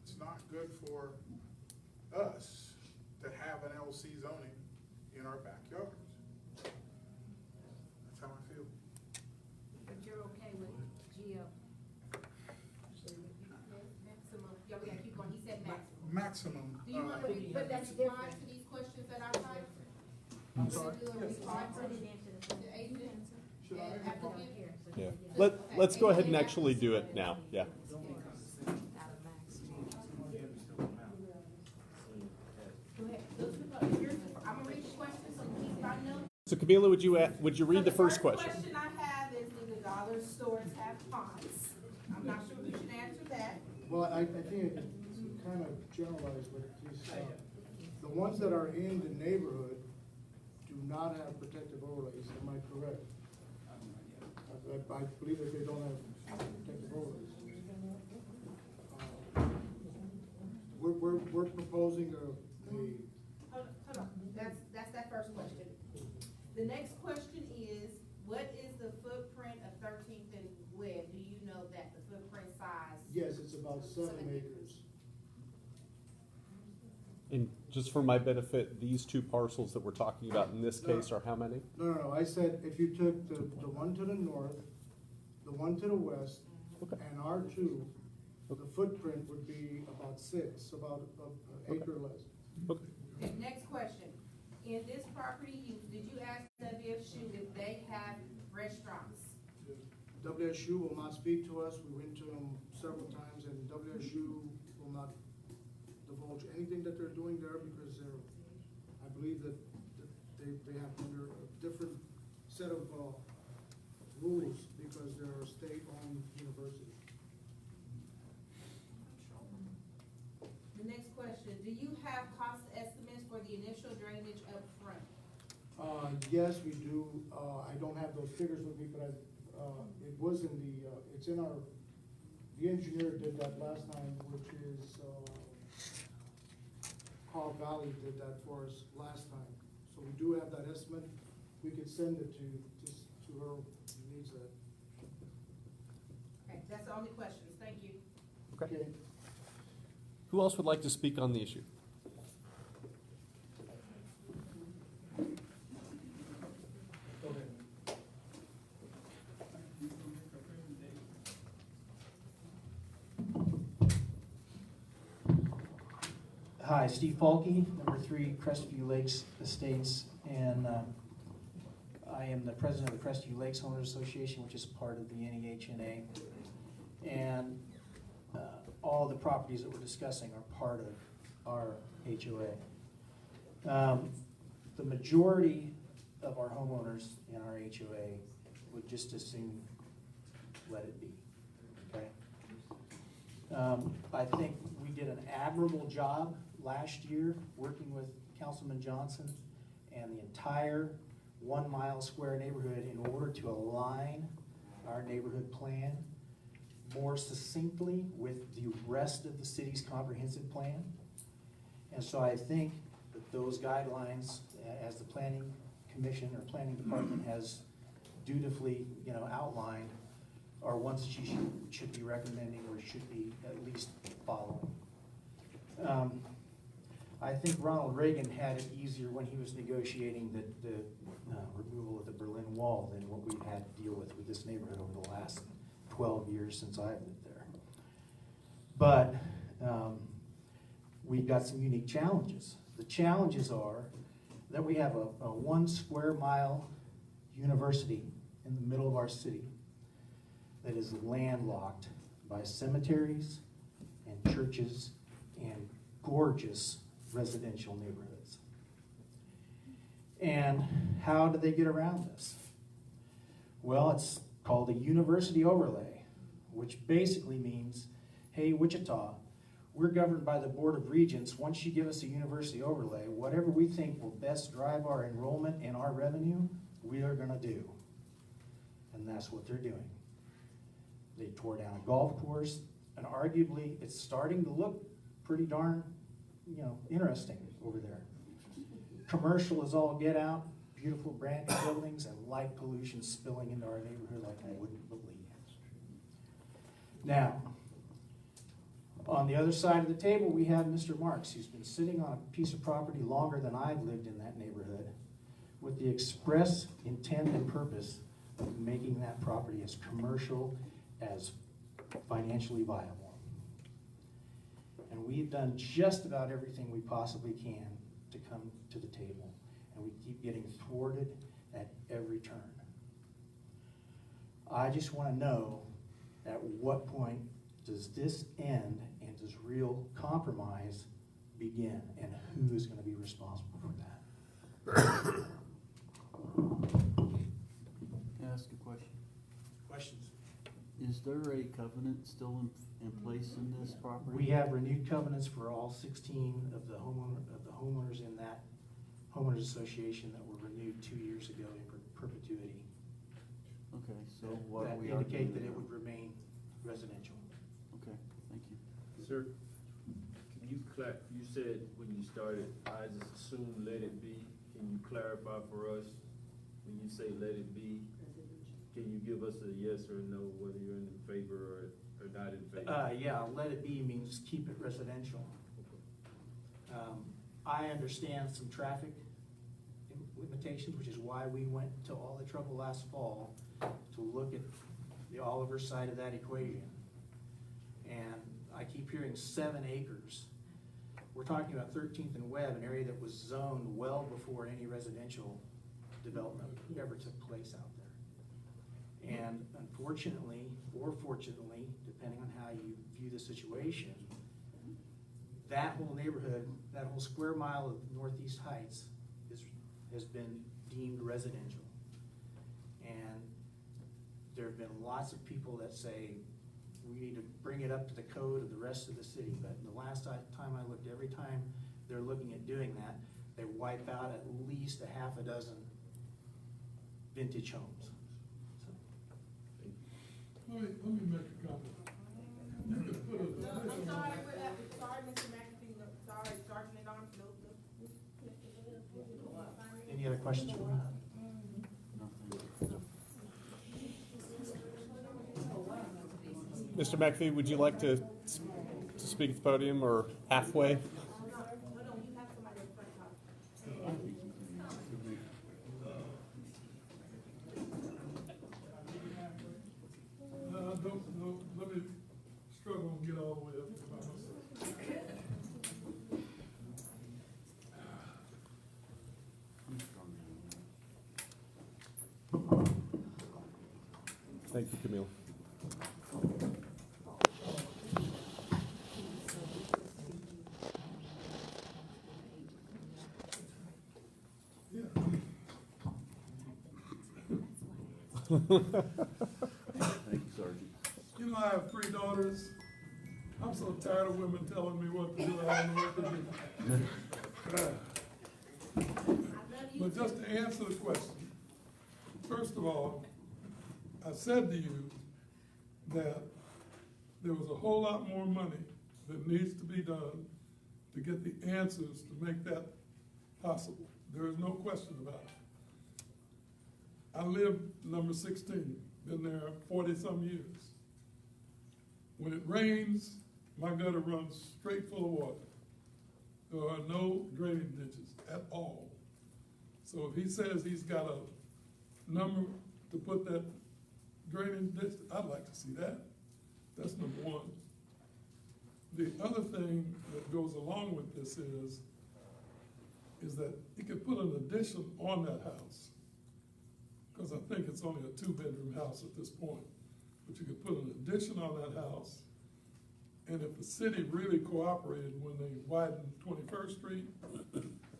It's not good for us to have an LC zoning in our backyards. That's how I feel. But you're okay with Geo? Maximum, yeah, we gotta keep going, he said maximum. Maximum. Do you want to, but that's respond to these questions that I typed? I'm sorry? Do a response to the agent? Should I? And applicant? Yeah. Let's go ahead and actually do it now, yeah. Go ahead. I'm gonna read the question, so keep my notes. So Camila, would you read the first question? The first question I have is, do the dollar stores have ponds? I'm not sure who should answer that. Well, I think it's kind of generalized, but these, the ones that are in the neighborhood do not have protective overlays, am I correct? I believe that they don't have protective overlays. We're proposing Hold on, that's that first question. The next question is, what is the footprint of 13th and Webb? Do you know that, the footprint size? yes, it's about 7 acres. And just for my benefit, these two parcels that we're talking about in this case are how many? No, I said if you took the one to the north, the one to the west, and R2, the footprint would be about 6, about an acre less. Okay. Okay, next question. In this property, did you ask WSU if they have restaurants? WSU will not speak to us. We went to them several times, and WSU will not divulge anything that they're doing there because I believe that they have under a different set of rules because they're a state-owned university. The next question, do you have cost estimates for the initial drainage up front? Yes, we do. I don't have those figures with me, but it was in it's in our, the engineer did that last time, which is, Carl Valley did that for us last time. So we do have that estimate. We could send it to her who needs that. Okay, that's the only questions, thank you. Okay. Who else would like to speak on the issue? Hi, Steve Paulke, number 3 Crestview Lakes Estates, and I am the president of the Crestview Lakes Owners Association, which is part of the NEHNA. And all the properties that we're discussing are part of our HOA. The majority of our homeowners in our HOA would just as soon let it be, okay? I think we did an admirable job last year working with Councilman Johnson and the entire 1 mile square neighborhood in order to align our neighborhood plan more succinctly with the rest of the city's comprehensive plan. And so I think that those guidelines, as the planning commission or planning department has dutifully, outlined, are ones that you should be recommending or should be at least following. I think Ronald Reagan had it easier when he was negotiating the removal of the Berlin Wall than what we've had to deal with this neighborhood over the last 12 years since I've lived there. But we've got some unique challenges. The challenges are that we have a 1 square mile university in the middle of our city that is landlocked by cemeteries and churches and gorgeous residential neighborhoods. And how do they get around this? Well, it's called a university overlay, which basically means, hey, Wichita, we're governed by the Board of Regents. Once you give us a university overlay, whatever we think will best drive our enrollment and our revenue, we are gonna do. And that's what they're doing. They tore down a golf course, and arguably, it's starting to look pretty darn, interesting over there. Commercial is all get out, beautiful brand new buildings, and light pollution spilling into our neighborhood like I wouldn't believe. Now, on the other side of the table, we have Mr. Marks, who's been sitting on a piece of property longer than I've lived in that neighborhood, with the express intent and purpose of making that property as commercial as financially viable. And we've done just about everything we possibly can to come to the table, and we keep getting thwarted at every turn. I just want to know, at what point does this end and does real compromise begin, and who is going to be responsible for that? Can I ask a question? Questions? Is there a covenant still in place in this property? We have renewed covenants for all 16 of the homeowners in that homeowners association that were renewed 2 years ago in perpetuity. Okay, so what That we are indicate that doing- it would remain residential. Okay, thank you. Sir, can you you said when you started, I just assumed let it be. Can you clarify for us, when you say let it be, can you give us a yes or no, whether you're in favor or not in favor? Yeah, let it be means keep it residential. I understand some traffic limitations, which is why we went to all the trouble last fall to look at the Oliver side of that equation. And I keep hearing 7 acres. We're talking about 13th and Webb, an area that was zoned well before any residential development ever took place out there. And unfortunately, or fortunately, depending on how you view the situation, that whole neighborhood, that whole square mile of Northeast Heights has been deemed residential. And there have been lots of people that say, we need to bring it up to the code of the rest of the city. But the last time I looked, every time they're looking at doing that, they wipe out at least a half a dozen vintage homes. Let me make a comment. You could put a- I'm sorry, Mr. McAfee, sorry, Sergeant at Arms, no. Any other questions for me? Mr. McAfee, would you like to speak at the podium or halfway? Don't, let me struggle and get all the way up to my house. Thank you, Camille. Thank you, Sergeant. You know, I have 3 daughters. I'm so tired of women telling me what to do. I don't know what to do. But just to answer the question, first of all, I said to you that there was a whole lot more money that needs to be done to get the answers to make that possible. There is no question about it. I live number 16, been there 40-some years. When it rains, my gutter runs straight full of water. There are no drainage ditches at all. So if he says he's got a number to put that drainage ditch, I'd like to see that. That's number one. The other thing that goes along with this is that you could put an addition on that house. Because I think it's only a 2-bedroom house at this point. But you could put an addition on that house, and if the city really cooperated when they widened 21st Street,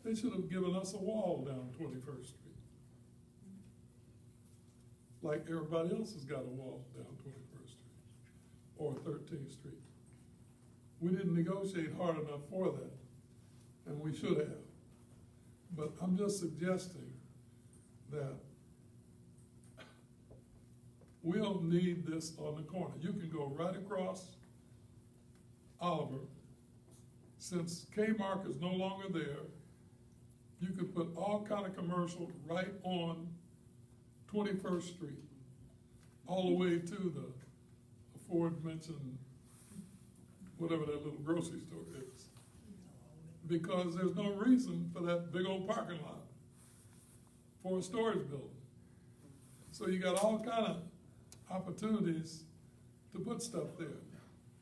they should have given us a wall down 21st Street. Like everybody else has got a wall down 21st Street or 13th Street. we didn't negotiate hard enough for that, and we should have. But I'm just suggesting that we don't need this on the corner. You can go right across Oliver. Since Kmart is no longer there, you could put all kind of commercial right on 21st Street, all the way to the aforementioned, whatever that little grocery store is. Because there's no reason for that big old parking lot for a storage building. So you got all kind of opportunities to put stuff there.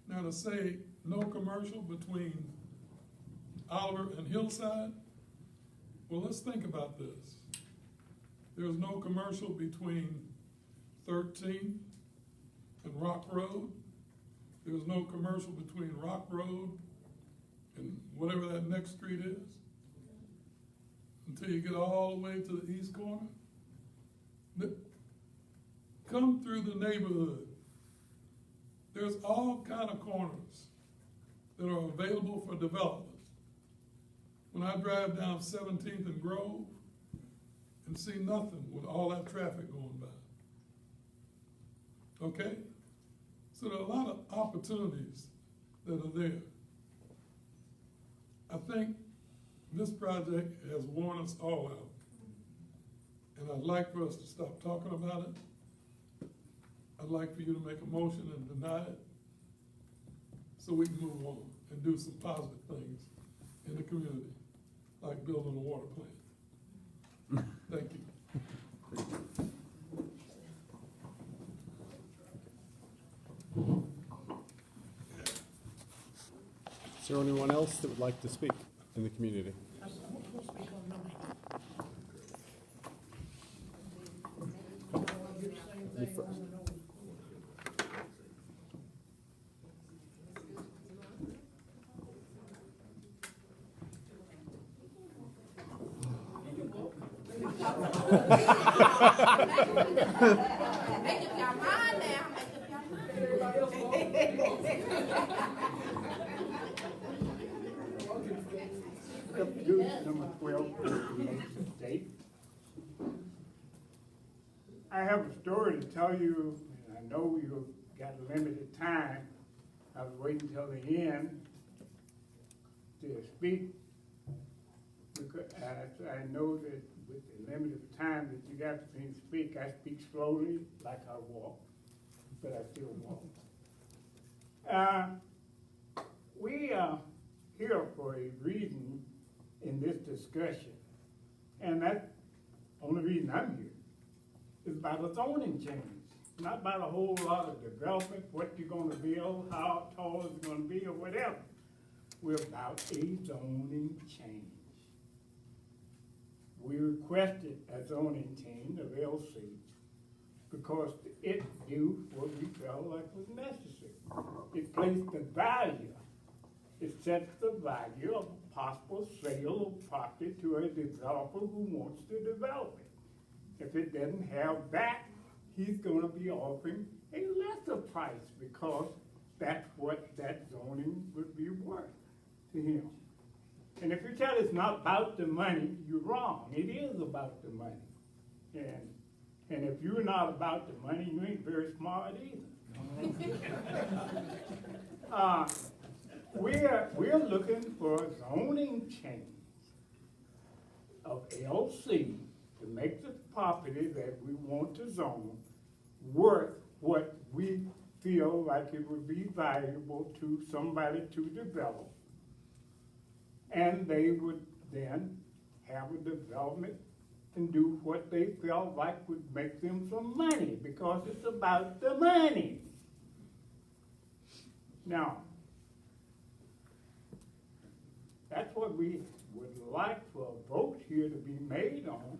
Now to say no commercial between Oliver and Hillside, well, let's think about this. There's no commercial between 13th and Rock Road. There's no commercial between Rock Road and whatever that next street is, until you get all the way to the east corner. Come through the neighborhood. There's all kind of corners that are available for development. When I drive down 17th and Grove and see nothing with all that traffic going by. Okay? So there are a lot of opportunities that are there. I think this project has worn us all out. And I'd like for us to stop talking about it. I'd like for you to make a motion and deny it so we can move on and do some positive things in the community, like building a water plant. Thank you. Is there anyone else that would like to speak in the community? Make up your mind now, make up your mind. Number 12, State. I have a story to tell you, and I know you've got limited time. I was waiting till the end to speak, because I know that with the limited time that you got for me to speak, I speak slowly, like I walk, but I still walk. We are here for a reason in this discussion, and that's the only reason I'm here, is about a zoning change, not about a whole lot of development, what you're gonna build, how tall it's gonna be, or whatever. We're about a zoning change. We requested a zoning change of LC because it knew what we felt like was necessary. It placed the value, it sets the value of a possible sale of property to a developer who wants to develop it. If it doesn't have that, he's gonna be offering a lesser price because that's what that zoning would be worth to him. And if you tell it's not about the money, you're wrong. It is about the money. And if you're not about the money, you ain't very smart either. We're looking for a zoning change of LC to make the property that we want to zone worth what we feel like it would be valuable to somebody to develop. And they would then have a development and do what they felt like would make them some money, because it's about the money. Now, that's what we would like for a vote here to be made on,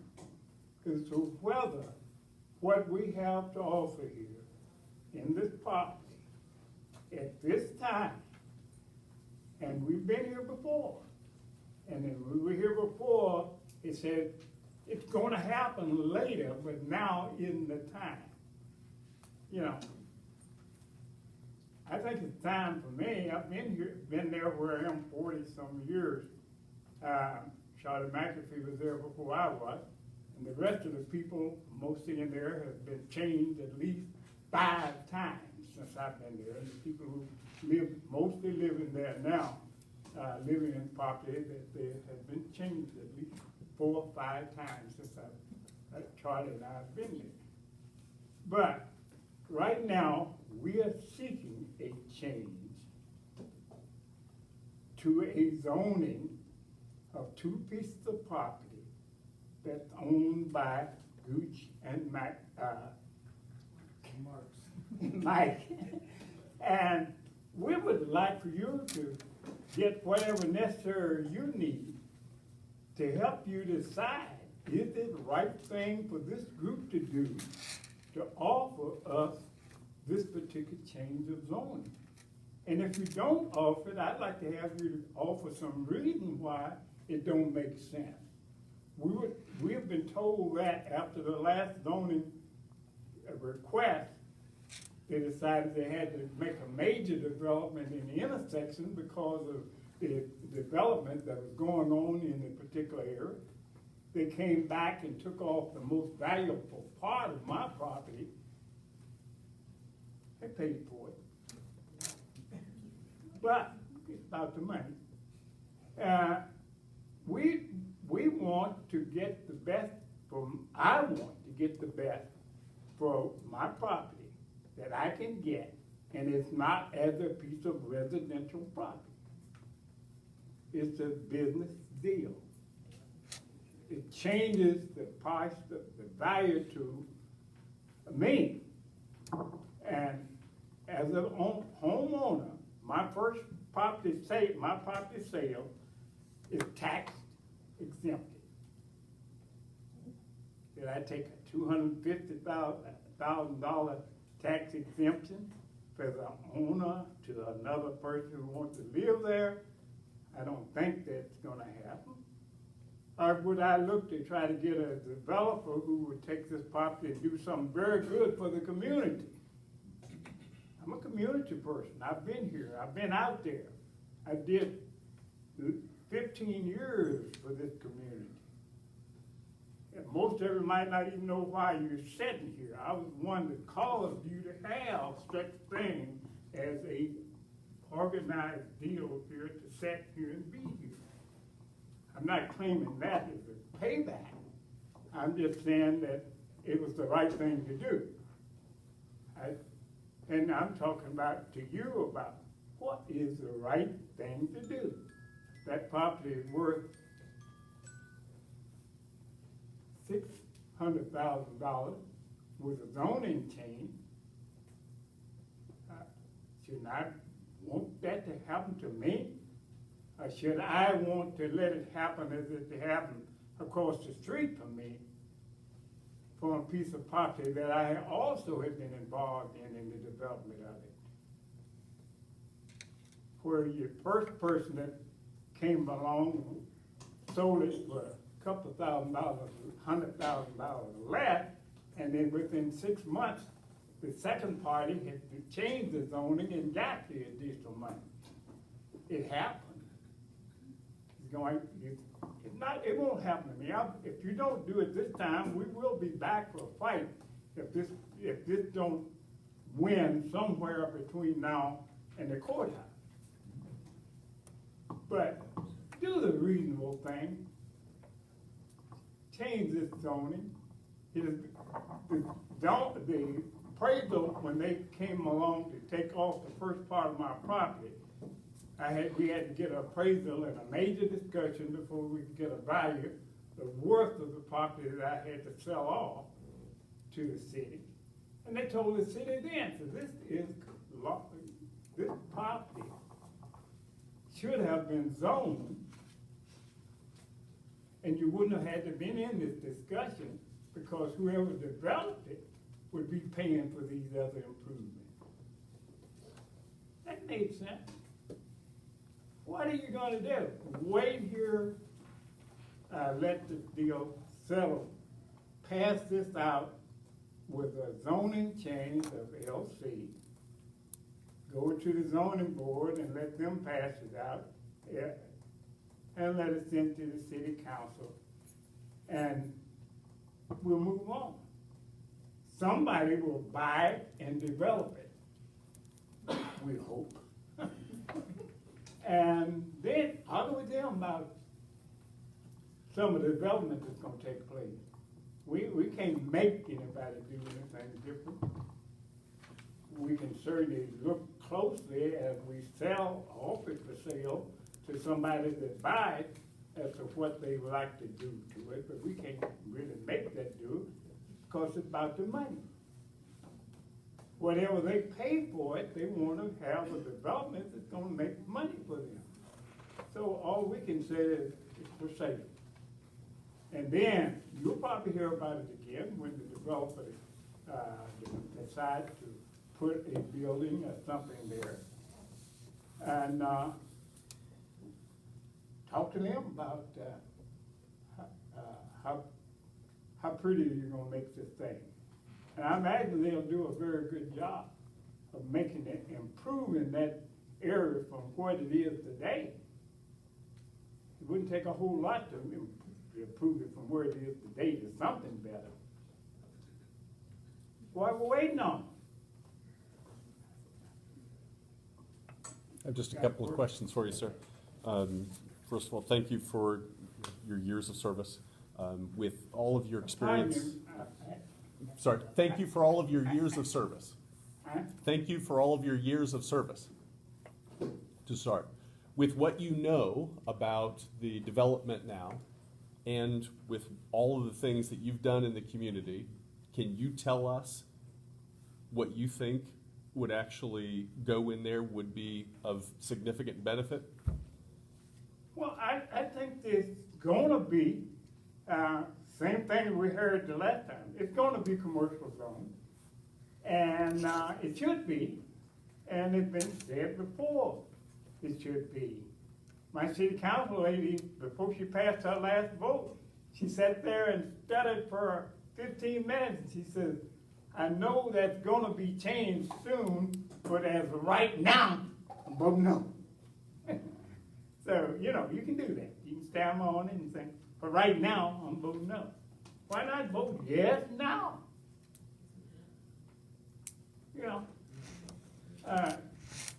is to whether what we have to offer here in this property at this time, and we've been here before, and then we were here before, it said it's going to happen later, but now isn't the time. You know, I think it's time for me, I've been here, been there where I am 40-some years. Charlie McAfee was there before I was, and the rest of the people, mostly in there, have been changed at least 5 times since I've been there. And the people who mostly living there now, living in property that they have been changed at least 4 or 5 times since Charlie and I have been there. But right now, we are seeking a change to a zoning of 2 pieces of property that's owned by Gooch and Mike. And we would like for you to get whatever necessary you need to help you decide, is it the right thing for this group to do to offer us this particular change of zoning? And if you don't offer it, I'd like to have you to offer some reason why it don't make sense. We have been told that after the last zoning request, they decided they had to make a major development in the intersection because of the development that was going on in a particular area. They came back and took off the most valuable part of my property. They paid for it. But it's about the money. We want to get the best I want to get the best for my property that I can get, and it's not as a piece of residential property. It's a business deal. It changes the price, the value to me. And as a homeowner, my first property sale is tax exempted. Did I take a $250,000 tax exemption for the owner to another person who wants to live there? I don't think that's gonna happen. Or would I look to try to get a developer who would take this property and do something very good for the community? I'm a community person. I've been here. I've been out there. I did 15 years for this community. And most of you might not even know why you're sitting here. I was one that caused you to have such thing as a organized deal here to sit here and be here. I'm not claiming that as a payback. I'm just saying that it was the right thing to do. And I'm talking about to you about what is the right thing to do. That property is worth $600,000 with a zoning change. Should I want that to happen to me? Or should I want to let it happen as it happened across the street from me for a piece of property that I also have been involved in the development of it? Where your first person that came along sold it for a couple of $1,000, $100,000 less, and then within 6 months, the second party had changed the zoning and got the additional money. It happened. It won't happen to me. If you don't do it this time, we will be back for a fight. If this don't win somewhere between now and the courthouse. But do the reasonable thing. Change this zoning. The appraisal, when they came along to take off the first part of my property, we had to get an appraisal and a major discussion before we could get a value, the worth of the property that I had to sell off to the city. And they told the city then, so this property should have been zoned, and you wouldn't have had to been in this discussion because whoever developed it would be paying for these other improvements. That made sense. What are you going to do? Wait here, let the deal settle, pass this out with a zoning change of LC, go to the zoning board and let them pass it out, and let it send to the city council, and we'll move on. Somebody will buy it and develop it, we hope. And then, how do we tell them about some of the development that's gonna take place? We can't make anybody do anything different. We can certainly look closely as we sell, offer it for sale to somebody that buys as to what they would like to do to it, but we can't really make that do because it's about the money. Whatever they pay for it, they wanna have a development that's gonna make money for them. So all we can say is it's for sale. And then you'll probably hear about it again when the developer decides to put a building or something there. And talk to them about how pretty you're gonna make this thing. And I imagine they'll do a very good job of making it, improving that area from what it is today. It wouldn't take a whole lot to improve it from where it is today to something better. What we're waiting on? I have just a couple of questions for you, sir. First of all, thank you for your years of service. With all of your experience. Sorry, thank you for all of your years of service. Thank you for all of your years of service. To start, with what you know about the development now, and with all of the things that you've done in the community, can you tell us what you think would actually go in there would be of significant benefit? Well, I think it's gonna be, same thing we heard the last time. It's gonna be commercial zone. And it should be, and it's been said before, it should be. My city council lady, before she passed her last vote, she sat there and studied for 15 minutes, and she says, I know that's gonna be changed soon, but as of right now, I'm voting no. So, you know, you can do that. You can stand on it and say, for right now, I'm voting no. Why not vote yes now? You know,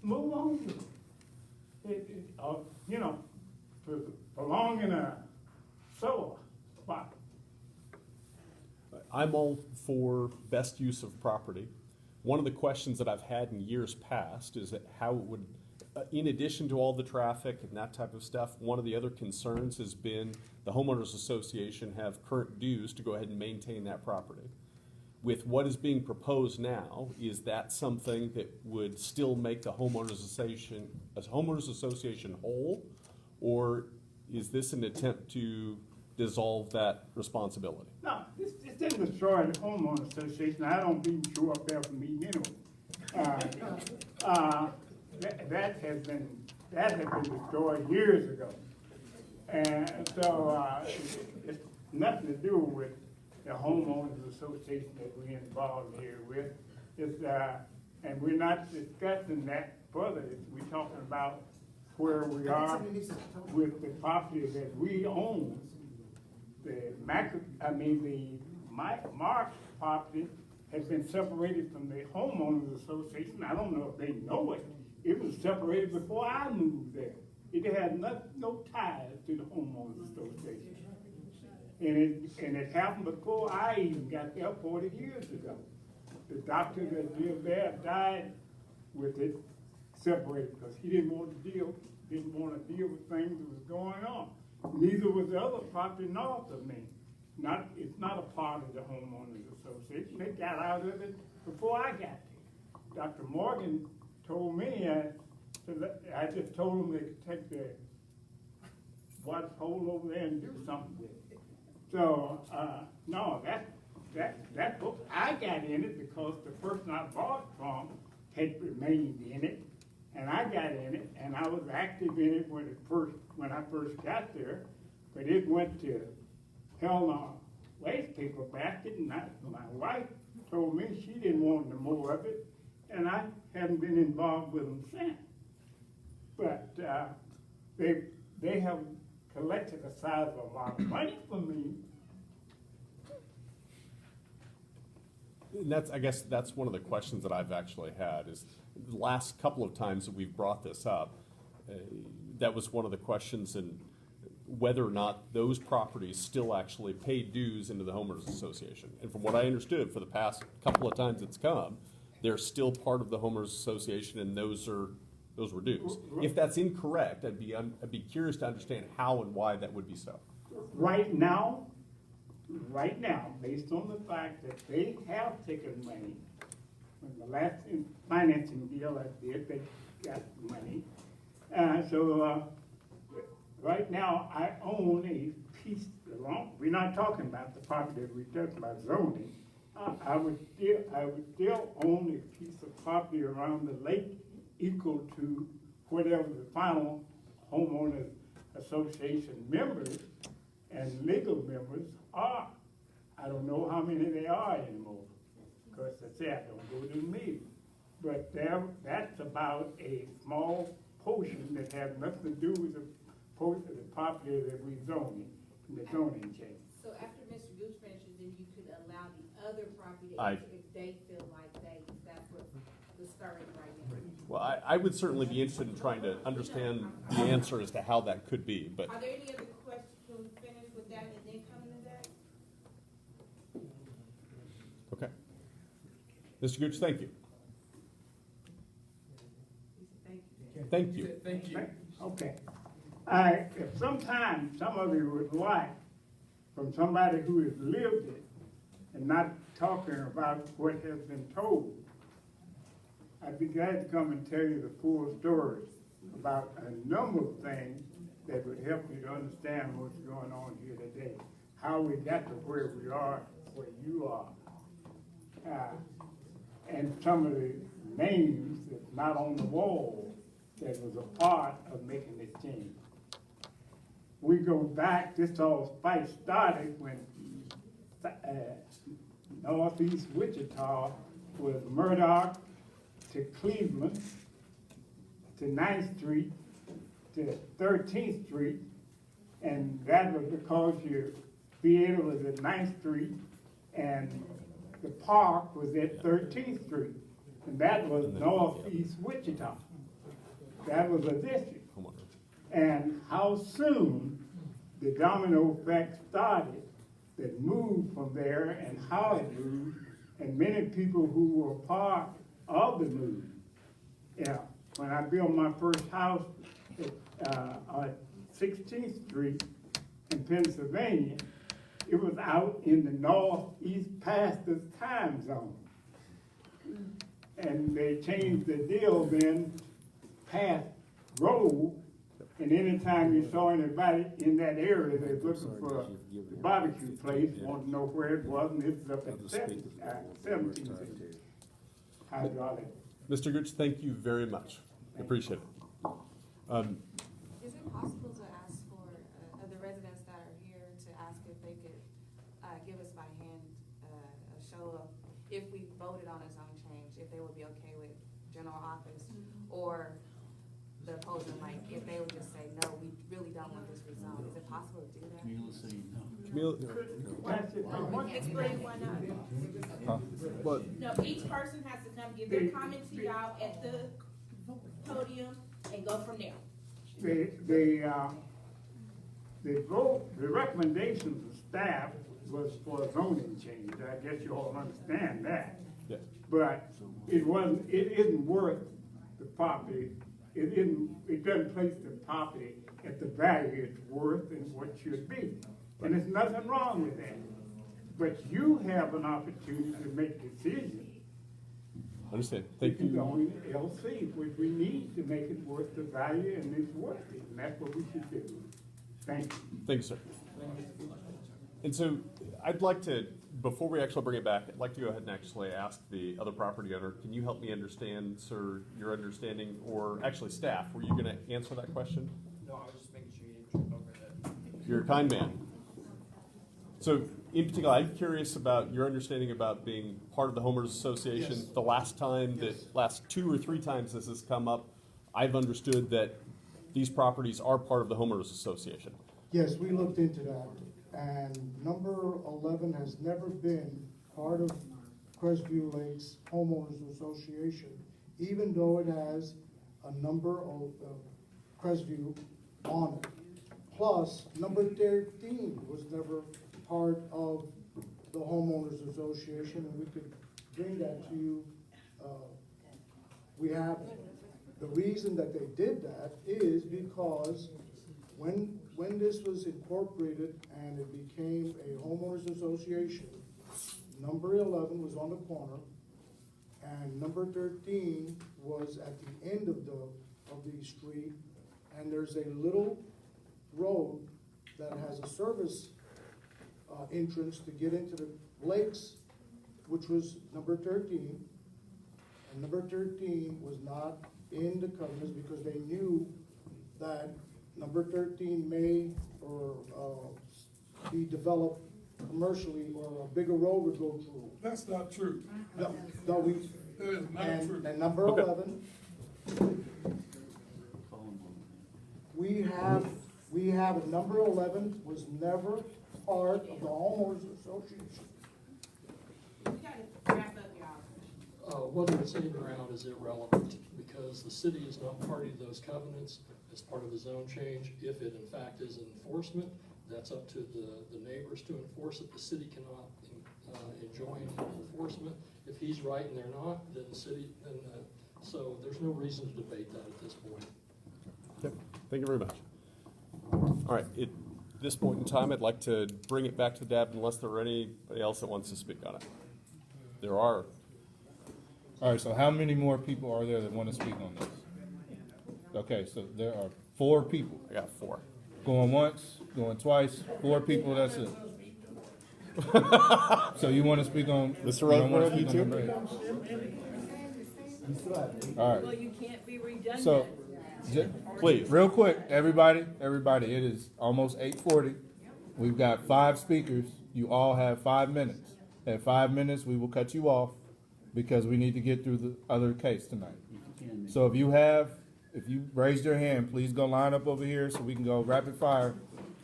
move on. You know, belong in a sore spot. I'm all for best use of property. One of the questions that I've had in years past is that how it would, in addition to all the traffic and that type of stuff, one of the other concerns has been the homeowners association have current dues to go ahead and maintain that property. With what is being proposed now, is that something that would still make the homeowners association whole, or is this an attempt to dissolve that responsibility? No, this didn't destroy the homeowner association. I don't even show up there for meeting anyway. That has been destroyed years ago. And so it's nothing to do with the homeowners association that we're involved here with. It's, and we're not discussing that further. We're talking about where we are with the property that we own. The Mark's property has been separated from the homeowners association. I don't know if they know it. It was separated before I moved there. It had no ties to the homeowners association. And it happened before I even got there 40 years ago. The doctor that lived there died with it separated because he didn't want to deal with things that was going on. Neither was the other property north of me. It's not a part of the homeowners association. They got out of it before I got there. Dr. Morgan told me, I just told him they could take the water hole over there and do something with it. So, no, that book, I got in it because the person I bought from had remained in it, and I got in it, and I was active in it when I first got there, but it went to hell on a waste paper basket, and my wife told me she didn't want no more of it, and I haven't been involved with them since. But, they have collected a sizable amount of money from me. And I guess that's one of the questions that I've actually had is the last couple of times that we've brought this up, that was one of the questions, and whether or not those properties still actually pay dues into the homeowners association. And from what I understood, for the past couple of times it's come, they're still part of the homeowners association, and those were dues. If that's incorrect, I'd be curious to understand how and why that would be so. Right now, based on the fact that they have taken money, when the last financing deal I did, they got money. Right now, I own a piece, we're not talking about the property, we're talking about zoning. I would still own a piece of property around the lake equal to whatever the final homeowners association members and legal members are. I don't know how many they are anymore, because I said I don't go to the meeting. But that's about a small portion that has nothing to do with the property that we zoning, the zoning change. So after Mr. Gooch finishes, then you could allow the other property I- if they feel like that's what the starting right now. Well, I would certainly be interested in trying to understand the answer as to how that could be, but Are there any other questions? Can we finish with that and then come into that? okay. Mr. Gooch, thank you. Thank you. Thank you. Okay. If sometimes some of you would like from somebody who has lived it and not talking about what has been told, I'd be glad to come and tell you the full story about a number of things that would help you to understand what's going on here today, how we got to where we are, where you are, and some of the names that's not on the wall that was a part of making this change. We go back, this all fight started when Northeast Wichita was Murdoch to Cleveland, to 9th Street, to 13th Street, and that was because your theater was at 9th Street and the park was at 13th Street, and that was Northeast Wichita. That was a district. And how soon the domino effect started that moved from there, and how it moved, and many people who were part of the move. Yeah, when I built my first house on 16th Street in Pennsylvania, it was out in the northeast pastor's time zone. And they changed the deal then past road, and anytime you saw anybody in that area that was looking for a barbecue place, wanted to know where it was, and it's up at 17th Street. Hydraulic. Mr. Gooch, thank you very much. Appreciate it. Is it possible to ask for, the residents that are here, to ask if they could, give us by hand, a show of, if we voted on a zone change, if they would be okay with general office, or the opposing, like, if they would just say, no, we really don't want this rezoned, is it possible to do that? Camila saying no. Explain why not. No, each person has to come give their comment to y'all at the podium and go from there. The recommendations of staff was for a zoning change. I guess you all understand that. Yeah. But it isn't worth the property. It doesn't place the property at the value it's worth and what should be. And there's nothing wrong with that. But you have an opportunity to make decisions. Understand. Thank You you. own LC, which we need to make it worth the value, and it's worth it, and that's what we should do. Thank you. Thank you, sir. And so I'd like to, before we actually bring it back, I'd like to go ahead and actually ask the other property owner, can you help me understand, sir, your understanding, or actually staff, were you gonna answer that question? No, I was just making sure you didn't trip over that. You're a kind man. So in particular, I'm curious about your understanding about being part of the homeowners association. Yes. The last time last 2 or 3 times this has come up, I've understood that these properties are part of the homeowners association. Yes, we looked into that, and number 11 has never been part of Crestview Lakes Homeowners Association, even though it has a number of Crestview on it. Plus, number 13 was never part of the homeowners association, and we could bring that to you. We have, the reason that they did that is because when this was incorporated and it became a homeowners association, number 11 was on the corner, and number 13 was at the end of the street, and there's a little road that has a service entrance to get into the lakes, which was number 13. And number 13 was not in the covenants because they knew that number 13 may or be developed commercially, or a bigger road would go through. That's not true. No, That is not true. and number 11, we have a number 11 was never part of the homeowners association. Whether it's in or out is irrelevant, because the city is not party to those covenants as part of the zone change. If it in fact is enforcement, that's up to the neighbors to enforce it. The city cannot enjoin enforcement. If he's right and they're not, then the city, so there's no reason to debate that at this point. Yep. Thank you very much. All right, at this point in time, I'd like to bring it back to Deb unless there are anybody else that wants to speak on it. There are. All right, so how many more people are there that want to speak on this? Okay, so there are 4 people. I got 4. Going once, going twice, 4 people, that's it. So you want to speak on? Mr. you don't wanna Roseborough, you speak on too? number 8? All right. Well, you can't be redundant. So, Please. real quick, everybody, it is almost 8:40. We've got 5 speakers. You all have 5 minutes. At 5 minutes, we will cut you off because we need to get through the other case tonight. So if you raised your hand, please go line up over here so we can go rapid fire.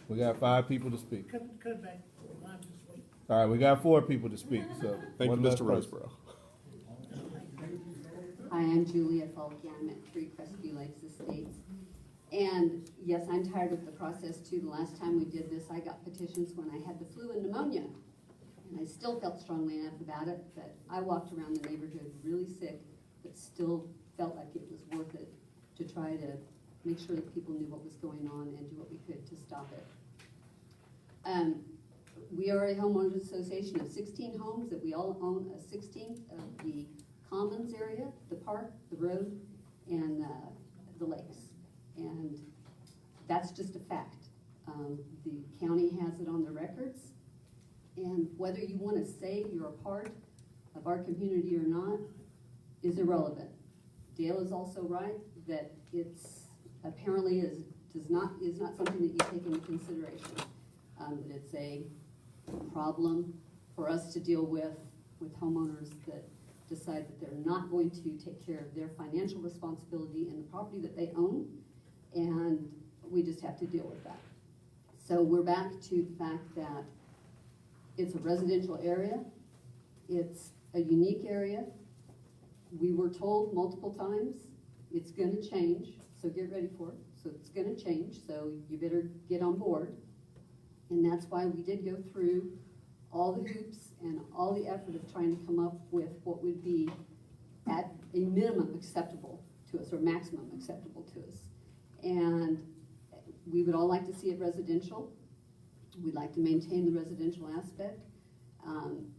We got 5 people to speak. All right, we got 4 people to speak, so. Thank you, one less Mr. person. Roseborough. Hi, I'm Julia Falky. I'm at 3 Crestview Lakes Estates. And yes, I'm tired of the process too. The last time we did this, I got petitions when I had the flu and pneumonia. And I still felt strongly enough about it, but I walked around the neighborhood really sick, but still felt like it was worth it to try to make sure that people knew what was going on and do what we could to stop it. We are a homeowners association of 16 homes that we all own a 16th of the commons area, the park, the road, and the lakes. And that's just a fact. The county has it on the records. And whether you want to say you're a part of our community or not is irrelevant. Dale is also right that it's apparently is not something that you take into consideration. That it's a problem for us to deal with homeowners that decide that they're not going to take care of their financial responsibility in the property that they own, and we just have to deal with that. So we're back to the fact that it's a residential area, it's a unique area. We were told multiple times, it's gonna change, so get ready for it. So it's gonna change, so you better get on board. And that's why we did go through all the hoops and all the effort of trying to come up with what would be at a minimum acceptable to us or maximum acceptable to us. And we would all like to see it residential. We'd like to maintain the residential aspect.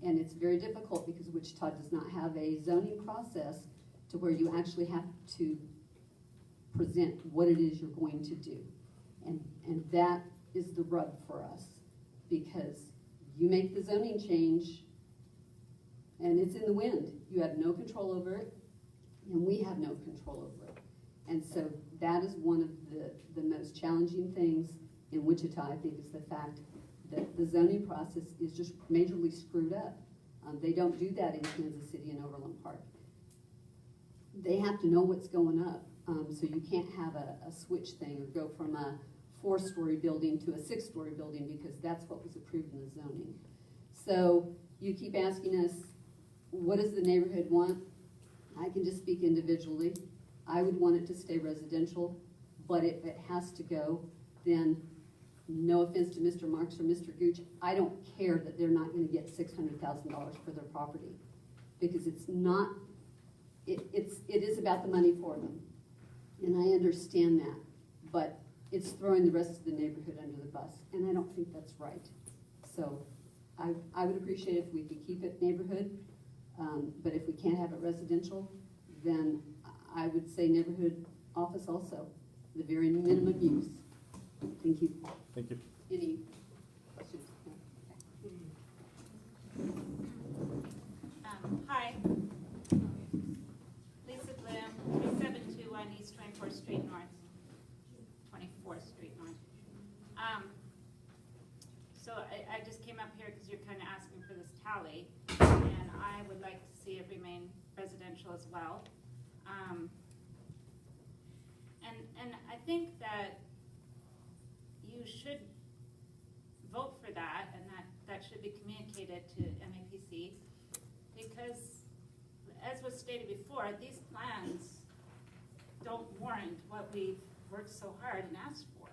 And it's very difficult because Wichita does not have a zoning process to where you actually have to present what it is you're going to do. And that is the rub for us, because you make the zoning change and it's in the wind. You have no control over it, and we have no control over it. And so that is one of the most challenging things in Wichita, I think, is the fact that the zoning process is just majorly screwed up. They don't do that in Kansas City and Overland Park. They have to know what's going up, so you can't have a switch thing or go from a 4-story building to a 6-story building, because that's what was approved in the zoning. So you keep asking us, what does the neighborhood want? I can just speak individually. I would want it to stay residential, but if it has to go, then no offense to Mr. Marks or Mr. Gooch, I don't care that they're not gonna get $600,000 for their property, because it's not, it is about the money for them. And I understand that, but it's throwing the rest of the neighborhood under the bus, and I don't think that's right. So I would appreciate if we could keep it neighborhood, but if we can't have it residential, then I would say neighborhood office also, the very minimum use. Thank you. Thank you. Any questions? Hi. Lisa Glim, 3721 East 24th Street North. 24th Street North. So I just came up here because you're kind of asking for this tally, and I would like to see it remain residential as well. And I think that you should vote for that, and that should be communicated to MAPC, because as was stated before, these plans don't warrant what we've worked so hard and asked for.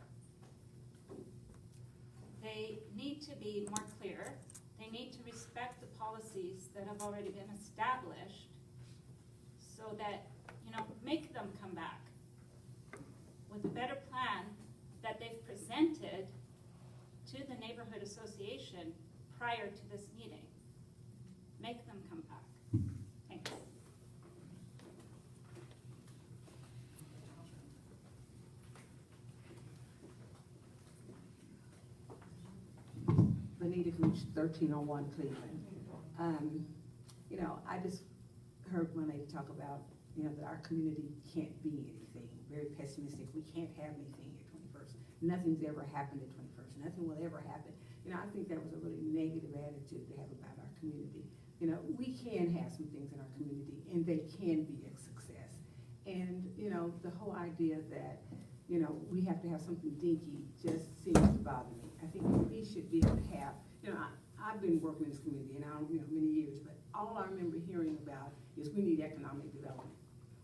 They need to be more clear. They need to respect the policies that have already been established, so that, make them come back with a better plan that they've presented to the neighborhood association prior to this meeting. Make them come back. Thanks. Benita Gooch, 1301 Cleveland. I just heard one lady talk about, that our community can't be anything, very pessimistic. We can't have anything at 21st. Nothing's ever happened at 21st. Nothing will ever happen. I think that was a really negative attitude to have about our community. We can have some things in our community, and they can be a success. And, the whole idea that, we have to have something dinky just seems to bother me. I think we should be able to have, I've been working in this community, and many years, but all I remember hearing about is we need economic development.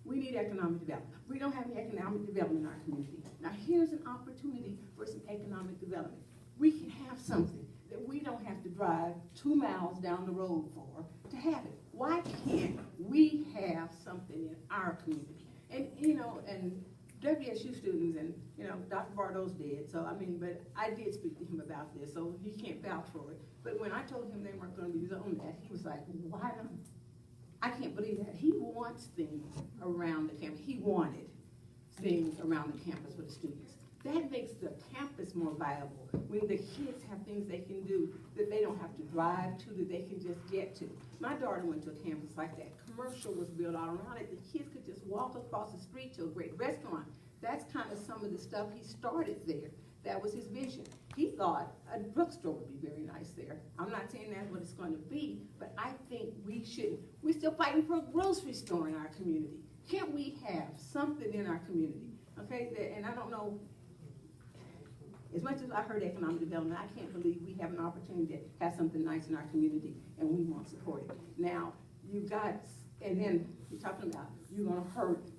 We need economic development. We don't have any economic development in our community. Now, here's an opportunity for some economic development. We can have something that we don't have to drive 2 miles down the road for to have it. Why can't we have something in our community? And, and WSU students, and, Dr. Bardo's dead, so, but I did speak to him about this, so he can't vouch for it. But when I told him they weren't gonna be zoned that, he was like, why not? I can't believe that. He wants things around the campus. He wanted things around the campus for the students. That makes the campus more viable, when the kids have things they can do that they don't have to drive to, that they can just get to. My daughter went to a campus like that. Commercial was built all around it. The kids could just walk across the street to a great restaurant. That's kind of some of the stuff he started there. That was his vision. He thought a drugstore would be very nice there. I'm not saying that's what it's going to be, but I think we should. We're still fighting for a grocery store in our community. Can't we have something in our community? Okay, and I don't know, as much as I heard economic development, I can't believe we have an opportunity to have something nice in our community, and we won't support it. Now, you got, and then you're talking about you're gonna hurt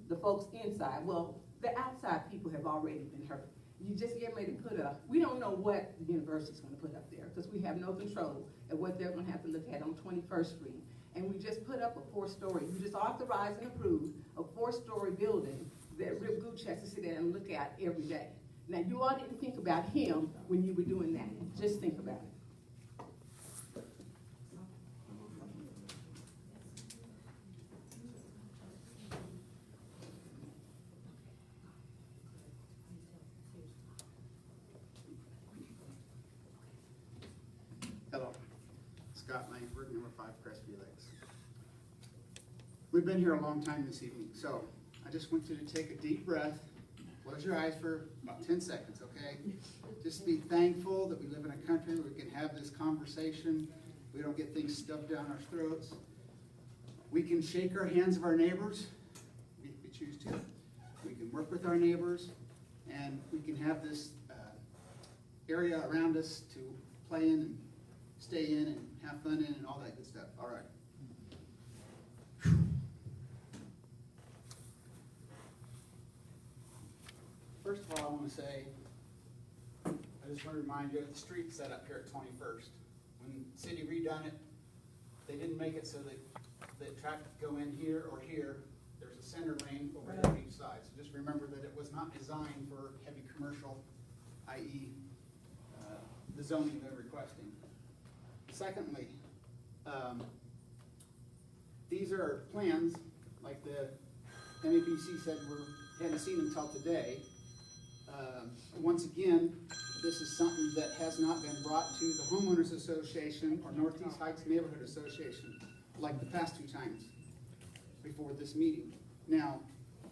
the folks inside. Well, the outside people have already been hurt. You just get ready to put up, we don't know what the university's gonna put up there, because we have no control of what they're gonna have to look at on 21st Street. And we just put up a 4-story, we just authorized and approved a 4-story building that Rip Gooch has to sit there and look at every day. Now, you all didn't think about him when you were doing that. Just think about it. Hello, Scott Langford, number 5 Crestview Lakes. We've been here a long time this evening, so I just want you to take a deep breath, Close your eyes for about 10 seconds, okay? Just be thankful that we live in a country where we can have this conversation. We don't get things stuffed down our throats. We can shake our hands of our neighbors, if we choose to. We can work with our neighbors, and we can have this area around us to play in and stay in and have fun in and all that good stuff. All right. First of all, I want to say, I just want to remind you of the street set up here at 21st. When the city redone it, they didn't make it so that traffic could go in here or here. There's a center lane over here on each side. So just remember that it was not designed for heavy commercial, i.e. The zoning they're requesting. Secondly, these are plans, like the MAPC said we hadn't seen until today. Once again, this is something that has not been brought to the Homeowners Association or Northeast Heights Neighborhood Association like the past two times before this meeting. Now,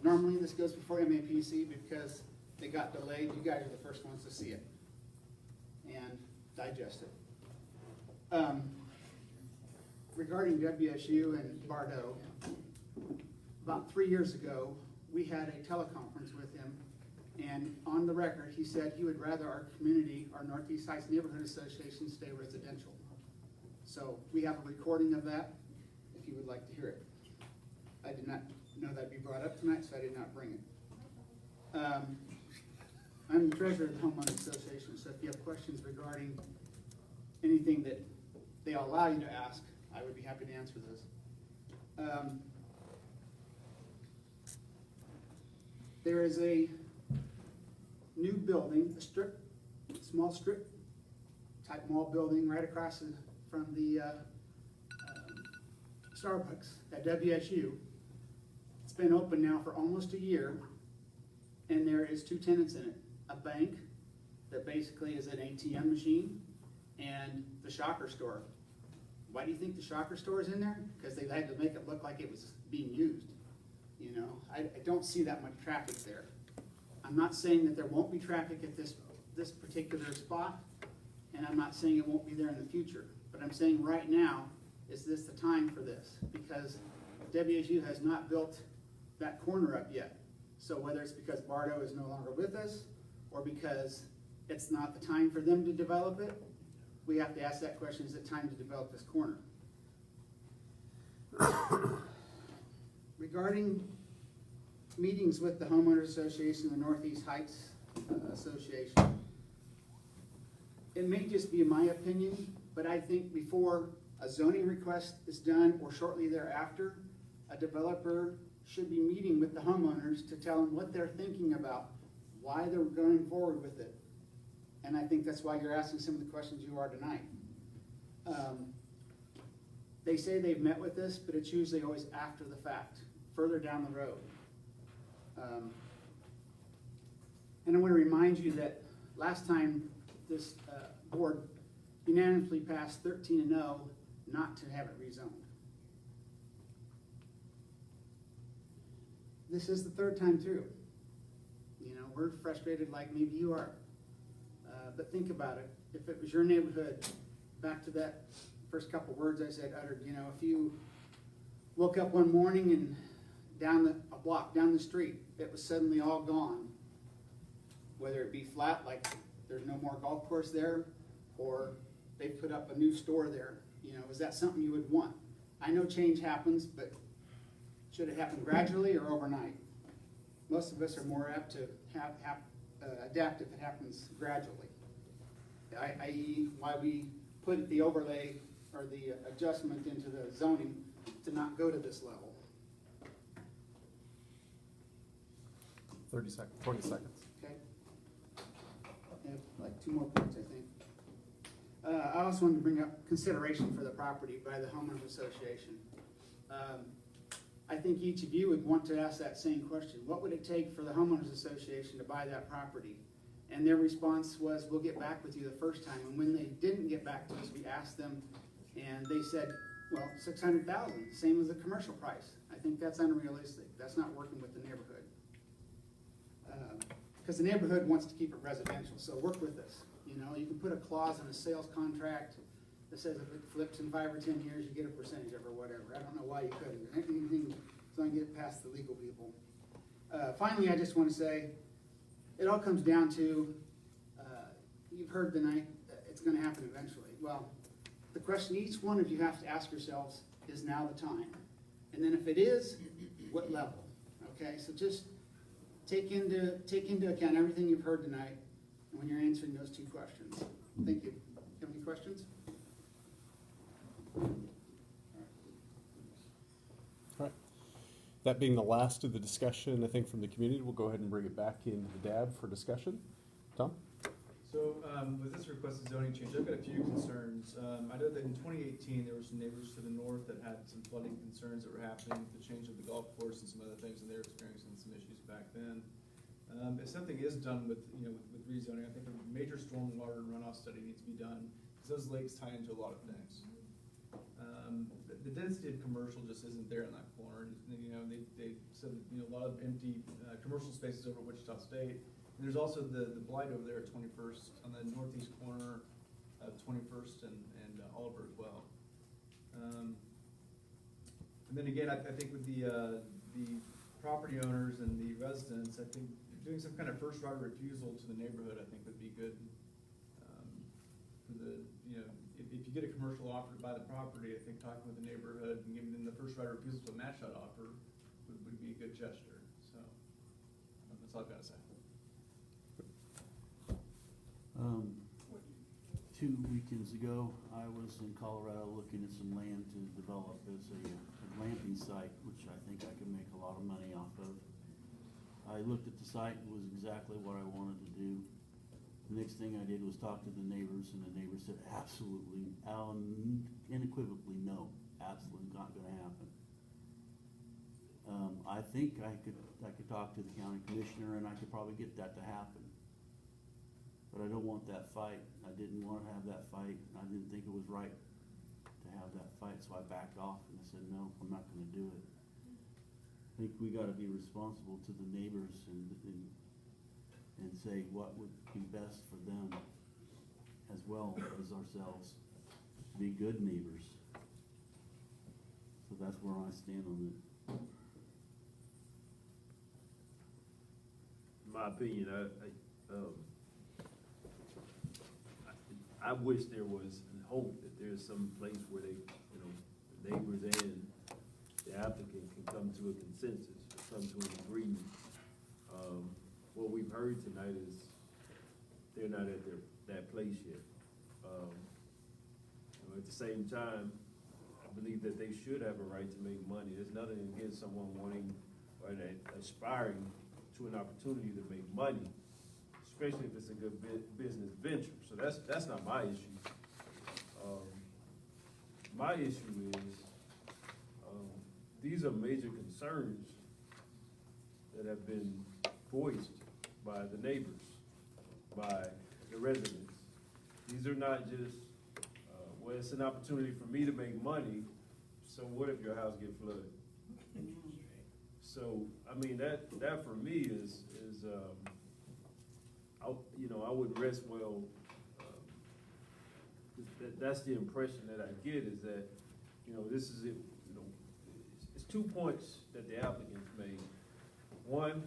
normally this goes before MAPC because they got delayed. You guys are the first ones to see it and digest it. Regarding WSU and Bardo, about 3 years ago, we had a teleconference with him, and on the record, he said he would rather our community, our Northeast Heights Neighborhood Association, stay residential. So we have a recording of that, if you would like to hear it. I did not know that'd be brought up tonight, so I did not bring it. I'm the treasurer of the Homeowners Association, so if you have questions regarding anything that they allow you to ask, I would be happy to answer those. There is a new building, a small strip type mall building right across from the Starbucks at WSU. It's been open now for almost a year, and there is two tenants in it. A bank that basically is an ATM machine, and the Shocker store. Why do you think the Shocker store is in there? Because they had to make it look like it was being used. You know, I don't see that much traffic there. I'm not saying that there won't be traffic at this particular spot, and I'm not saying it won't be there in the future. But I'm saying right now, is this the time for this? Because WSU has not built that corner up yet. So whether it's because Bardo is no longer with us, or because it's not the time for them to develop it, we have to ask that question, is it time to develop this corner? Regarding meetings with the Homeowners Association, the Northeast Heights Association, it may just be my opinion, but I think before a zoning request is done or shortly thereafter, a developer should be meeting with the homeowners to tell them what they're thinking about, why they're going forward with it. And I think that's why you're asking some of the questions you are tonight. They say they've met with us, but it's usually always after the fact, further down the road. And I want to remind you that last time this board unanimously passed 13-0 not to have it rezoned. This is the third time through. You know, we're frustrated like maybe you are. But think about it. If it was your neighborhood, back to that first couple words I said uttered, you know, if you woke up one morning and a block down the street, it was suddenly all gone. Whether it be flat, like there's no more golf course there, or they put up a new store there. You know, is that something you would want? I know change happens, but should it happen gradually or overnight? Most of us are more apt to adapt if it happens gradually. I.e. why we put the overlay or the adjustment into the zoning to not go to this level. 30 seconds, 20 seconds. Okay. I have like 2 more points, I think. I also wanted to bring up consideration for the property by the Homeowners Association. I think each of you would want to ask that same question. What would it take for the Homeowners Association to buy that property? And their response was, we'll get back with you the first time. And when they didn't get back to us, we asked them, and they said, well, $600,000, same as the commercial price. I think that's unrealistic. That's not working with the neighborhood. because the neighborhood wants to keep it residential, so work with us. You know, you can put a clause in a sales contract that says if it flips in 5 or 10 years, you get a percentage of it or whatever. I don't know why you couldn't, anything, as long as you get past the legal people. Finally, I just want to say, it all comes down to, you've heard tonight, it's gonna happen eventually. Well, the question each one of you have to ask yourselves, is now the time? And then if it is, what level? Okay, so just take into account everything you've heard tonight when you're answering those 2 questions. Thank you. Have any questions? All right. That being the last of the discussion, I think, from the community, we'll go ahead and bring it back into the DAB for discussion. Tom? So, with this requested zoning change, I've got a few concerns. I know that in 2018, there were some neighbors to the north that had some flooding concerns that were happening, the change of the golf course and some other things, and they were experiencing some issues back then. If something is done with, with rezoning, I think a major stormwater and runoff study needs to be done, because those lakes tie into a lot of things. The density of commercial just isn't there in that corner. They said, a lot of empty commercial spaces over Wichita State. And there's also the blight over there at 21st, on the northeast corner of 21st and Oliver as well. And then again, I think with the property owners and the residents, I think doing some kind of first right of refusal to the neighborhood, I think would be good. For the, if you get a commercial offer to buy the property, I think talking with the neighborhood and giving them the first right of refusal to match that offer would be a good gesture. So that's all I've got to say. 2 weekends ago, I was in Colorado looking at some land to develop as a glamping site, which I think I could make a lot of money off of. I looked at the site, it was exactly what I wanted to do. The next thing I did was talk to the neighbors, and the neighbors said absolutely, unequivocally no, absolutely not gonna happen. I think I could talk to the county commissioner, and I could probably get that to happen. But I don't want that fight. I didn't want to have that fight. I didn't think it was right to have that fight, so I backed off and I said, no, I'm not gonna do it. I think we gotta be responsible to the neighbors and say what would be best for them as well as ourselves. Be good neighbors. So that's where I stand on it. In my opinion, I wish there was hope that there's some place where they, the neighbors and the applicant can come to a consensus, come to an agreement. What we've heard tonight is they're not at that place yet. At the same time, I believe that they should have a right to make money. There's nothing against someone wanting or aspiring to an opportunity to make money, especially if it's a good business venture. So that's not my issue. My issue is, these are major concerns that have been voiced by the neighbors, by the residents. These are not just, well, it's an opportunity for me to make money, so what if your house get flooded? So, I mean, that for me is I would rest well. That's the impression that I get, is that, this is it. It's 2 points that the applicants made. One,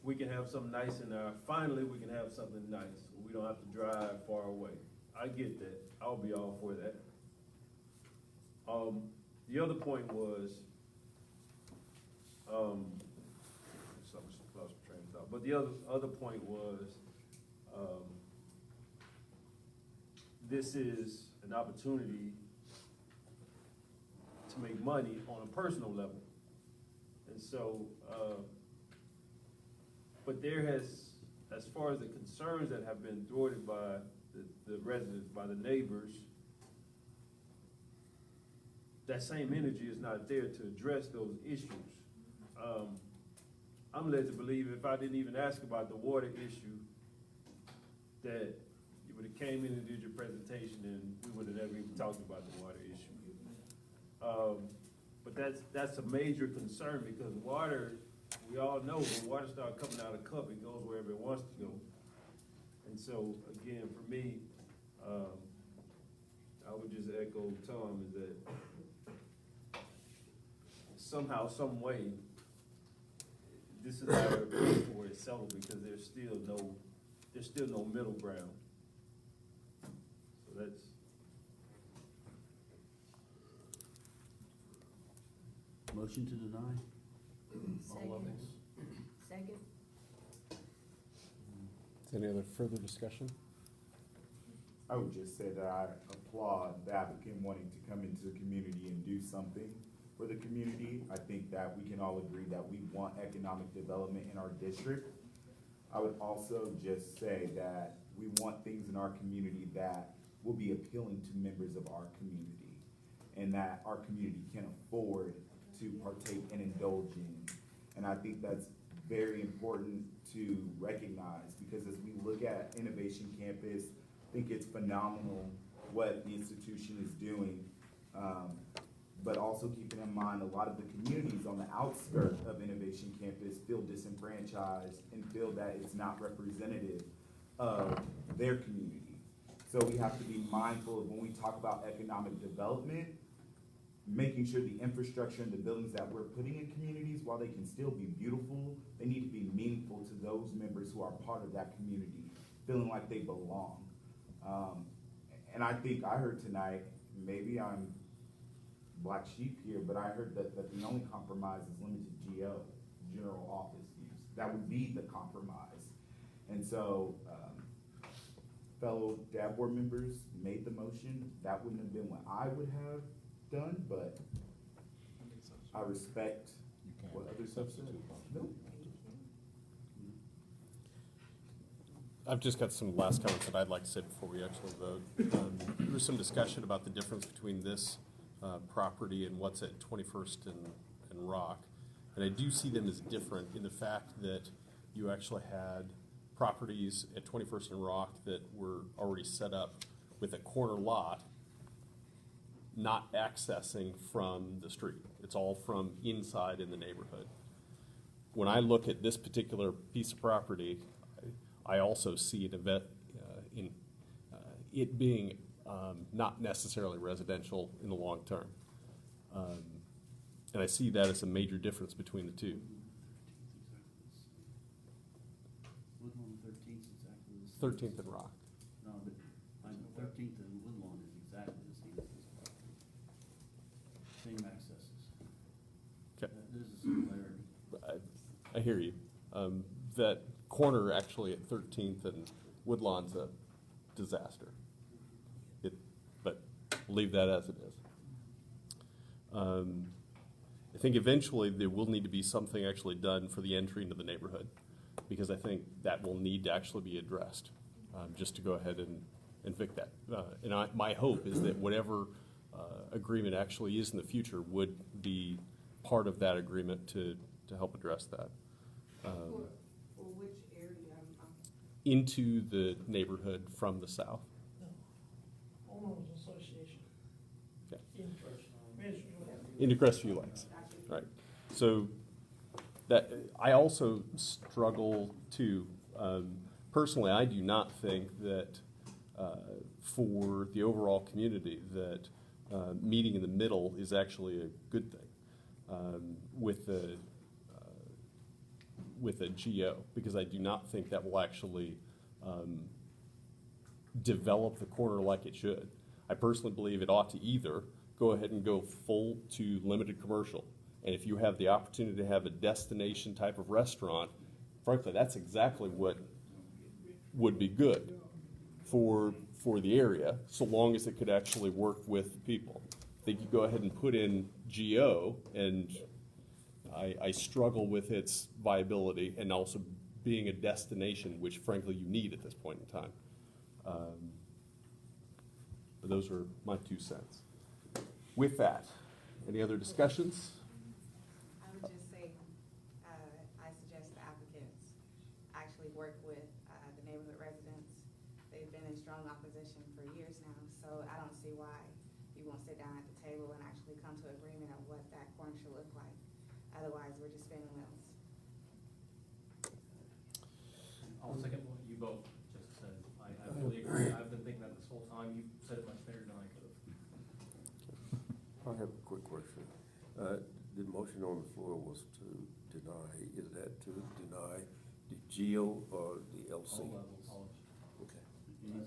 we can have something nice finally we can have something nice. We don't have to drive far away. I get that. I'll be all for that. The other point was, lost my train of thought. But the other point was, this is an opportunity to make money on a personal level. And so, but there has, as far as the concerns that have been thwarted by the residents, by the neighbors, that same energy is not there to address those issues. I'm led to believe if I didn't even ask about the water issue, that you would have came in and did your presentation and we would have never even talked about the water issue. But that's a major concern, because water we all know when water starts coming out of the cup, it goes wherever it wants to go. And so, again, for me, I would just echo Tom, is that somehow, some way, this is how where it's settled, because there's still no middle ground. So that's. Motion to deny? Second. Is any other further discussion? I would just say that I applaud the applicant wanting to come into the community and do something for the community. I think that we can all agree that we want economic development in our district. I would also just say that we want things in our community that will be appealing to members of our community, and that our community can afford to partake and indulge in. And I think that's very important to recognize, because as we look at Innovation Campus, I think it's phenomenal what the institution is doing. But also keeping in mind, a lot of the communities on the outskirts of Innovation Campus feel disenfranchised and feel that it's not representative of their community. So we have to be mindful of when we talk about economic development, making sure the infrastructure and the buildings that we're putting in communities, while they can still be beautiful, they need to be meaningful to those members who are part of that community, feeling like they belong. And I think I heard tonight, maybe I'm black sheep here, but I heard that the only compromise is limited GO, general office use. That would be the compromise. And so, fellow DAB board members made the motion. That wouldn't have been what I would have done, but I respect what others have said. Nope. I've just got some last comments that I'd like to say before we actually vote. There was some discussion about the difference between this property and what's at 21st and Rock. And I do see them as different in the fact that you actually had properties at 21st and Rock that were already set up with a corner lot not accessing from the street. It's all from inside in the neighborhood. When I look at this particular piece of property, I also see an event in it being not necessarily residential in the long term. And I see that as a major difference between the two. Woodlawn 13th is exactly the same. 13th and Rock. No, but 13th and Woodlawn is exactly the same as this property. Same accesses. Okay. There's a similarity. I hear you. That corner actually at 13th and Woodlawn's a disaster. But leave that as it is. I think eventually there will need to be something actually done for the entry into the neighborhood, because I think that will need to actually be addressed, just to go ahead and fix that. My hope is that whatever agreement actually is in the future would be part of that agreement to help address that. For which area? Into the neighborhood from the south. Homeowners Association. Yeah. Interest. Into Crestview Lakes, right. So that, I also struggle to, personally, I do not think that for the overall community that meeting in the middle is actually a good thing with a GO, because I do not think that will actually develop the corner like it should. I personally believe it ought to either go ahead and go full to limited commercial. And if you have the opportunity to have a destination type of restaurant, frankly, that's exactly what would be good for the area, so long as it could actually work with people. I think you go ahead and put in GO, and I struggle with its viability and also being a destination, which frankly you need at this point in time. But those are my 2 cents. With that, any other discussions? I would just say, I suggest the applicants actually work with the neighborhood residents. They've been in strong opposition for years now, so I don't see why you won't sit down at the table and actually come to agreement on what that corner should look like. Otherwise, we're just spinning wheels. I'll second what you both just said. I fully agree. I've been thinking that this whole time. You said it much better than I could have. I have a quick question. The motion on the floor was to deny. Is that to deny the GEO or the LC? All levels. Okay.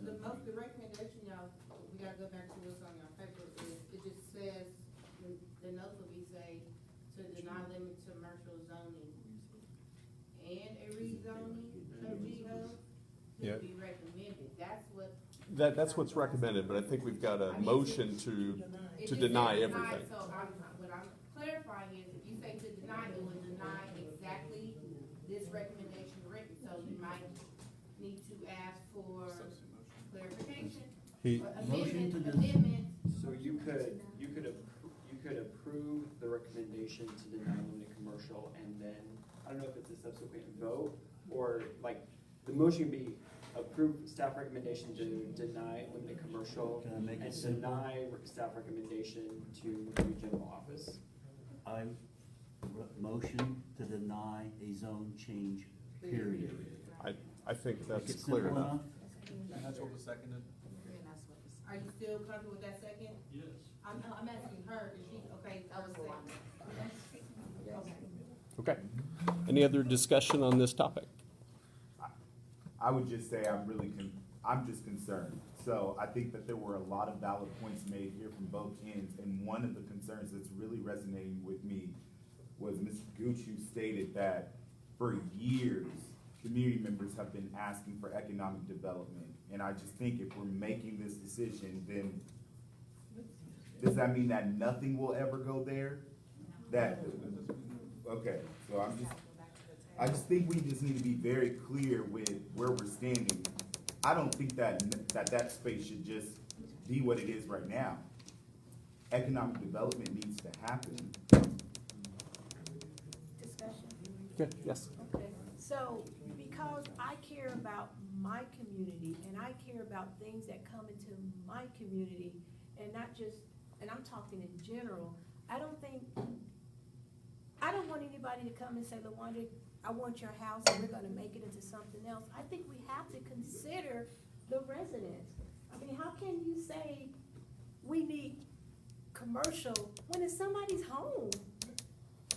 The recommendation, y'all, we gotta go back to what's on your paper, is, it just says, the notes will be say, to deny limit to commercial zoning and a rezoning of GEO Yeah. to be recommended, that's what. That's what's recommended, but I think we've got a motion to It just deny says everything. So what I'm clarifying is, if you say to deny, it would deny exactly this recommendation written, so you might need to ask for clarification. Or amendment. So you could approve the recommendation to deny limited commercial, and then, I don't know if it's a subsequent vote, or like, the motion would be approve staff recommendation to deny limited commercial, Can I make it and simple? deny staff recommendation to new general office. Motion to deny a zone change, period. I think Make that's it clear simple enough. And that's what was seconded? Are you still comfortable with that second? Yes. I'm asking her, is she, okay, that was second. Okay. Any other discussion on this topic? I would just say I'm just concerned. So I think that there were a lot of valid points made here from both ends, and one of the concerns that's really resonating with me was Ms. Gooch, who stated that for years, community members have been asking for economic development. And I just think if we're making this decision, then does that mean that nothing will ever go there? Okay, so I just think we just need to be very clear with where we're standing. I don't think that space should just be what it is right now. Economic development needs to happen. Discussion. Okay, yes. Okay, so because I care about my community and I care about things that come into my community and not just, and I'm talking in general, I don't want anybody to come and say, LaWanda, I want your house and we're gonna make it into something else. I think we have to consider the residents. I mean, how can you say we need commercial when it's somebody's home?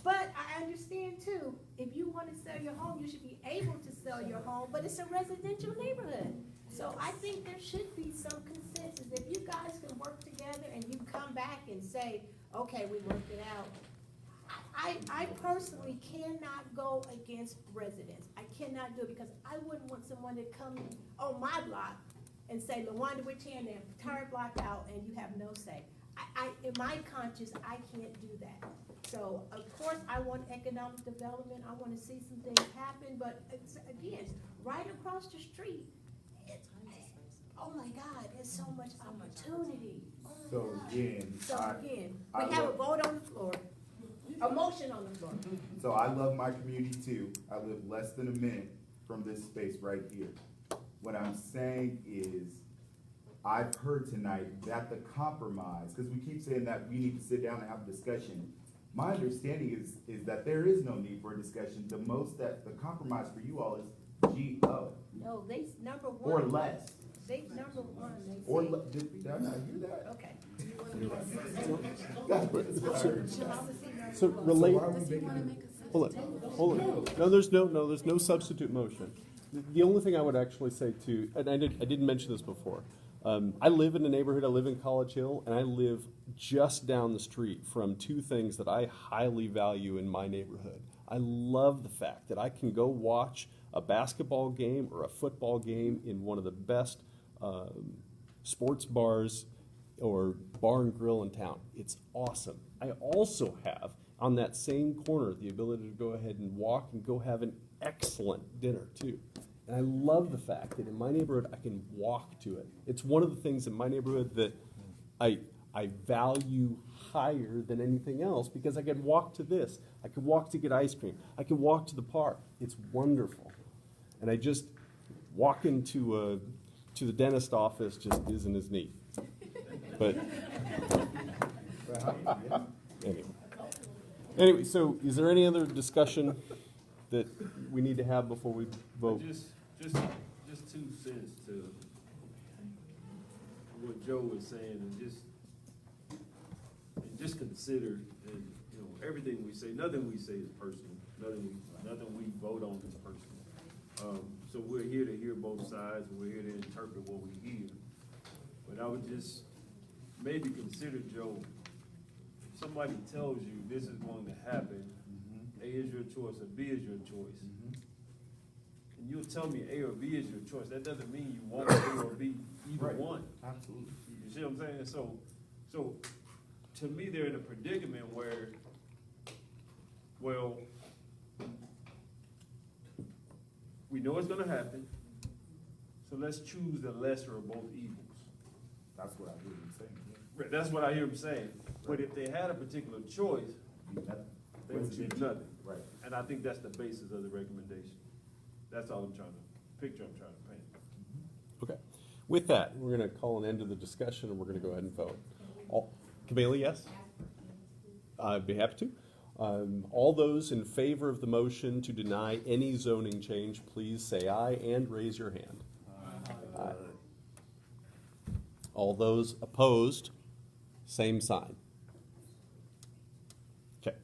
But I understand too, if you wanna sell your home, you should be able to sell your home, but it's a residential neighborhood. So I think there should be some consensus. If you guys can work together and you come back and say, okay, we worked it out. I personally cannot go against residents. I cannot do it because I wouldn't want someone to come on my block and say, LaWanda, we're tearing the entire block out and you have no say. In my conscience, I can't do that. So, of course, I want economic development. I want to see some things happen, but it's, again, right across the street, oh my God, there's so much opportunity. So again, We have a vote on the floor, a motion on the floor. So I love my community too. I live less than a minute from this space right here. What I'm saying is, I've heard tonight that the compromise, because we keep saying that we need to sit down and have a discussion. My understanding is that there is no need for a discussion. The most that the compromise for you all is GO. No, they, number one. Or less. They, number one, they say. Or, did I not hear that? Okay. So relate. Hold on. No, there's no substitute motion. The only thing I would actually say too, and I didn't mention this before. I live in a neighborhood. I live in College Hill, and I live just down the street from two things that I highly value in my neighborhood. I love the fact that I can go watch a basketball game or a football game in one of the best sports bars or bar and grill in town. It's awesome. I also have on that same corner the ability to go ahead and walk and go have an excellent dinner too. And I love the fact that in my neighborhood I can walk to it. It's one of the things in my neighborhood that I value higher than anything else because I can walk to this. I can walk to get ice cream. I can walk to the park. It's wonderful. And I just walking to the dentist office just isn't as neat. But anyway, so is there any other discussion that we need to have before we vote? just 2 cents to what Joe was saying, and just consider, and, you know, everything we say, nothing we say is personal, nothing we vote on is personal. So we're here to hear both sides, and we're here to interpret what we hear. But I would just maybe consider, Joe, if somebody tells you this is going to happen, A is your choice or B is your choice, and you'll tell me A or B is your choice, that doesn't mean you want A or B, either Right. one. Absolutely. You see what I'm saying? So to me, they're in a predicament where, well, we know it's gonna happen, so let's choose the lesser of both evils. That's what I hear them saying. Right, that's what I hear them saying. But if they had a particular choice, they would choose nothing. Right. And I think that's the basis of the recommendation. That's all I'm trying to paint. Okay. With that, we're gonna call an end to the discussion and we're gonna go ahead and vote. Camila, yes? I'd be happy to. All those in favor of the motion to deny any zoning change, please say aye and raise your hand. Aye. All those opposed, same sign. Okay.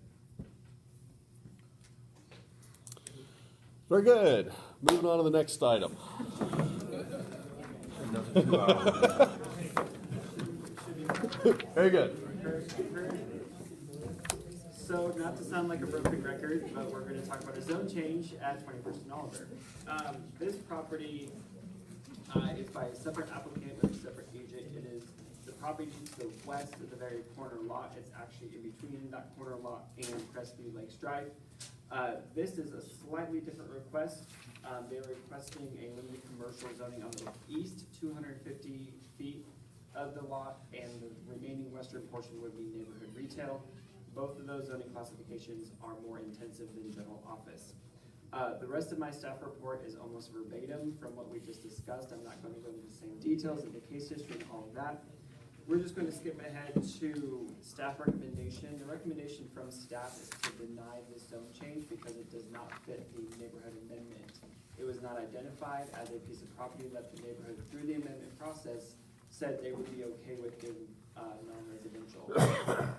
Very good. Moving on to the next item. Very good. So, not to sound like a broken record, but we're gonna talk about a zone change at 21st and Oliver. This property, is by a separate applicant or a separate agent. It is the property to the west of the very corner lot. It's actually in between that corner lot and Crestview Lakes Drive. This is a slightly different request. They're requesting a limited commercial zoning on the east 250 feet of the lot, and the remaining western portion would be neighborhood retail. Both of those zoning classifications are more intensive than general office. The rest of my staff report is almost verbatim from what we just discussed. I'm not going to go into the same details of the case history and all of that. We're just going to skip ahead to staff recommendation. The recommendation from staff is to deny this zone change because it does not fit the neighborhood amendment. It was not identified as a piece of property that the neighborhood, through the amendment process, said they would be okay with doing non-residential.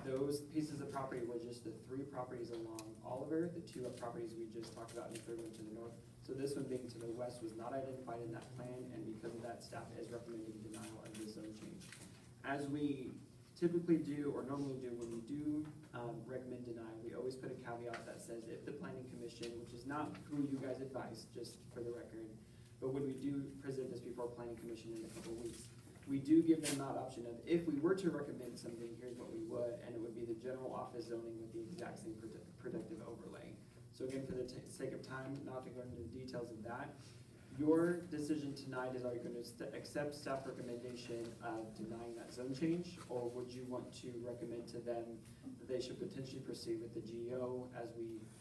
Those pieces of property were just the 3 properties along Oliver, the 2 properties we just talked about, and the 3rd one to the north. So this one being to the west was not identified in that plan, and because of that, staff is recommending denial of this zone change. As we typically do, or normally do, when we do recommend denial, we always put a caveat that says if the planning commission, which is not who you guys advise, just for the record, but when we do present this before planning commission in a couple of weeks, we do give them that option of, if we were to recommend something, here's what we would, and it would be the general office zoning with the exact same productive overlay. So again, for the sake of time, not to go into the details of that, your decision tonight is, are you going to accept staff recommendation of denying that zone change, or would you want to recommend to them that they should potentially proceed with the GO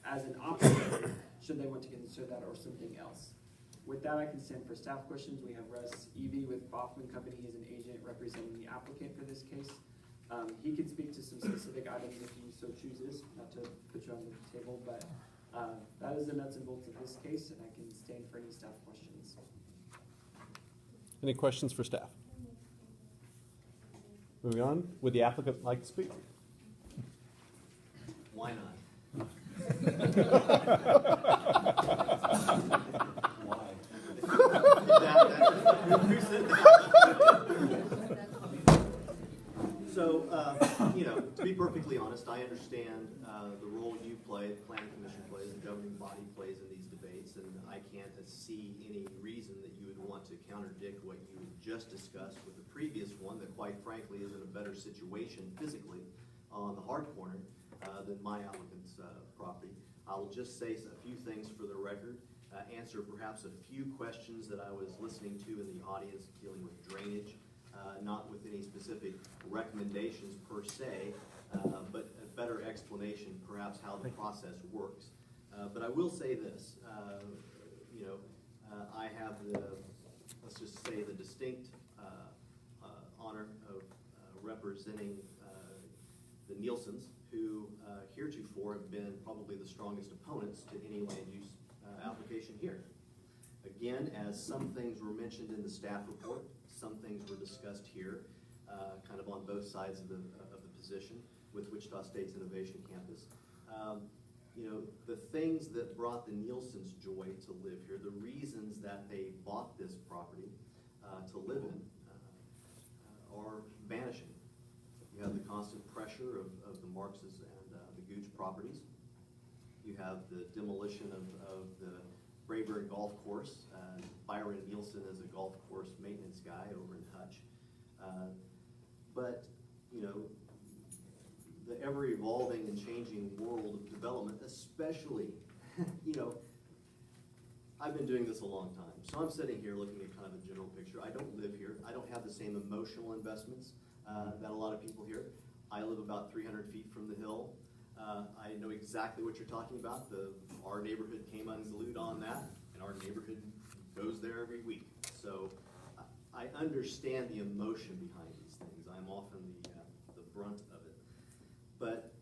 as an option, should they want to consider that, or something else? With that, I can stand for staff questions. We have Russ Evie with Baughman Company. He's an agent representing the applicant for this case. He can speak to some specific items if he so chooses, not to put you on the table, but that is the nuts and bolts of this case, and I can stand for any staff questions. Any questions for staff? Moving on, would the applicant like to speak? Why not? So, to be perfectly honest, I understand the role you play, the planning commission plays, the governing body plays in these debates, and I can't see any reason that you would want to contradict what you just discussed with the previous one that quite frankly is in a better situation physically on the hard corner than my applicant's property. I will just say a few things for the record, answer perhaps a few questions that I was listening to in the audience dealing with drainage, not with any specific recommendations per se, but a better explanation perhaps how the process works. But I will say this, I have let's just say the distinct honor of representing the Nielsen's, who heretofore have been probably the strongest opponents to any land use application here. Again, as some things were mentioned in the staff report, some things were discussed here, kind of on both sides of the position with Wichita State's Innovation Campus. You know, the things that brought the Nielsen's joy to live here, the reasons that they bought this property to live in are vanishing. You have the constant pressure of the Marx's and the Gooch properties. You have the demolition of the Brayburn Golf Course. Byron Nielsen is a golf course maintenance guy over in Hutch. But, you know, the ever-evolving and changing world of development, especially, you know, I've been doing this a long time. So I'm sitting here looking at kind of a general picture. I don't live here. I don't have the same emotional investments that a lot of people here. I live about 300 feet from the hill. I know exactly what you're talking about. Our neighborhood came unglued on that, and our neighborhood goes there every week. So I understand the emotion behind these things. I'm often the brunt of it. But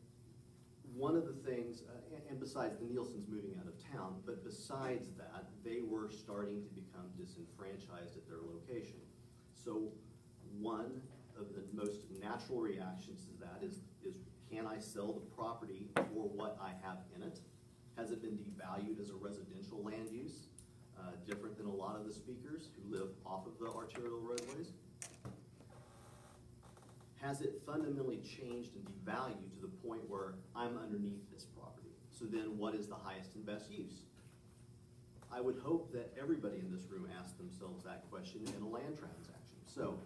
one of the things, and besides the Nielsen's moving out of town, but besides that, they were starting to become disenfranchised at their location. So one of the most natural reactions to that is can I sell the property for what I have in it? Has it been devalued as a residential land use? Different than a lot of the speakers who live off of the arterial roadways? Has it fundamentally changed and devalued to the point where I'm underneath this property? So then what is the highest and best use? I would hope that everybody in this room asks themselves that question in a land transaction. So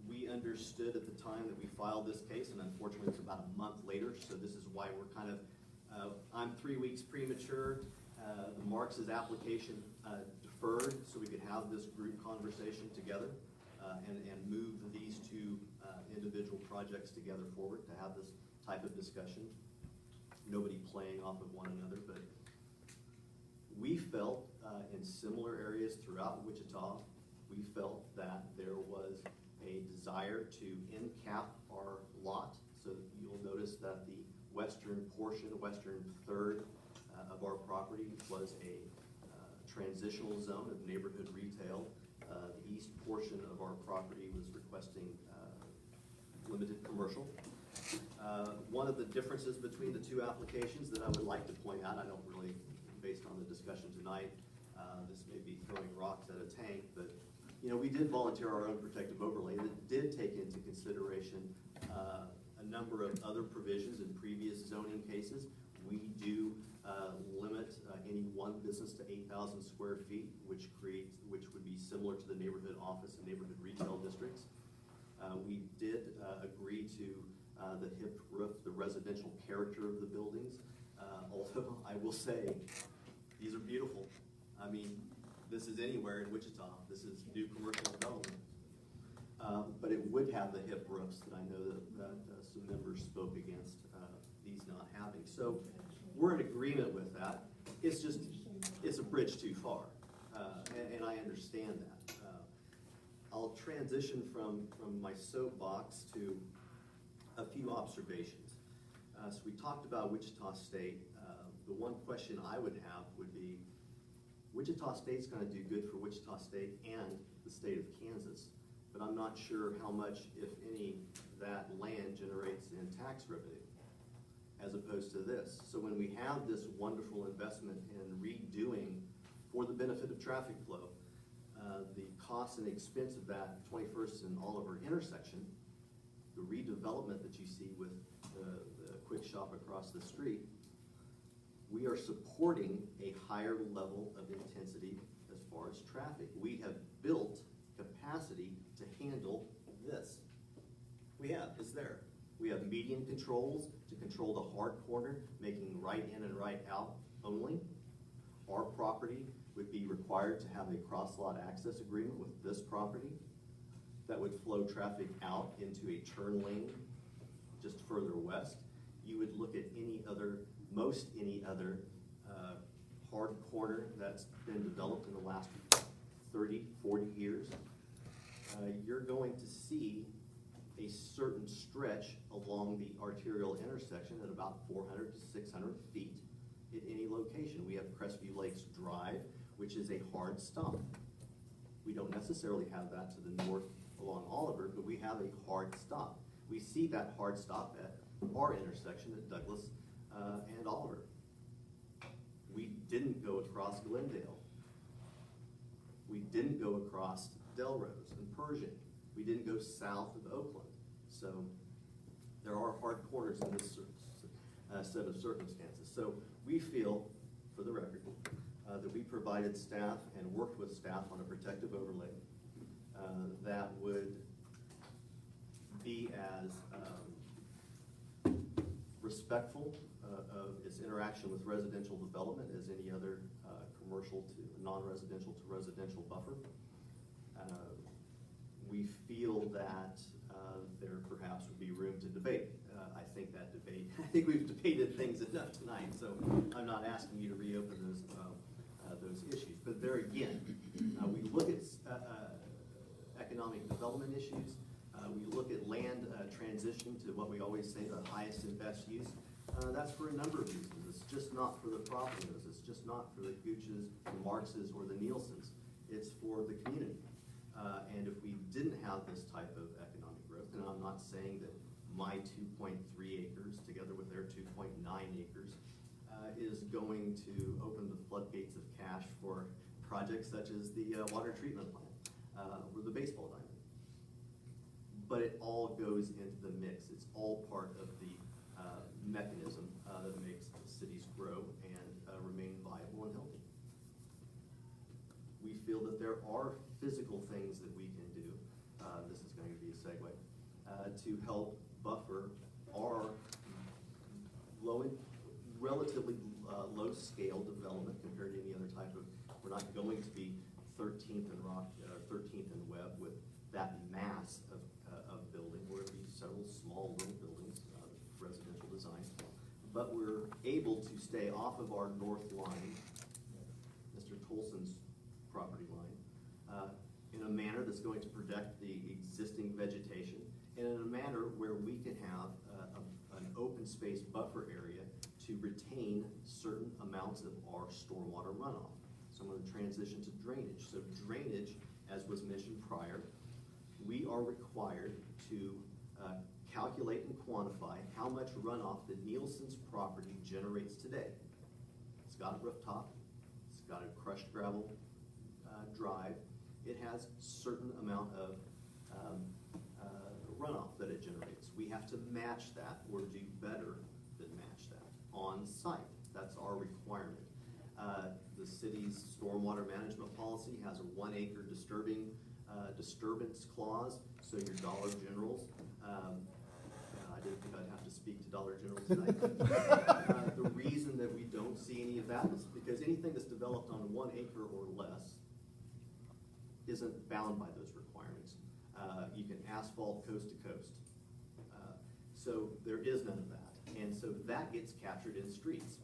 we understood at the time that we filed this case, and unfortunately it's about a month later, so this is why we're kind of, I'm 3 weeks premature. The Marx's application deferred so we could have this group conversation together and move these two individual projects together forward to have this type of discussion. Nobody playing off of one another, but we felt in similar areas throughout Wichita, we felt that there was a desire to end cap our lot. So you'll notice that the western portion, western third of our property was a transitional zone of neighborhood retail. The east portion of our property was requesting limited commercial. One of the differences between the two applications that I would like to point out, I don't really, based on the discussion tonight, this may be throwing rocks at a tank, but you know, we did volunteer our own protective overlay that did take into consideration a number of other provisions in previous zoning cases. We do limit any one business to 8,000 square feet, which would be similar to the neighborhood office and neighborhood retail districts. We did agree to the hip roof, the residential character of the buildings. Although I will say, these are beautiful. I mean, this is anywhere in Wichita. This is new commercial development. But it would have the hip roofs that I know that some members spoke against these not having. So we're in agreement with that. It's just, it's a bridge too far. And I understand that. I'll transition from my soapbox to a few observations. So we talked about Wichita State. The one question I would have would be, Wichita State's gonna do good for Wichita State and the state of Kansas, but I'm not sure how much, if any, that land generates in tax revenue, as opposed to this. So when we have this wonderful investment in redoing, for the benefit of traffic flow, the cost and expense of that 21st and Oliver intersection, the redevelopment that you see with the quick shop across the street, we are supporting a higher level of intensity as far as traffic. We have built capacity to handle this. We have, it's there. We have median controls to control the hard corner, making right in and right out only. Our property would be required to have a cross-lot access agreement with this property that would flow traffic out into a turn lane just further west. You would look at most any other hard corner that's been developed in the last 30, 40 years. You're going to see a certain stretch along the arterial intersection at about 400 to 600 feet at any location. We have Crestview Lakes Drive, which is a hard stop. We don't necessarily have that to the north along Oliver, but we have a hard stop. We see that hard stop at our intersection at Douglas and Oliver. We didn't go across Glendale. We didn't go across Delrose and Pershing. We didn't go south of Oakland. So there are hard corners in this set of circumstances. So we feel, for the record, that we provided staff and worked with staff on a protective overlay that would be as respectful of its interaction with residential development as any other commercial to non-residential to residential buffer. We feel that there perhaps would be room to debate. I think we've debated things enough tonight, so I'm not asking you to reopen those issues. But there again, we look at economic development issues. We look at land transition to what we always say, the highest and best use. That's for a number of reasons. It's just not for the property owners. It's just not for the Gooches, the Marxes, or the Nielsen's. It's for the community. And if we didn't have this type of economic growth, and I'm not saying that my 2.3 acres together with their 2.9 acres is going to open the floodgates of cash for projects such as the water treatment plant or the baseball diamond. But it all goes into the mix. It's all part of the mechanism that makes cities grow and remain viable and healthy. We feel that there are physical things that we can do, this is going to be a segue, to help buffer our relatively low-scale development compared to any other type of, we're not going to be 13th and 13th and Webb with that mass of building. We're going to be several small little buildings, residential design. But we're able to stay off of our north line, Mr. Tolson's property line, in a manner that's going to protect the existing vegetation, and in a manner where we can have an open space buffer area to retain certain amounts of our stormwater runoff. So I'm going to transition to drainage. So drainage, as was mentioned prior, we are required to calculate and quantify how much runoff the Nielsen's property generates today. It's got a rooftop, it's got a crushed gravel drive, it has certain amount of runoff that it generates. We have to match that or do better than match that on site. That's our requirement. The city's stormwater management policy has a 1 acre disturbance clause, so your Dollar Generals, I didn't think I'd have to speak to Dollar General tonight. The reason that we don't see any of that is because anything that's developed on 1 acre or less isn't bound by those requirements. You can asphalt coast to coast. So there is none of that. And so that gets captured in streets.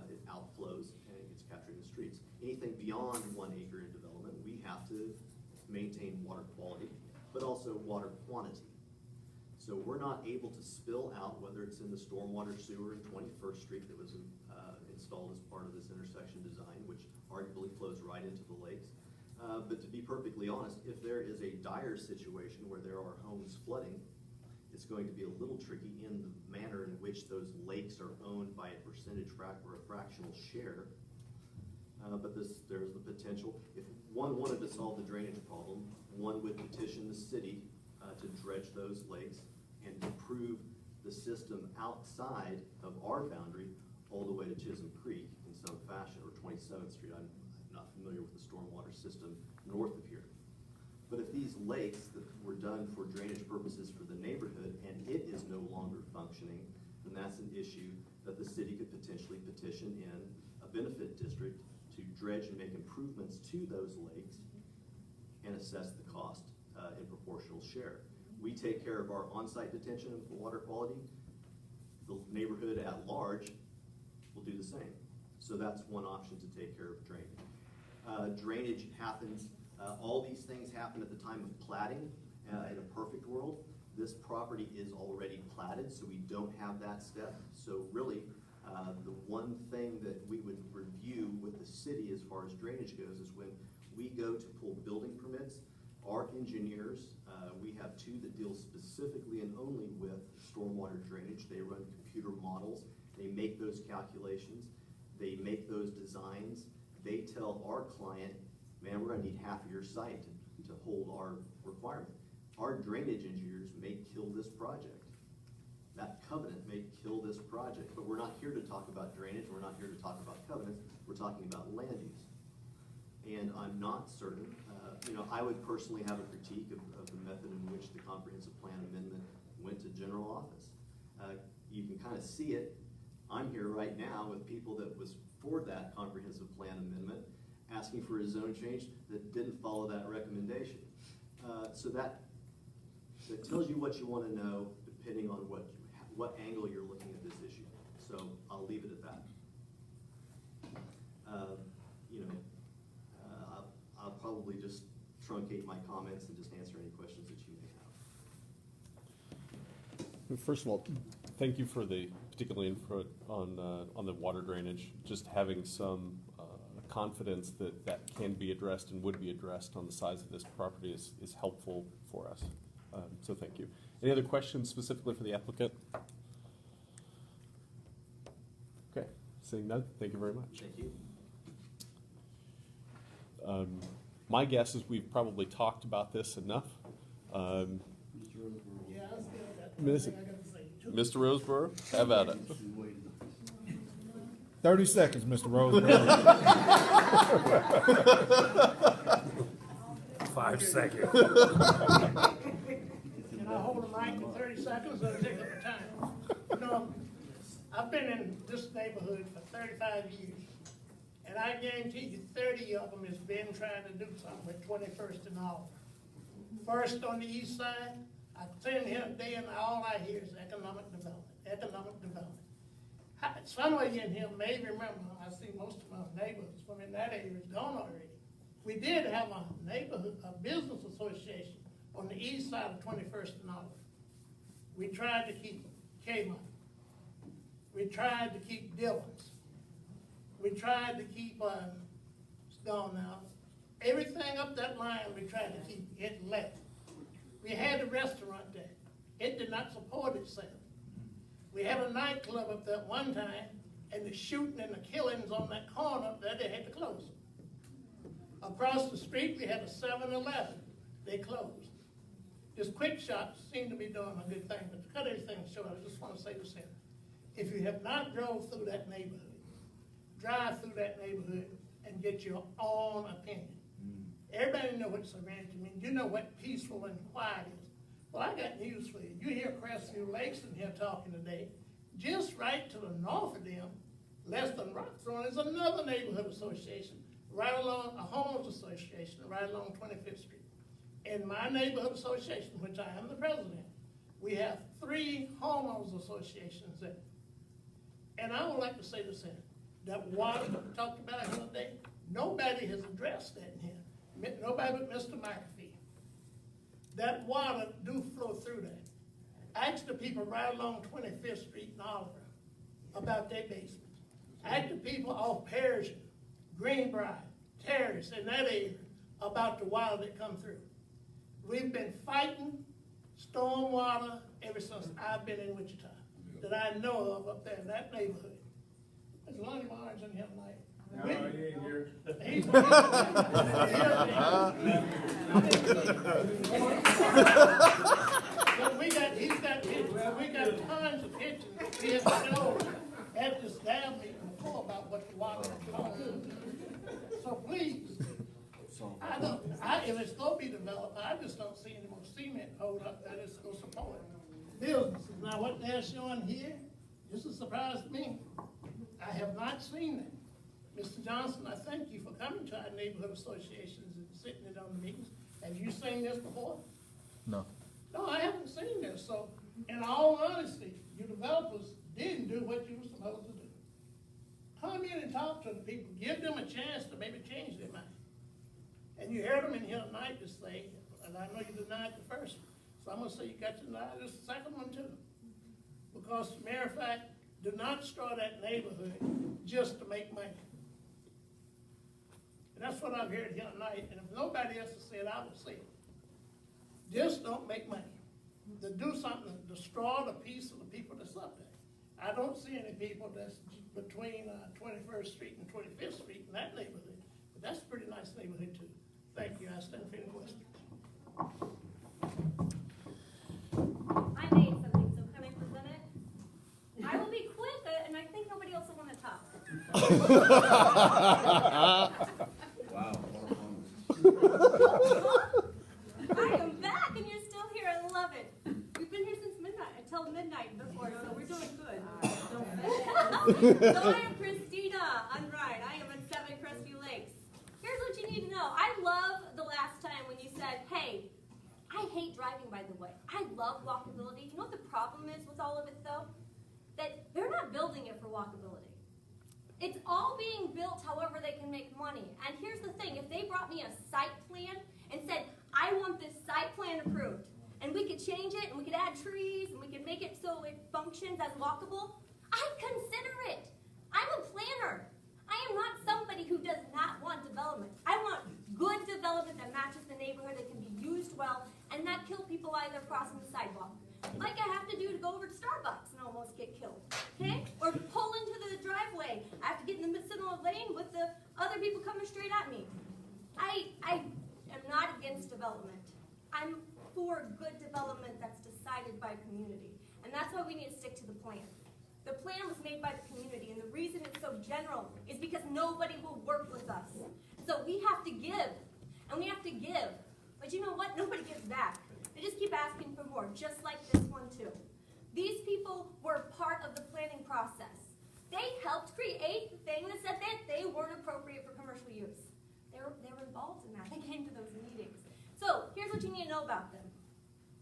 It outflows and it gets captured in streets. Anything beyond 1 acre in development, we have to maintain water quality, but also water quantity. So we're not able to spill out, whether it's in the stormwater sewer in 21st Street that was installed as part of this intersection design, which arguably flows right into the lakes. But to be perfectly honest, if there is a dire situation where there are homes flooding, it's going to be a little tricky in the manner in which those lakes are owned by a percentage or a fractional share. But there's the potential. If one wanted to solve the drainage problem, one would petition the city to dredge those lakes and improve the system outside of our boundary all the way to Chisholm Creek in some fashion, or 27th Street. I'm not familiar with the stormwater system north of here. But if these lakes that were done for drainage purposes for the neighborhood and it is no longer functioning, then that's an issue that the city could potentially petition in a benefit district to dredge and make improvements to those lakes and assess the cost in proportional share. We take care of our on-site detention for water quality. The neighborhood at large will do the same. So that's one option to take care of drainage. Drainage happens, all these things happen at the time of platting. In a perfect world, this property is already platted, so we don't have that step. So really, The one thing that we would review with the city as far as drainage goes is when we go to pull building permits, our engineers, we have two that deal specifically and only with stormwater drainage. They run computer models, they make those calculations, they make those designs. They tell our client, man, we're gonna need half of your site to hold our requirement. Our drainage engineers may kill this project. That covenant may kill this project, but we're not here to talk about drainage, we're not here to talk about covenants, we're talking about land use. And I'm not certain, I would personally have a critique of the method in which the comprehensive plan amendment went to general office. You can kind of see it. I'm here right now with people that was for that comprehensive plan amendment, asking for a zone change that didn't follow that recommendation. So that tells you what you want to know, depending on what angle you're looking at this issue. So I'll leave it at that. I'll probably just truncate my comments and just answer any questions that you may have. First of all, thank you for the particular input on the water drainage. Just having some confidence that that can be addressed and would be addressed on the size of this property is helpful for us. So thank you. Any other questions specifically for the applicant? Okay, seeing none, thank you very much. Thank you. My guess is we've probably talked about this enough. Yeah, I still got Miss- thing I gotta say. Mr. Roseborough, have at it. 30 seconds, Mr. Roseborough. 5 seconds. Can I hold the mic for 30 seconds or take up the time? I've been in this neighborhood for 35 years, and I guarantee you 30 of them has been trying to do something with 21st and all. First on the east side, I sit here day and all I hear is economic development, economic development. Some of you in here may remember, I see most of my neighbors from in that area is gone already. We did have a neighborhood, a business association on the east side of 21st and Olive. We tried to keep Kmart. We tried to keep Dillon's. We tried to keep, it's gone now. Everything up that line we tried to keep, it left. We had a restaurant there. It did not support itself. We had a nightclub up there one time, and the shooting and the killings on that corner up there, they had to close it. Across the street, we had a 7-Eleven. They closed. This Quick Shop seemed to be doing a good thing, but to cut everything short, I just want to say this here. If you have not drove through that neighborhood, drive through that neighborhood and get your own opinion. Everybody know what Sorrento means. You know what peaceful and quiet is. Well, I got news for you. You hear Crestview Lakes in here talking today. Just right to the north of them, less than Rockthorne, is another neighborhood association, right along, a homeowners association, right along 25th Street. In my neighborhood association, which I am the president, we have 3 homeowners associations there. And I would like to say this here, that water that we talked about here today, nobody has addressed that in here. Nobody but Mr. McAfee. That water do flow through there. Ask the people right along 25th Street in Oliver about their basement. Ask the people off Persian, Greenbrier, Terrace, in that area about the water that come through. We've been fighting storm water ever since I've been in Wichita, that I know of up there in that neighborhood. There's Lonnie Barnes in here tonight. No, he ain't here. But he's got pictures. We got tons of pictures. We have showed at this dam meeting before about what the water is going. So please, if it's gonna be developed, I just don't see any more cement hold up that it's gonna support businesses. Now, what they're showing here, this is a surprise to me. I have not seen that. Mr. Johnson, I thank you for coming to our neighborhood associations and sitting in on the meetings. Have you seen this before? No. No, I haven't seen this. So, in all honesty, you developers didn't do what you were supposed to do. Come in and talk to the people. Give them a chance to maybe change their mind. And you heard them in here tonight to say, and I know you denied the first one, so I'm gonna say you got to deny this second one too. Because, as a matter of fact, do not start that neighborhood just to make money. And that's what I'm hearing here tonight, and if nobody else has said, I will say it. Just don't make money. To do something to destroy the peace of the people that's up there. I don't see any people that's between 21st Street and 25th Street in that neighborhood, but that's a pretty nice neighborhood too. Thank you, I stand for any questions. I made something, so can I present it? I will be quick, and I think nobody else will want to talk. Wow. I am back, and you're still here. I love it. We've been here since midnight, until midnight before, so we're doing good. So I am Christina. I'm right. I am in 7 Crestview Lakes. Here's what you need to know. I love the last time when you said, hey, I hate driving, by the way. I love walkability. You know what the problem is with all of it, though? That they're not building it for walkability. It's all being built however they can make money. And here's the thing. If they brought me a site plan and said, I want this site plan approved, and we could change it, and we could add trees, and we could make it so it functions as walkable, I'd consider it. I'm a planner. I am not somebody who does not want development. I want good development that matches the neighborhood, that can be used well, and not kill people while they're crossing the sidewalk. Like I have to do to go over to Starbucks and almost get killed, okay? Or pull into the driveway. I have to get in the middle of the lane with the other people coming straight at me. I am not against development. I'm for good development that's decided by community. And that's why we need to stick to the plan. The plan was made by the community, and the reason it's so general is because nobody will work with us. So we have to give, and we have to give. But you know what? Nobody gives back. They just keep asking for more, just like this one too. These people were part of the planning process. They helped create the thing that said that they weren't appropriate for commercial use. They were involved in that. They came to those meetings. So here's what you need to know about them.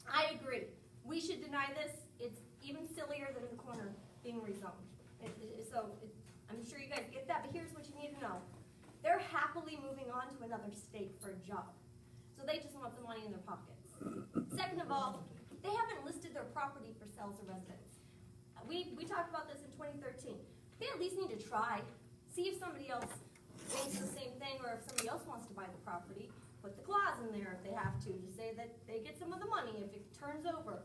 I agree. We should deny this. It's even sillier than the corner being rezoned. I'm sure you guys get that, but here's what you need to know. They're happily moving on to another state for a job. So they just want the money in their pockets. Second of all, they haven't listed their property for sale as a residence. We talked about this in 2013. They at least need to try. See if somebody else thinks the same thing, or if somebody else wants to buy the property. Put the clause in there if they have to say that they get some of the money if it turns over.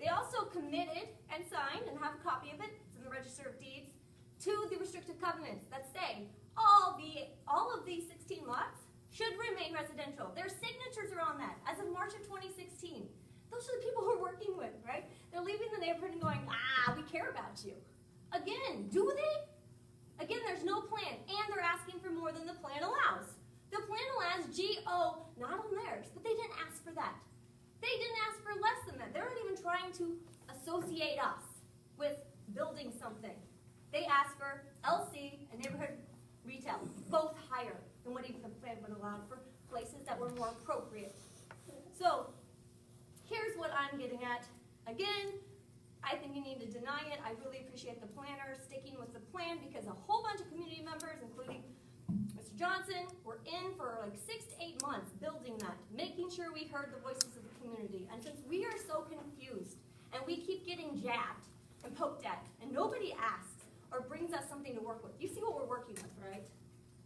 They also committed and signed, and have a copy of it, it's in the Register of Deeds, to the restrictive covenants that say all of these 16 lots should remain residential. Their signatures are on that as of March of 2016. Those are the people we're working with, right? They're leaving the neighborhood and going, we care about you. Again, do they? Again, there's no plan, and they're asking for more than the plan allows. The plan allows GO, not on theirs, but they didn't ask for that. They didn't ask for less than that. They're not even trying to associate us with building something. They asked for LC and neighborhood retail, both higher than what even the plan would allow for places that were more appropriate. So here's what I'm getting at. Again, I think you need to deny it. I really appreciate the planner sticking with the plan, because a whole bunch of community members, including Mr. Johnson, were in for like 6 to 8 months building that, making sure we heard the voices of the community. And since we are so confused, and we keep getting jabbed and poked at, and nobody asks or brings us something to work with. You see what we're working with, right?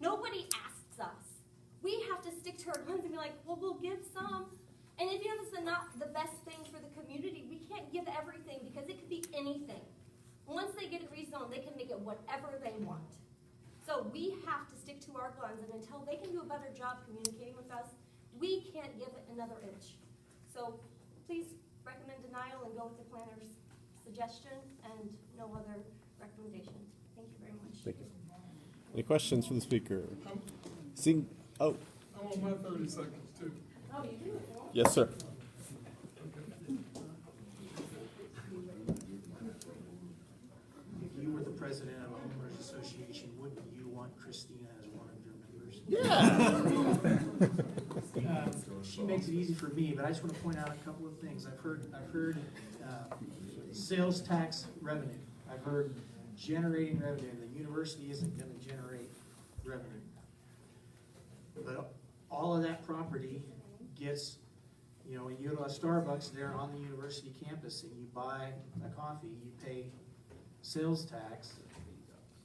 Nobody asks us. We have to stick to our guns and be like, well, we'll give some. And if you know this is not the best thing for the community, we can't give everything, because it could be anything. Once they get it rezoned, they can make it whatever they want. So we have to stick to our guns, and until they can do a better job communicating with us, we can't give it another inch. So please recommend denial and go with the planner's suggestion and no other recommendation. Thank you very much. Thank you. Any questions for the speaker? I'm on my 30 seconds too. Oh, you do? Yes, sir. If you were the president of a homeowners association, wouldn't you want Christina as one of your members? Yeah. She makes it easy for me, but I just want to point out a couple of things. I've heard sales tax revenue. I've heard generating revenue. The university isn't going to generate revenue. But all of that property gets, when you go to a Starbucks there on the university campus and you buy a coffee, you pay sales tax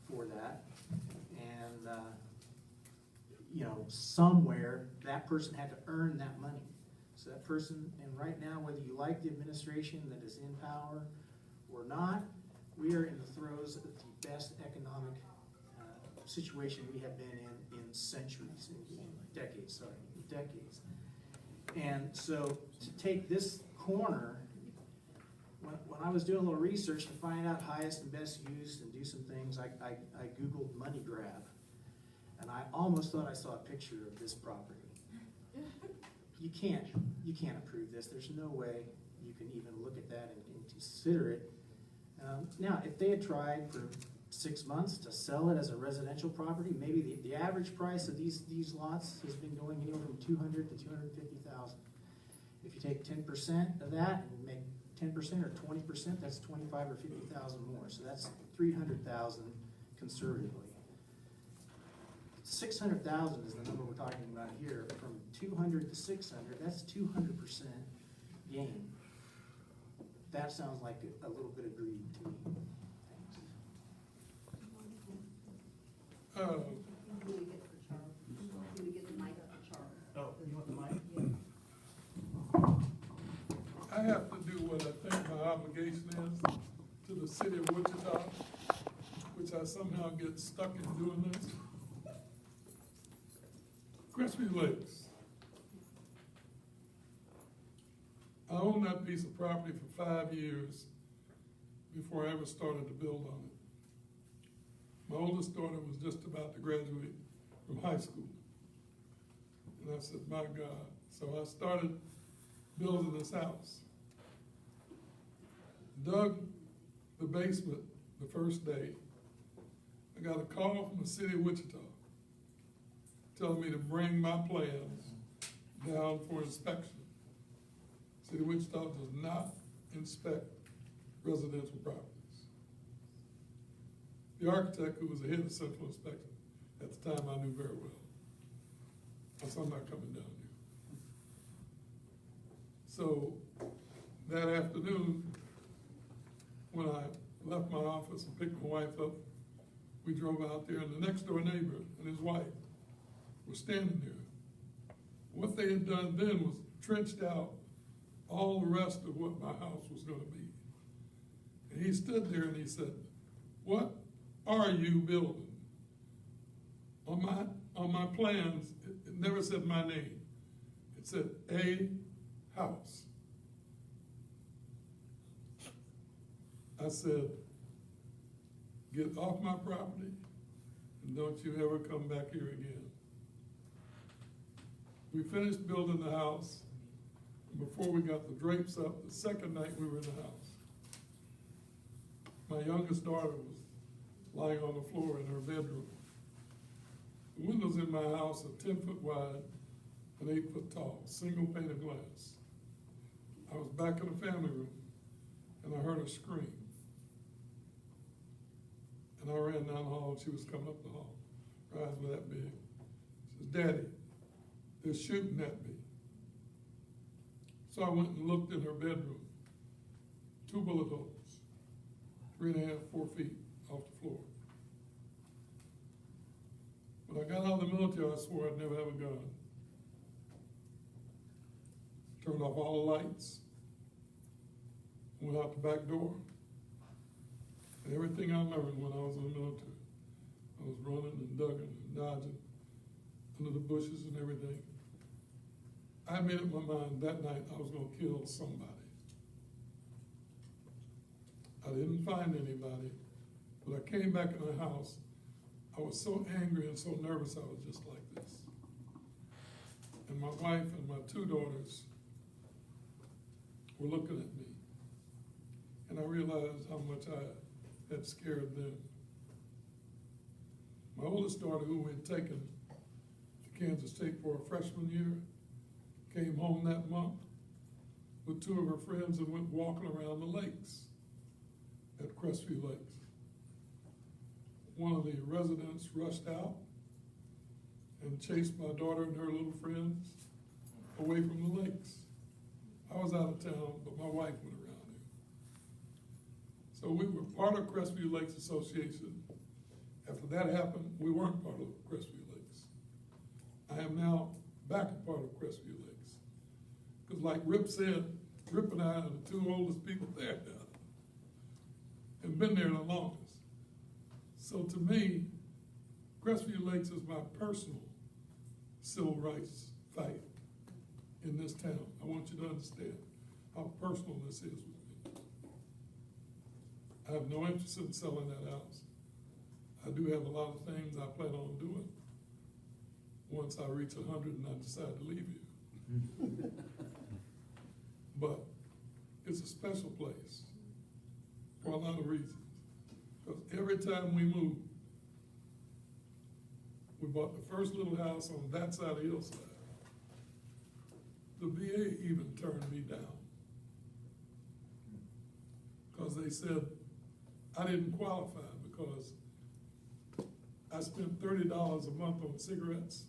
for that. And, somewhere, that person had to earn that money. So that person, and right now, whether you like the administration that is in power or not, we are in the throes of the best economic situation we have been in centuries, in decades. And so to take this corner, when I was doing a little research to find out highest and best use and do some things, I Googled money grab. And I almost thought I saw a picture of this property. You can't approve this. There's no way you can even look at that and consider it. Now, if they had tried for 6 months to sell it as a residential property, maybe the average price of these lots has been going anywhere from $200,000 to $250,000. If you take 10% of that and make 10% or 20%, that's $25,000 or $50,000 more. So that's $300,000 conservatively. 600,000 is the number we're talking about here. From 200 to 600, that's 200% gain. That sounds like a little bit of greed to me. Oh, Can we get the mic up for Charlie? Oh, you want the mic? I have to do what I think my obligation is to the city of Wichita, which I somehow get stuck in doing this. Crestview Lakes. I owned that piece of property for 5 years before I ever started to build on it. My oldest daughter was just about to graduate from high school. And I said, my God. So I started building this house. Dug the basement the first day. I got a call from the city of Wichita telling me to bring my plans down for inspection. City of Wichita does not inspect residential properties. The architect who was the head of central inspection at the time I knew very well. I said, I'm not coming down here. So that afternoon, when I left my office and picked my wife up, we drove out there, and the next door neighbor and his wife were standing there. What they had done then was trenched out all the rest of what my house was going to be. And he stood there and he said, what are you building? On my plans, it never said my name. It said a house. I said, get off my property and don't you ever come back here again. We finished building the house, and before we got the drapes up, the second night we were in the house, my youngest daughter was lying on the floor in her bedroom. The windows in my house are 10 foot wide and 8 foot tall, single pane of glass. I was back in the family room and I heard her scream. And I ran down the hall and she was coming up the hall. Her eyes were that big. She says, Daddy, they're shooting at me. So I went and looked in her bedroom. 2 bullet holes, 3.5, 4 feet off the floor. When I got out of the military, I swore I'd never have a gun. Turned off all the lights, went out the back door, and everything I learned when I was in the military. I was running and ducking and dodging under the bushes and everything. I made up my mind that night I was going to kill somebody. I didn't find anybody, but I came back in the house. I was so angry and so nervous I was just like this. And my wife and my 2 daughters were looking at me. And I realized how much I had scared them. My oldest daughter, who we had taken to Kansas State for her freshman year, came home that month with 2 of her friends and went walking around the lakes at Crestview Lakes. One of the residents rushed out and chased my daughter and her little friends away from the lakes. I was out of town, but my wife went around there. So we were part of Crestview Lakes Association. After that happened, we weren't part of Crestview Lakes. I am now back a part of Crestview Lakes. Because like Rip said, Rip and I are the two oldest people there now, and been there the longest. So to me, Crestview Lakes is my personal civil rights fight in this town. I want you to understand how personal this is with me. I have no interest in selling that house. I do have a lot of things I plan on doing once I reach 100 and I decide to leave you. But it's a special place for a lot of reasons. Because every time we moved, we bought the first little house on that side of the hillside. The VA even turned me down. Because they said I didn't qualify because I spent $30 a month on cigarettes.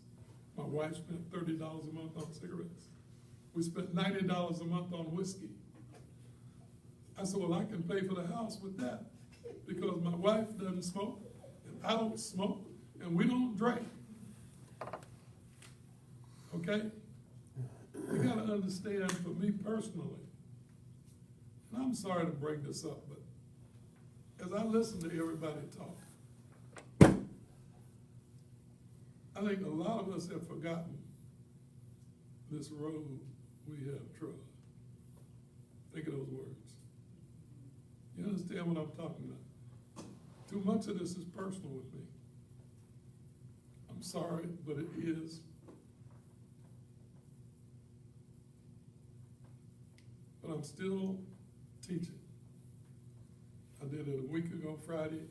My wife spent $30 a month on cigarettes. We spent $90 a month on whiskey. I said, well, I can pay for the house with that because my wife doesn't smoke, and I don't smoke, and we don't drink. Okay? You gotta understand, for me personally, and I'm sorry to bring this up, but as I listen to everybody talk, I think a lot of us have forgotten this road we have trod. Think of those words. You understand what I'm talking about? Too much of this is personal with me. I'm sorry, but it is. But I'm still teaching. I did it a week ago Friday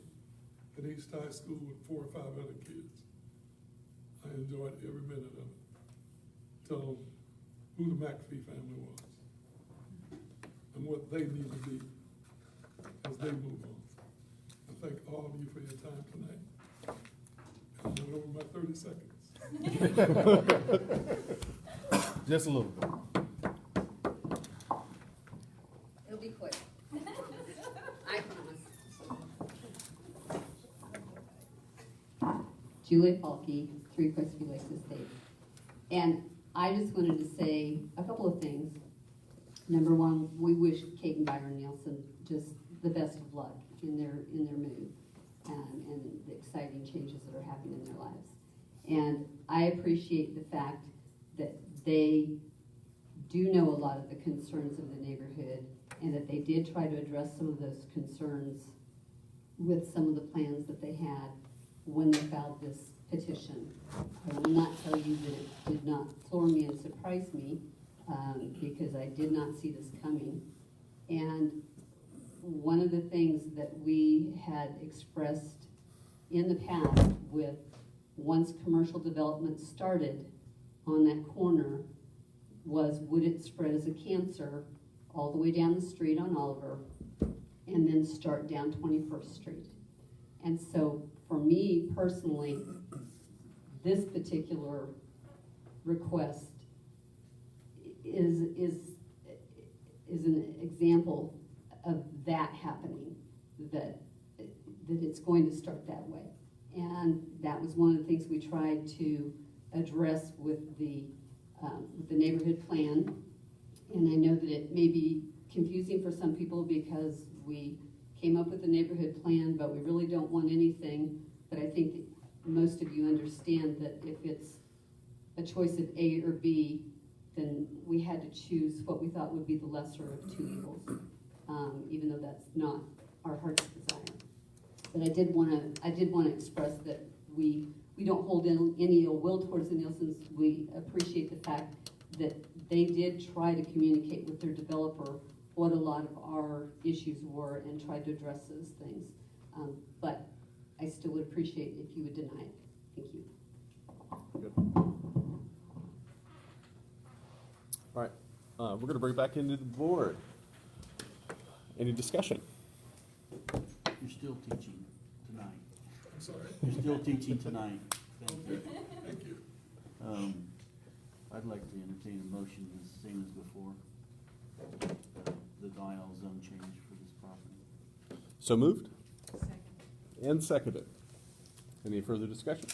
at East High School with 4 or 5 other kids. I enjoyed every minute of it. Tell them who the McAfee family was and what they need to be as they move on. I thank all of you for your time tonight. And I went over my 30 seconds. Just a little bit. It'll be quick. I promise. Julie Falke, 3 Crestview Lakes Estates. And I just wanted to say a couple of things. Number one, we wish Kate and Byron Nielsen just the best of luck in their move and the exciting changes that are happening in their lives. And I appreciate the fact that they do know a lot of the concerns of the neighborhood and that they did try to address some of those concerns with some of the plans that they had when they filed this petition. I will not tell you that it did not floor me and surprise me because I did not see this coming. And one of the things that we had expressed in the past with once commercial development started on that corner was, would it spread as a cancer all the way down the street on Oliver and then start down 21st Street? And so for me personally, this particular request is an example of that happening, that it's going to start that way. And that was one of the things we tried to address with the neighborhood plan. And I know that it may be confusing for some people because we came up with the neighborhood plan, but we really don't want anything. But I think that most of you understand that if it's a choice of A or B, then we had to choose what we thought would be the lesser of 2 evils, even though that's not our heart's desire. But I did want to express that we don't hold any ill will towards the Nielsens. We appreciate the fact that they did try to communicate with their developer what a lot of our issues were and tried to address those things. But I still would appreciate if you would deny it. Thank you. Good. All right, we're going to bring it back into the board. Any discussion? You're still teaching tonight. I'm sorry? You're still teaching tonight. Thank you. Thank you. I'd like to entertain a motion the same as before, the dial zone change for this property. So moved? And seconded. Any further discussion?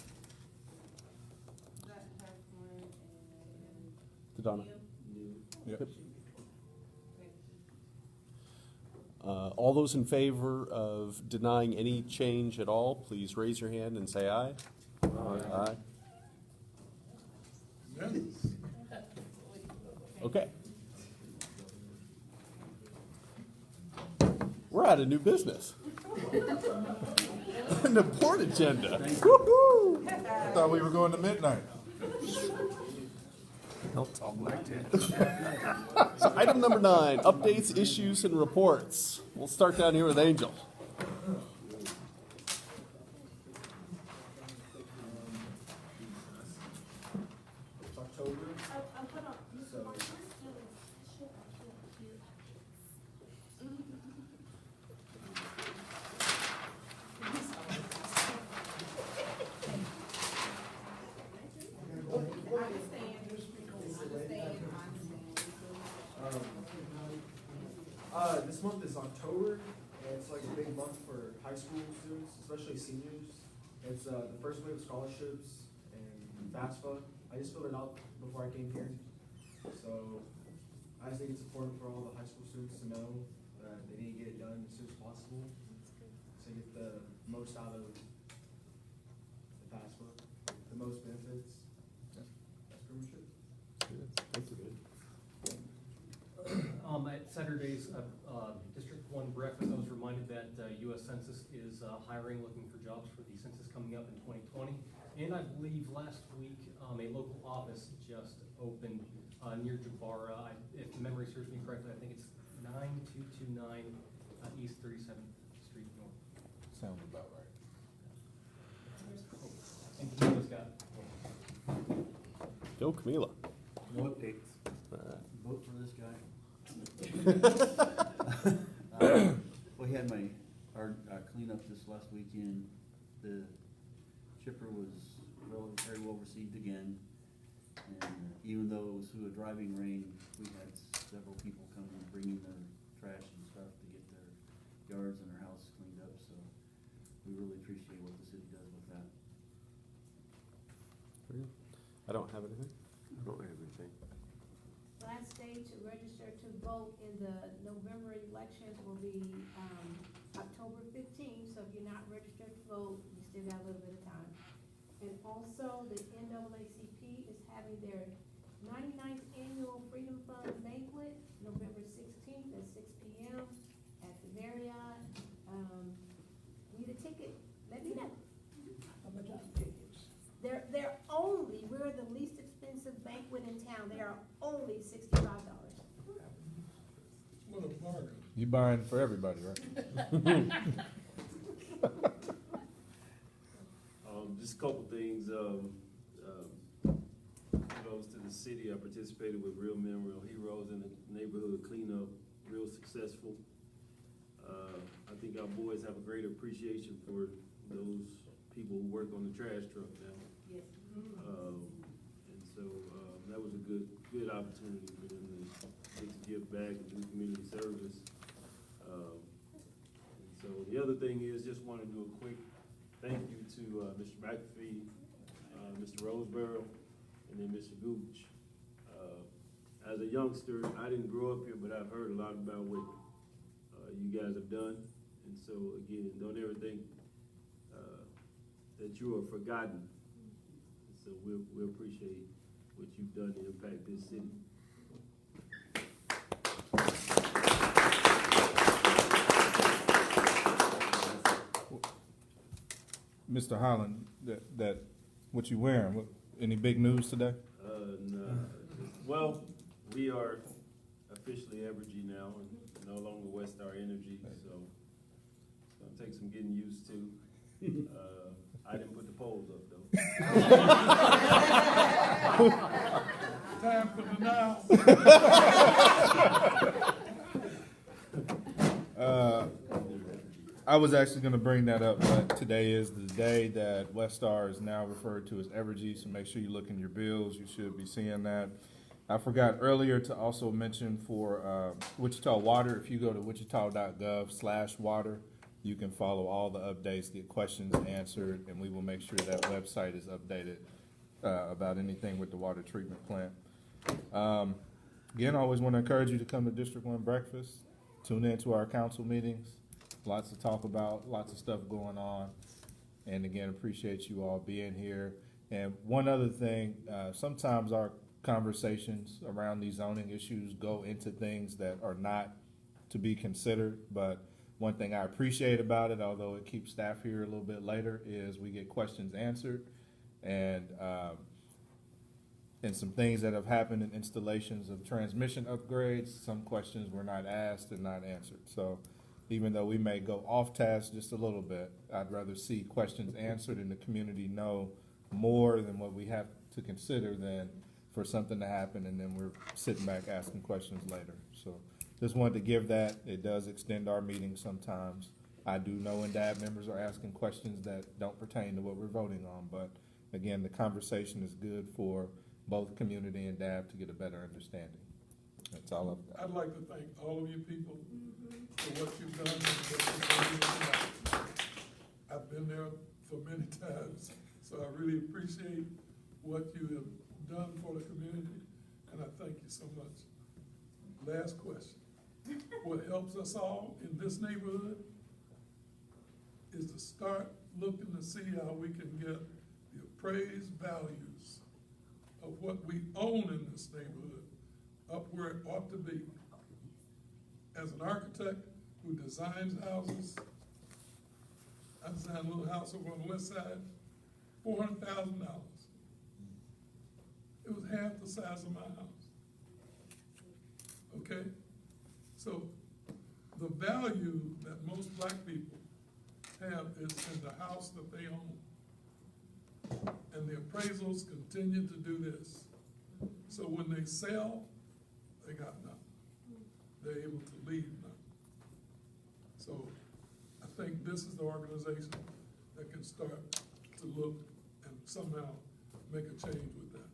To Donna? Yep. All those in favor of denying any change at all, please raise your hand and say aye. Aye. Okay. We're out of new business. An important agenda. Woo-hoo! I thought we were going to midnight. Don't talk like that. So item number 9, updates, issues, and reports. We'll start down here with Angel. This month is October, and it's like a big month for high school students, especially seniors. It's the first wave of scholarships and FAFSA. I just filled it out before I came here. So I just think it's important for all the high school students to know that they need to get it done as soon as possible to get the most out of the FAFSA, the most benefits. That's pretty much it. Thank you. At Saturday's District 1 breakfast, I was reminded that U.S. Census is hiring, looking for jobs for the census coming up in 2020. And I believe last week, a local office just opened near Jabara. If memory serves me correctly, I think it's 9229 East 37th Street North. Sounds about right. And Camila's got. Go, Camila. No updates. Vote for this guy. We had our cleanup this last weekend. The chipper was very well received again. And even though it was through a driving rain, we had several people come and bringing their trash and stuff to get their yards and their house cleaned up. So we really appreciate what the city does with that. I don't have anything. I don't have anything. Last day to register to vote in the November elections will be October 15th, so if you're not registered to vote, you still got a little bit of time. And also, the NAACP is having their 99th Annual Freedom Fund Banquet, November 16th at 6 p.m. at the Marriott. Need a ticket, let me know. How much are the tickets? We're the least expensive banquet in town. They are only $65. What a bargain. You buying for everybody, right? Just a couple things, kudos to the city. I participated with Real Men, Real Heroes in the neighborhood cleanup, real successful. I think our boys have a great appreciation for those people who work on the trash truck now. Yes. And so, that was a good opportunity for them to get to give back and do community service. And so the other thing is, just want to do a quick thank you to Mr. McAfee, Mr. Roseborough, and then Mr. Gooch. As a youngster, I didn't grow up here, but I've heard a lot about what you guys have done. And so again, don't ever think that you are forgotten. And so we appreciate what you've done to impact this city. Mr. Holland, that what you wearing? Any big news today? No. Well, we are officially Evergy now and no longer Westar Energy, so it's gonna take some getting used to. I didn't put the polls up though. Time for the now. I was actually going to bring that up, but today is the day that Westar is now referred to as Evergy, so make sure you look in your bills. You should be seeing that. I forgot earlier to also mention for Wichita Water, if you go to wichita.gov/water, You can follow all the updates, get questions answered, and we will make sure that website is updated about anything with the water treatment plant. Again, I always want to encourage you to come to District 1 Breakfast. Tune in to our council meetings. Lots to talk about, lots of stuff going on. And again, appreciate you all being here. And one other thing, sometimes our conversations around these zoning issues go into things that are not to be considered, but one thing I appreciate about it, although it keeps staff here a little bit later, is we get questions answered, and some things that have happened in installations of transmission upgrades, some questions were not asked and not answered. So even though we may go off task just a little bit, I'd rather see questions answered and the community know more than what we have to consider than for something to happen and then we're sitting back asking questions later. So just wanted to give that. It does extend our meetings sometimes. I do know when DAB members are asking questions that don't pertain to what we're voting on, but again, the conversation is good for both community and DAB to get a better understanding. That's all I've got. I'd like to thank all of you people for what you've done. And what you've done tonight. I've been there for many times, so I really appreciate what you have done for the community, and I thank you so much. Last question. What helps us all in this neighborhood is to start looking to see how we can get the appraised values of what we own in this neighborhood up where it ought to be. As an architect who designs houses, I designed a little house over on the west side, $400,000. It was half the size of my house. Okay? So the value that most black people have is in the house that they own. And the appraisals continue to do this. So when they sell, they got nothing. They're able to leave nothing. So I think this is the organization that can start to look and somehow make a change with that.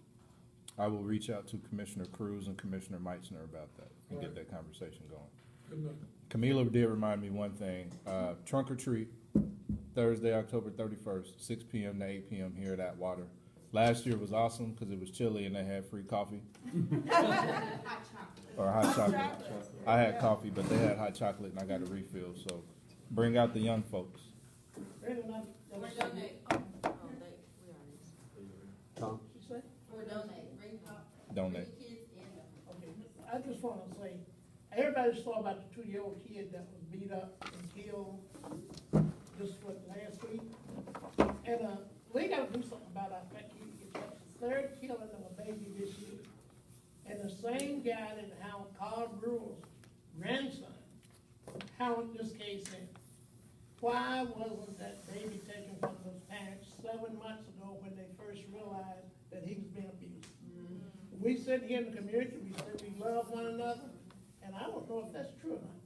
I will reach out to Commissioner Cruz and Commissioner Meitzner about that and get that conversation going. Good enough. Camila did remind me one thing, trunk or treat, Thursday, October 31st, 6 p.m. to 8 p.m. here at Atwater. Last year was awesome because it was chilly and they had free coffee. Or hot chocolate. I had coffee, but they had hot chocolate and I got a refill, so bring out the young folks. We're donating. Tom? We're donating. Bring Donate. kids in. Okay, I just wanna say, everybody saw about the 2-year-old kid that was beat up and killed last week. And, we gotta do something about our fat kids. It's the third killing of a baby this year. And the same guy that Howard Carl Brewer's grandson, Howard this case in. Why wasn't that baby taken from those parents 7 months ago when they first realized that he was being abused? We sit here in the community, we say we love one another, and I don't know if that's true or not.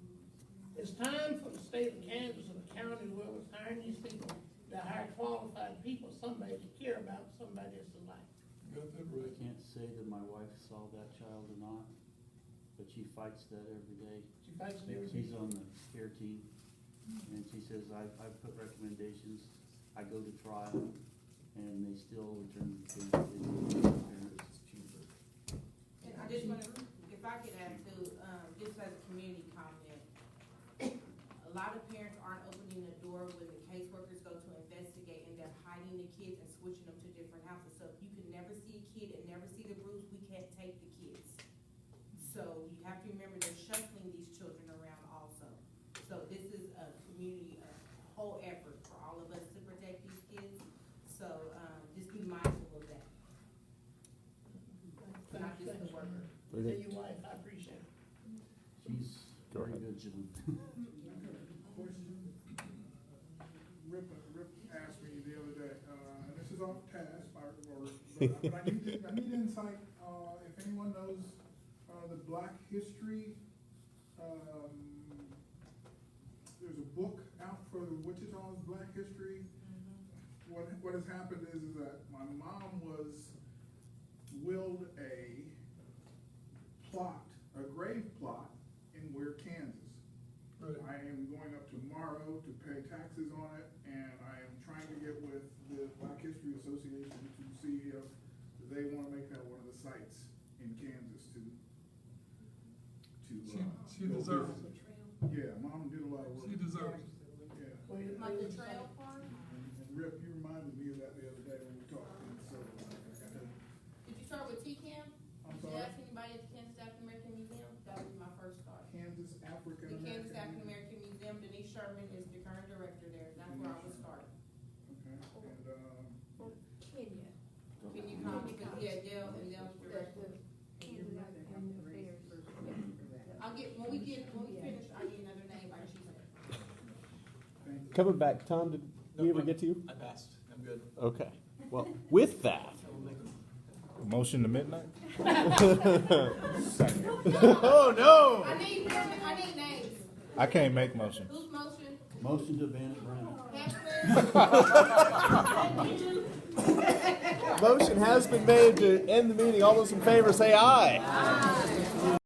It's time for the state of Kansas and the county, whoever's hiring these people, to hire qualified people, somebody to care about somebody else's life. Got that I right. can't say that my wife saw that child or not, but she fights that every day. She fights it every day. She's on the care team, and she says, I've put recommendations, I go to trial, and they still return the case to the parents. And I just wanna, if I could add to, just as a community comment, a lot of parents aren't opening the door when the caseworkers go to investigate and they're hiding the kids and switching them to different houses. So if you can never see a kid and never see the bruise, we can't take the kids. So you have to remember they're shuffling these children around also. So this is a community, a whole effort for all of us to protect these kids. So, just be mindful of that. Not just the worker. Tell your wife, I appreciate it. She's very vigilant. Rip asked me the other day, and this is off task, but I need insight, if anyone knows, the Black History, there's a book out for Wichita's Black History. What has happened is that my mom was willed a grave plot in Weir, Kansas. Right. I am going up tomorrow to pay taxes on it, and I am trying to get with the Black History Association to see if they wanna make that one of the sites in Kansas to She go deserves visit. it. Yeah, Mom did a lot of work. She deserves it. Yeah. Like the trail part? And Rip, you reminded me of that the other day when we talked, and so I gotta, Did you start with TCAM? I'm Did you sorry, ask anybody at the Kansas African American Museum? That would be my first start. Kansas African The American. Kansas African American Museum, Denise Sherman is the current director there. That's where I would start. Okay, and, Kenya. Can you come, because, yeah, Dale and Dale's director. I'll get, when we finish, I need another name like she said. Coming back, Tom, did we ever get to you? I passed, I'm good. Okay. Well, with that. Motion to midnight? Oh, no! I need names. I can't make motion. Whose motion? Motion to ban Brown. Motion has been made to end the meeting. All those in favor say aye.